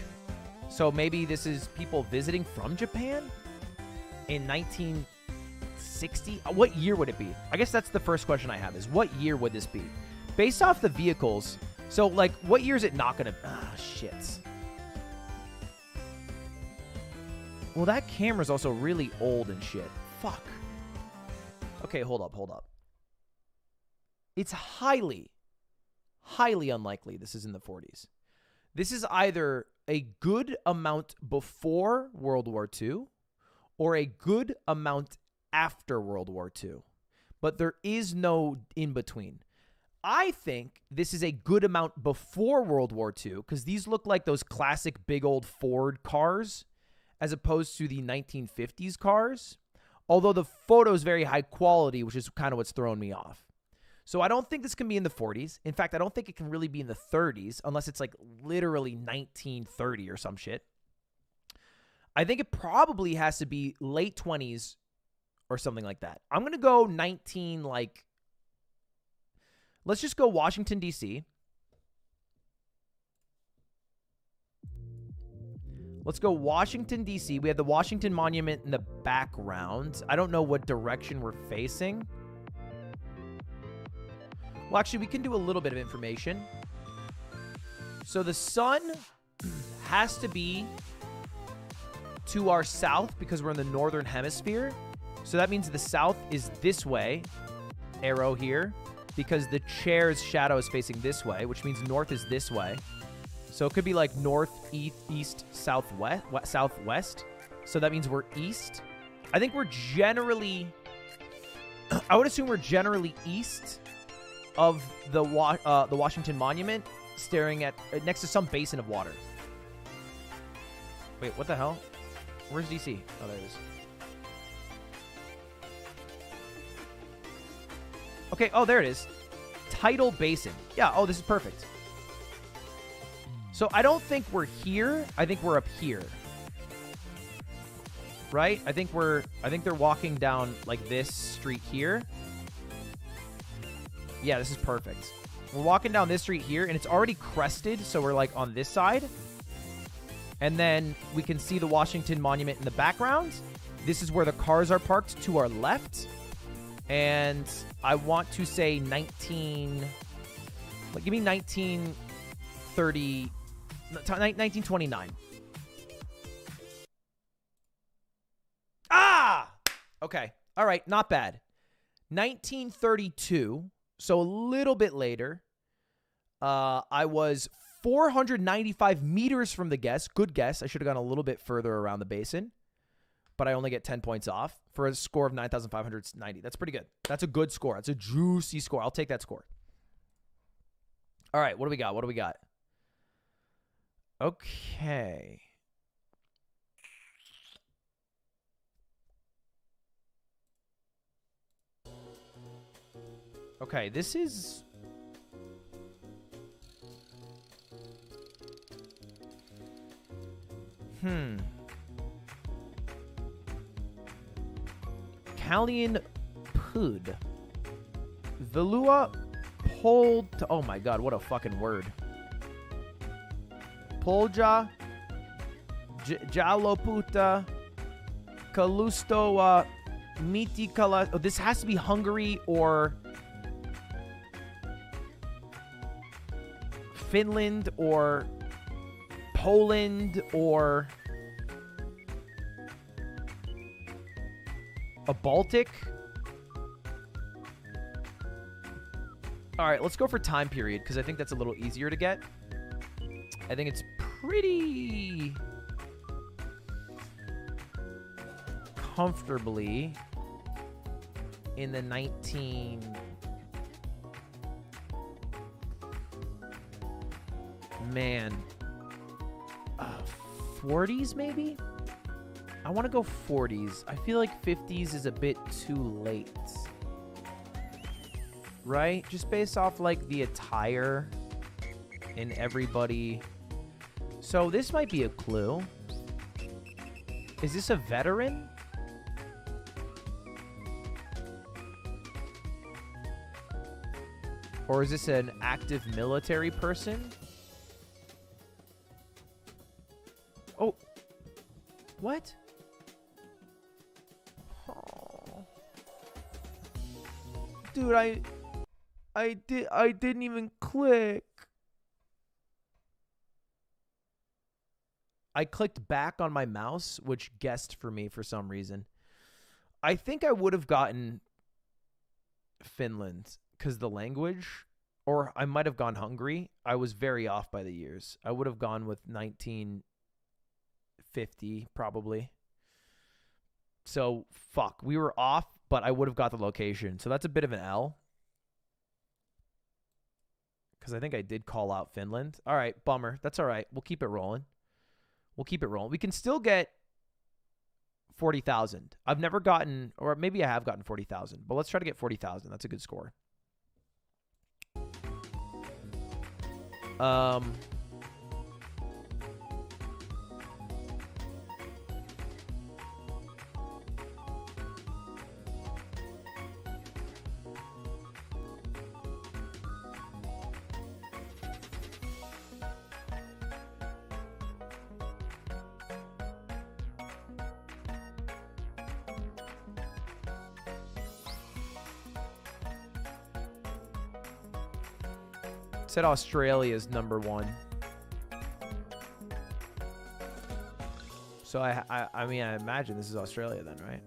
So maybe this is people visiting from Japan in 1960? What year would it be? I guess that's the first question I have, is what year would this be? Based off the vehicles, so, like, what year is it not going to... Ah, shit. Well, that camera's also really old and shit. Fuck. Okay, hold up. It's highly unlikely this is in the 40s. This is either a good amount before World War II or a good amount after World War II. But there is no in between. I think this is a good amount before World War II because these look like those classic big old Ford cars as opposed to the 1950s cars. Although the photo is very high quality, which is kind of what's throwing me off. So I don't think this can be in the 40s. In fact, I don't think it can really be in the 30s unless it's like literally 1930 or some shit. I think it probably has to be late 20s or something like that. I'm going to go 19, like, let's just go Washington, D.C. Let's go Washington, D.C. We have the Washington Monument in the background. I don't know what direction we're facing. Well, actually, we can do a little bit of information. So the sun has to be to our south because we're in the northern hemisphere. So that means the south is this way, arrow here, because the chair's shadow is facing this way, which means north is this way. So it could be like north, east, southwest. So that means we're east. I think we're generally, I would assume we're generally east of the Washington Monument, staring at next to some basin of water. Wait, what the hell? Where's DC? Oh, there it is. Okay, oh, there it is. Tidal basin. Yeah, oh, this is perfect. So I don't think we're here. I think we're up here. Right? I think they're walking down like this street here. Yeah, this is perfect. We're walking down this street here, and it's already crested, so we're like on this side. And then we can see the Washington Monument in the background. This is where the cars are parked to our left. And I want to say 19... Like, give me 1930... 1929. Ah! Okay. All right. Not bad. 1932. So a little bit later. I was 495 meters from the guess. Good guess. I should have gone a little bit further around the basin. But I only get 10 points off for a score of 9,590. That's pretty good. That's a good score. That's a juicy score. I'll take that score. All right. What do we got? What do we got? Okay. Okay, this is... Callian Pud. Velua Pol... Oh my god, what a fucking word. Polja, Jaloputa, Kalusto, Mitikala. Oh, this has to be Hungary or Finland or Poland or a Baltic. All right, let's go for time period because I think that's a little easier to get. I think it's pretty comfortably in the 40s maybe? I want to go 40s. I feel like 50s is a bit too late. Right? Just based off like the attire and everybody. So this might be a clue. Is this a veteran? Or is this an active military person? Oh. What? Oh. Dude, I didn't even click. I clicked back on my mouse, which guessed for me for some reason. I think I would have gotten Finland because the language, or I might have gone Hungary. I was very off by the years. I would have gone with 1950 probably. So, fuck. We were off, but I would have got the location. So that's a bit of an L. Because I think I did call out Finland. All right, bummer. That's all right. We'll keep it rolling. We'll keep it rolling. We can still get 40,000. I've never gotten, or maybe I have gotten 40,000, but let's try to get 40,000. That's a good score. Said Australia's number one. So I mean, I imagine this is Australia then, right?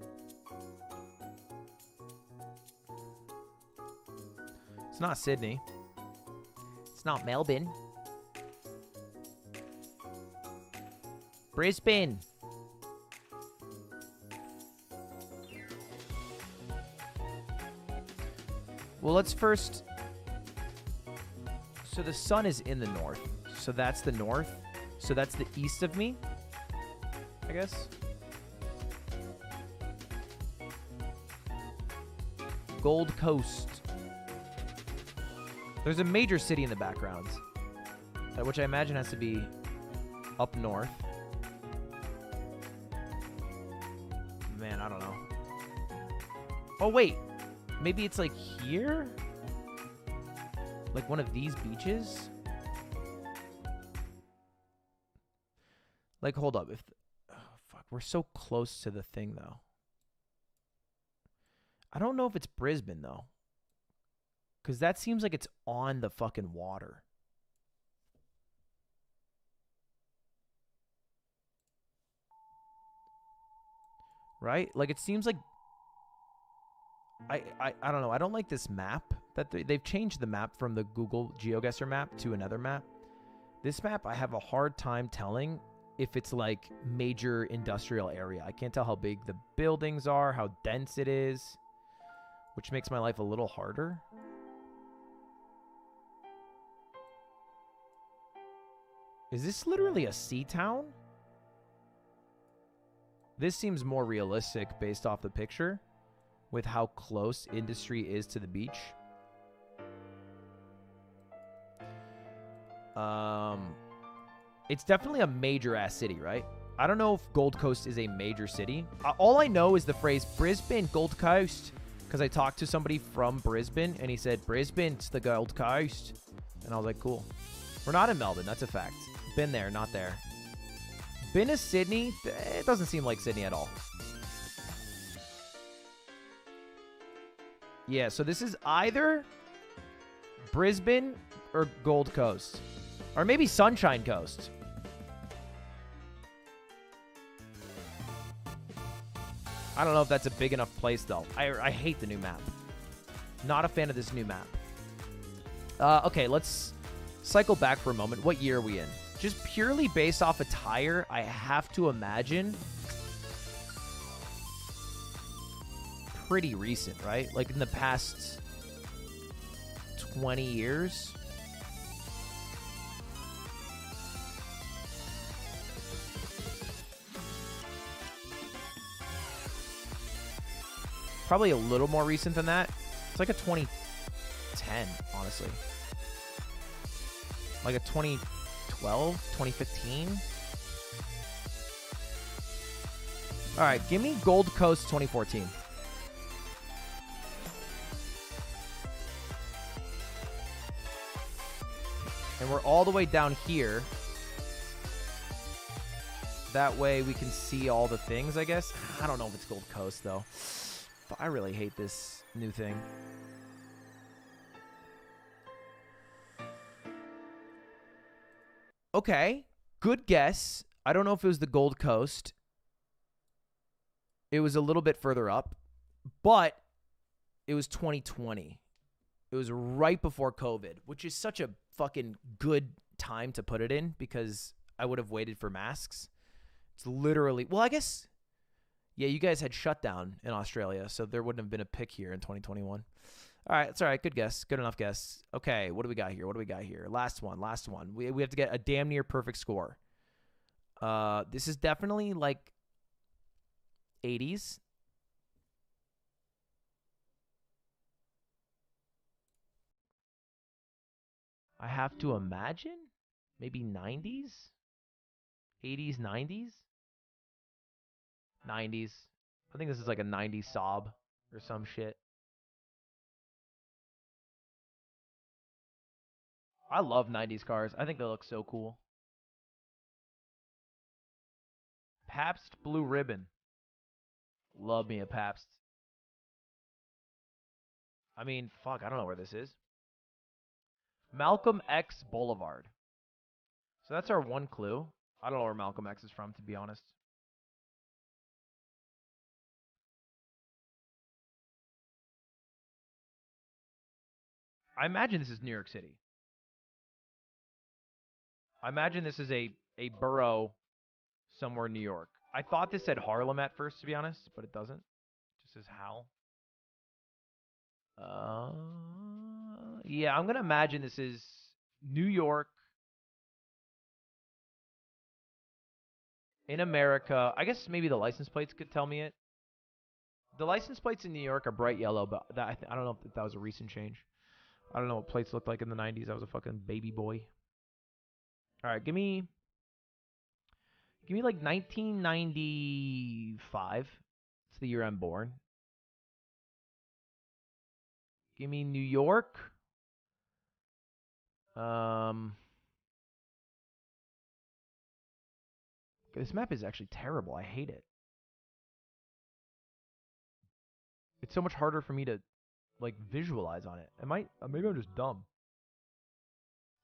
It's not Sydney. It's not Melbourne. Brisbane. Well, let's first... So the sun is in the north. So that's the north. So that's the east of me, I guess. Gold Coast. There's a major city in the background, which I imagine has to be up north. Man, I don't know. Oh, wait. Maybe it's like here? Like one of these beaches? Like, hold up. Oh, fuck. We're so close to the thing, though. I don't know if it's Brisbane, though. Because that seems like it's on the fucking water. Right? Like, it seems like... I don't know. I don't like this map. They've changed the map from the Google GeoGuessr map to another map. This map, I have a hard time telling if it's, like, major industrial area. I can't tell how big the buildings are, how dense it is, which makes my life a little harder. Is this literally a sea town? This seems more realistic based off the picture with how close industry is to the beach. It's definitely a major ass city, right? I don't know if Gold Coast is a major city. All I know is the phrase Brisbane, Gold Coast, because I talked to somebody from Brisbane and he said, Brisbane's the Gold Coast. And I was like, cool. We're not in Melbourne, that's a fact. Been there, not there. Been to Sydney? It doesn't seem like Sydney at all. Yeah, so this is either Brisbane or Gold Coast. Or maybe Sunshine Coast. I don't know if that's a big enough place, though. I hate the new map. Not a fan of this new map. Okay, let's cycle back for a moment. What year are we in? Just purely based off attire, I have to imagine pretty recent, right? Like in the past 20 years. Probably a little more recent than that. It's like a 2010, honestly. Like a 2012, 2015. All right, give me Gold Coast 2014. And we're all the way down here. That way we can see all the things, I guess. I don't know if it's Gold Coast, though. But I really hate this new thing. Okay, good guess. I don't know if it was the Gold Coast. It was a little bit further up, but it was 2020. It was right before COVID, which is such a fucking good time to put it in because I would have waited for masks. It's literally, well, I guess, yeah, you guys had shutdown in Australia, so there wouldn't have been a pick here in 2021. All right, it's all right. Good guess. Good enough guess. Okay, what do we got here? What do we got here? Last one. We have to get a damn near perfect score. This is definitely like 80s. I have to imagine maybe 90s, 80s, 90s, 90s. I think this is like a 90s sob or some shit. I love 90s cars. I think they look so cool. Pabst Blue Ribbon. Love me a Pabst. I mean, fuck, I don't know where this is. Malcolm X Boulevard. So that's our one clue. I don't know where Malcolm X is from, to be honest. I imagine this is New York City. I imagine this is a borough somewhere in New York. I thought this said Harlem at first, to be honest, but it doesn't. It just says Hal. Yeah, I'm going to imagine this is New York in America. I guess maybe the license plates could tell me it. The license plates in New York are bright yellow, but I don't know if that was a recent change. I don't know what plates looked like in the 90s. I was a fucking baby boy. All right, give me like 1995. It's the year I'm born. Give me New York. This map is actually terrible. I hate it. It's so much harder for me to like visualize on it. Maybe I'm just dumb.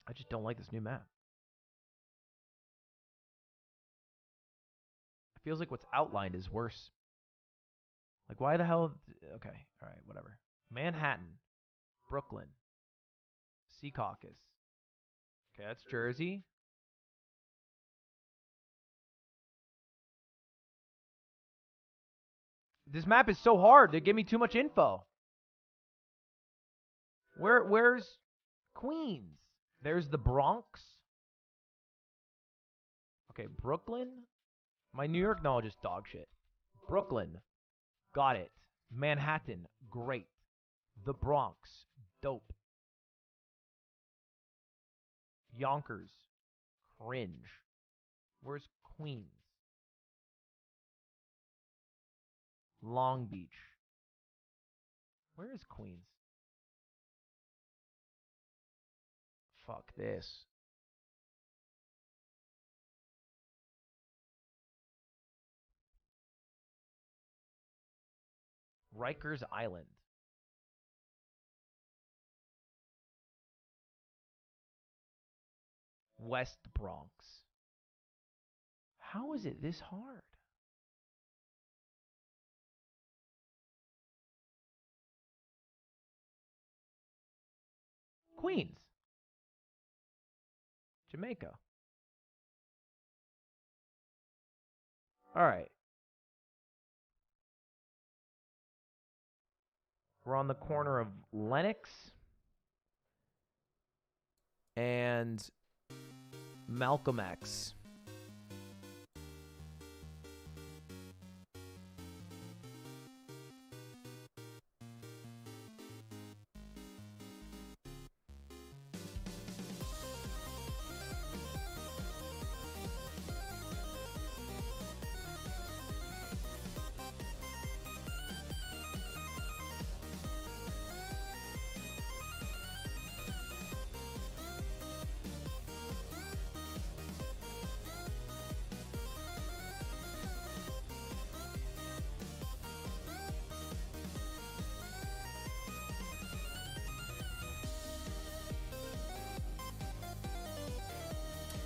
I just don't like this new map. It feels like what's outlined is worse. Like why the hell? Okay, all right, whatever. Manhattan, Brooklyn, Secaucus. Okay, that's Jersey. This map is so hard. They give me too much info. Where's Queens? There's the Bronx. Okay, Brooklyn. My New York knowledge is dog shit. Brooklyn. Got it. Manhattan. Great. The Bronx. Dope. Yonkers. Cringe. Where's Queens? Long Beach. Where is Queens? Fuck this. Rikers Island. West Bronx. How is it this hard? Queens. Jamaica. All right. We're on the corner of Lenox and Malcolm X.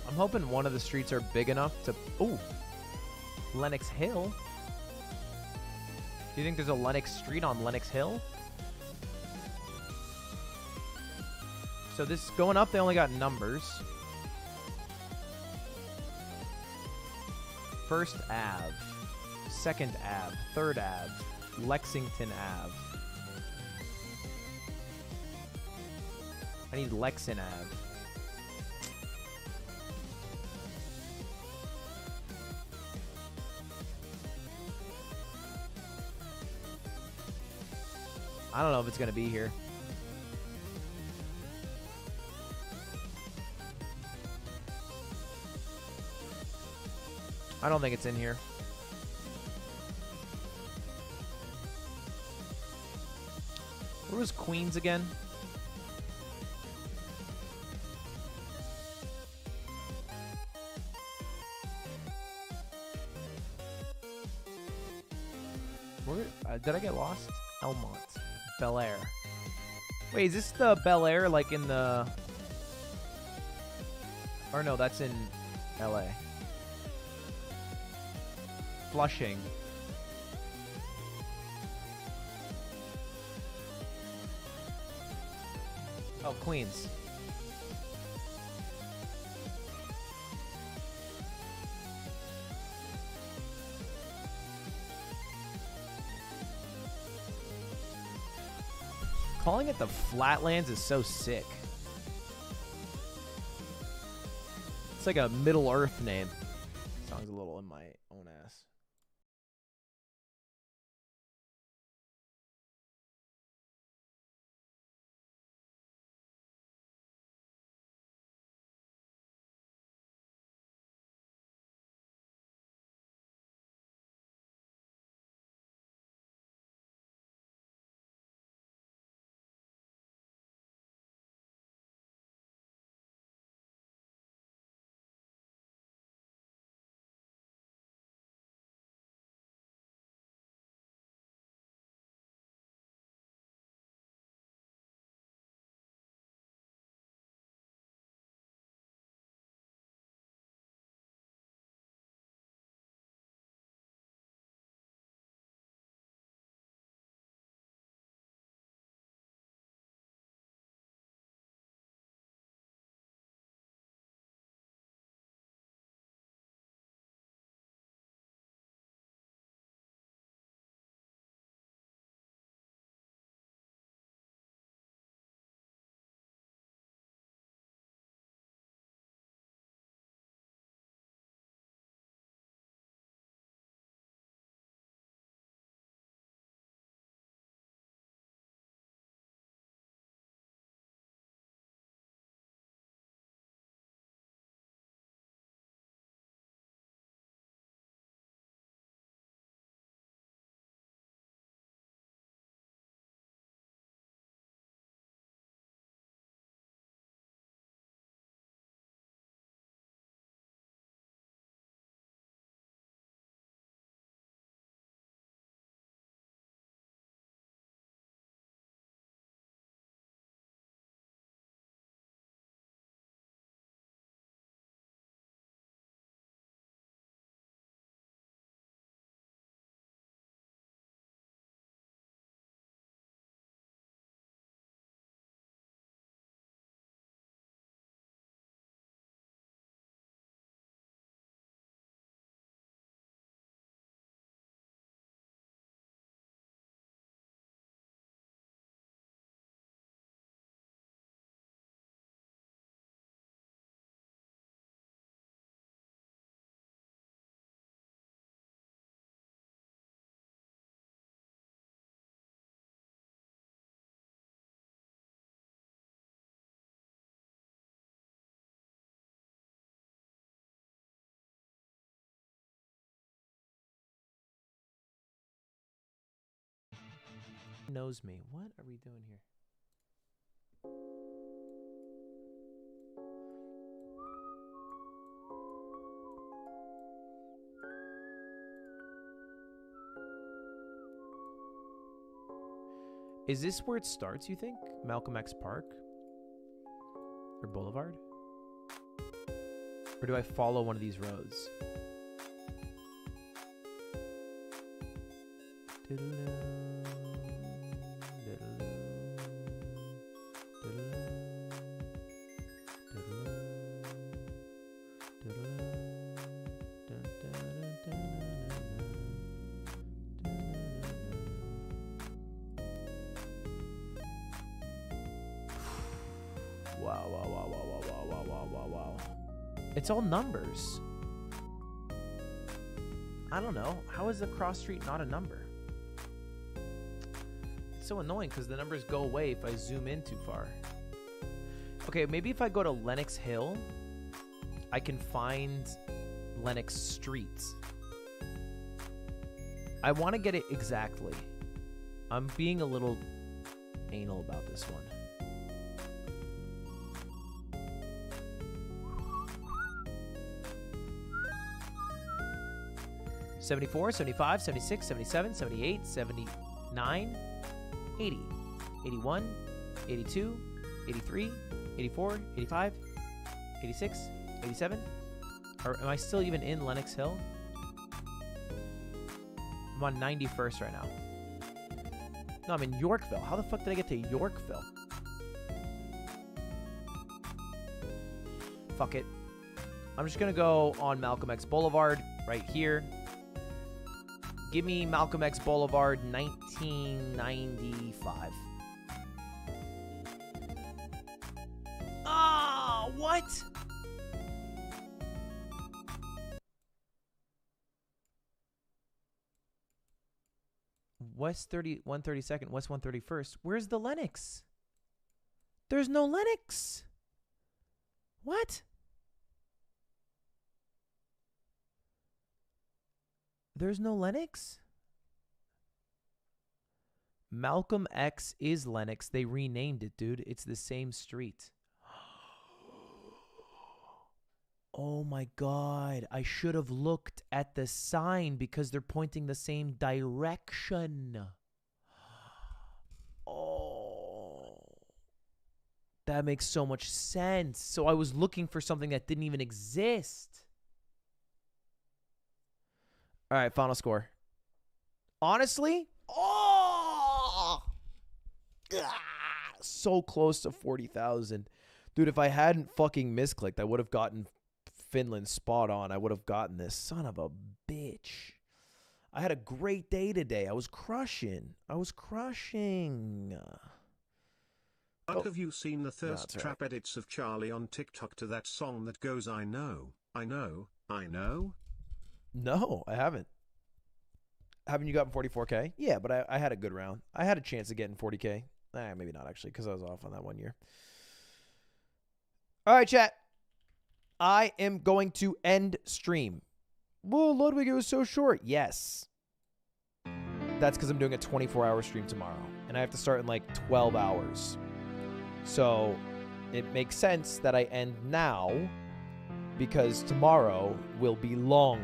I'm hoping one of the streets are big enough to... Ooh. Lenox Hill. Do you think there's a Lenox Street on Lenox Hill? So this going up, they only got numbers. First Ave. Second Ave. Third Ave. Lexington Ave. I need Lexington Ave. I don't know if it's going to be here. I don't think it's in here. Where was Queens again? Where, did I get lost? Elmont. Bel Air. Wait, is this the Bel Air like in the... Or no, that's in LA. Flushing. Oh, Queens. Calling it the Flatlands is so sick. It's like a Middle Earth name. Song's a little in my own ass. knows me. What are we doing here? Is this where it starts, you think? Malcolm X Park? Or Boulevard? Or do I follow one of these roads? Wow. It's all numbers. I don't know. How is the cross street not a number? It's so annoying because the numbers go away if I zoom in too far. Okay, maybe if I go to Lenox Hill, I can find Lenox Street. I want to get it exactly. I'm being a little anal about this one. 74, 75, 76, 77, 78, 79, 80, 81, 82, 83, 84, 85, 86, 87. Or am I still even in Lenox Hill? I'm on 91st right now. No, I'm in Yorkville. How the fuck did I get to Yorkville? Fuck it. I'm just gonna go on Malcolm X Boulevard right here. Give me Malcolm X Boulevard 1995. Ah, what? West 132nd, West 131st. Where's the Lenox? There's no Lenox. What? There's no Lenox? Malcolm X is Lenox. They renamed it, dude. It's the same street. Oh my God. I should have looked at the sign because they're pointing the same direction. Oh. That makes so much sense. So I was looking for something that didn't even exist. All right, final score. Honestly, so close to 40,000. Dude, if I hadn't fucking misclicked, I would have gotten Finland spot on. I would have gotten this. Son of a bitch. I had a great day today. I was crushing. But have you seen the thirst trap edits of Charlie on TikTok to that song that goes, I know, I know, I know? No, I haven't. Haven't you gotten 44K? Yeah, but I had a good round. I had a chance of getting 40K. Maybe not actually, because I was off on that one year. All right, chat. I am going to end stream. Well, Ludwig, it was so short. Yes. That's because I'm doing a 24-hour stream tomorrow, and I have to start in like 12 hours. So it makes sense that I end now because tomorrow will be long.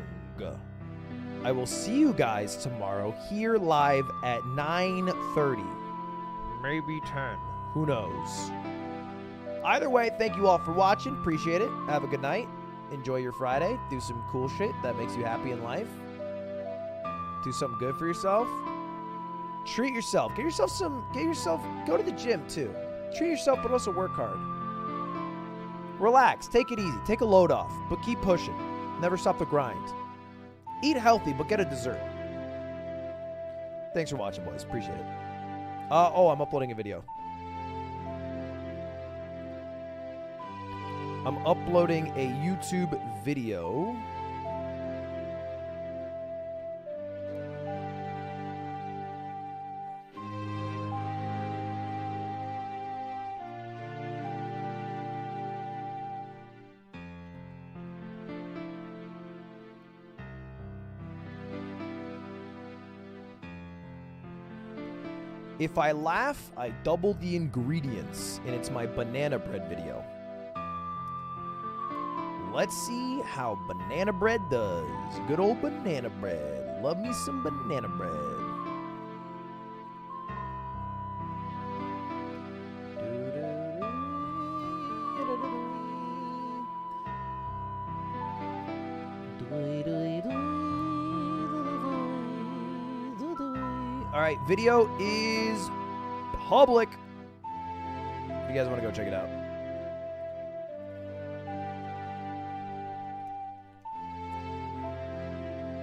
I will see you guys tomorrow here live at 9:30. Maybe 10. Who knows? Either way, thank you all for watching. Appreciate it. Have a good night. Enjoy your Friday. Do some cool shit that makes you happy in life. Do something good for yourself. Treat yourself. Go to the gym too. Treat yourself, but also work hard. Relax. Take it easy. Take a load off, but keep pushing. Never stop the grind. Eat healthy, but get a dessert. Thanks for watching, boys. Appreciate it. I'm uploading a video. I'm uploading a YouTube video. If I laugh, I double the ingredients, and it's my banana bread video. Let's see how banana bread does. Good old banana bread. Love me some banana bread. All right, video is public. If you guys want to go check it out.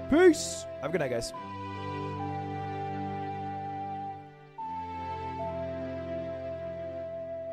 Peace. Have a good night, guys.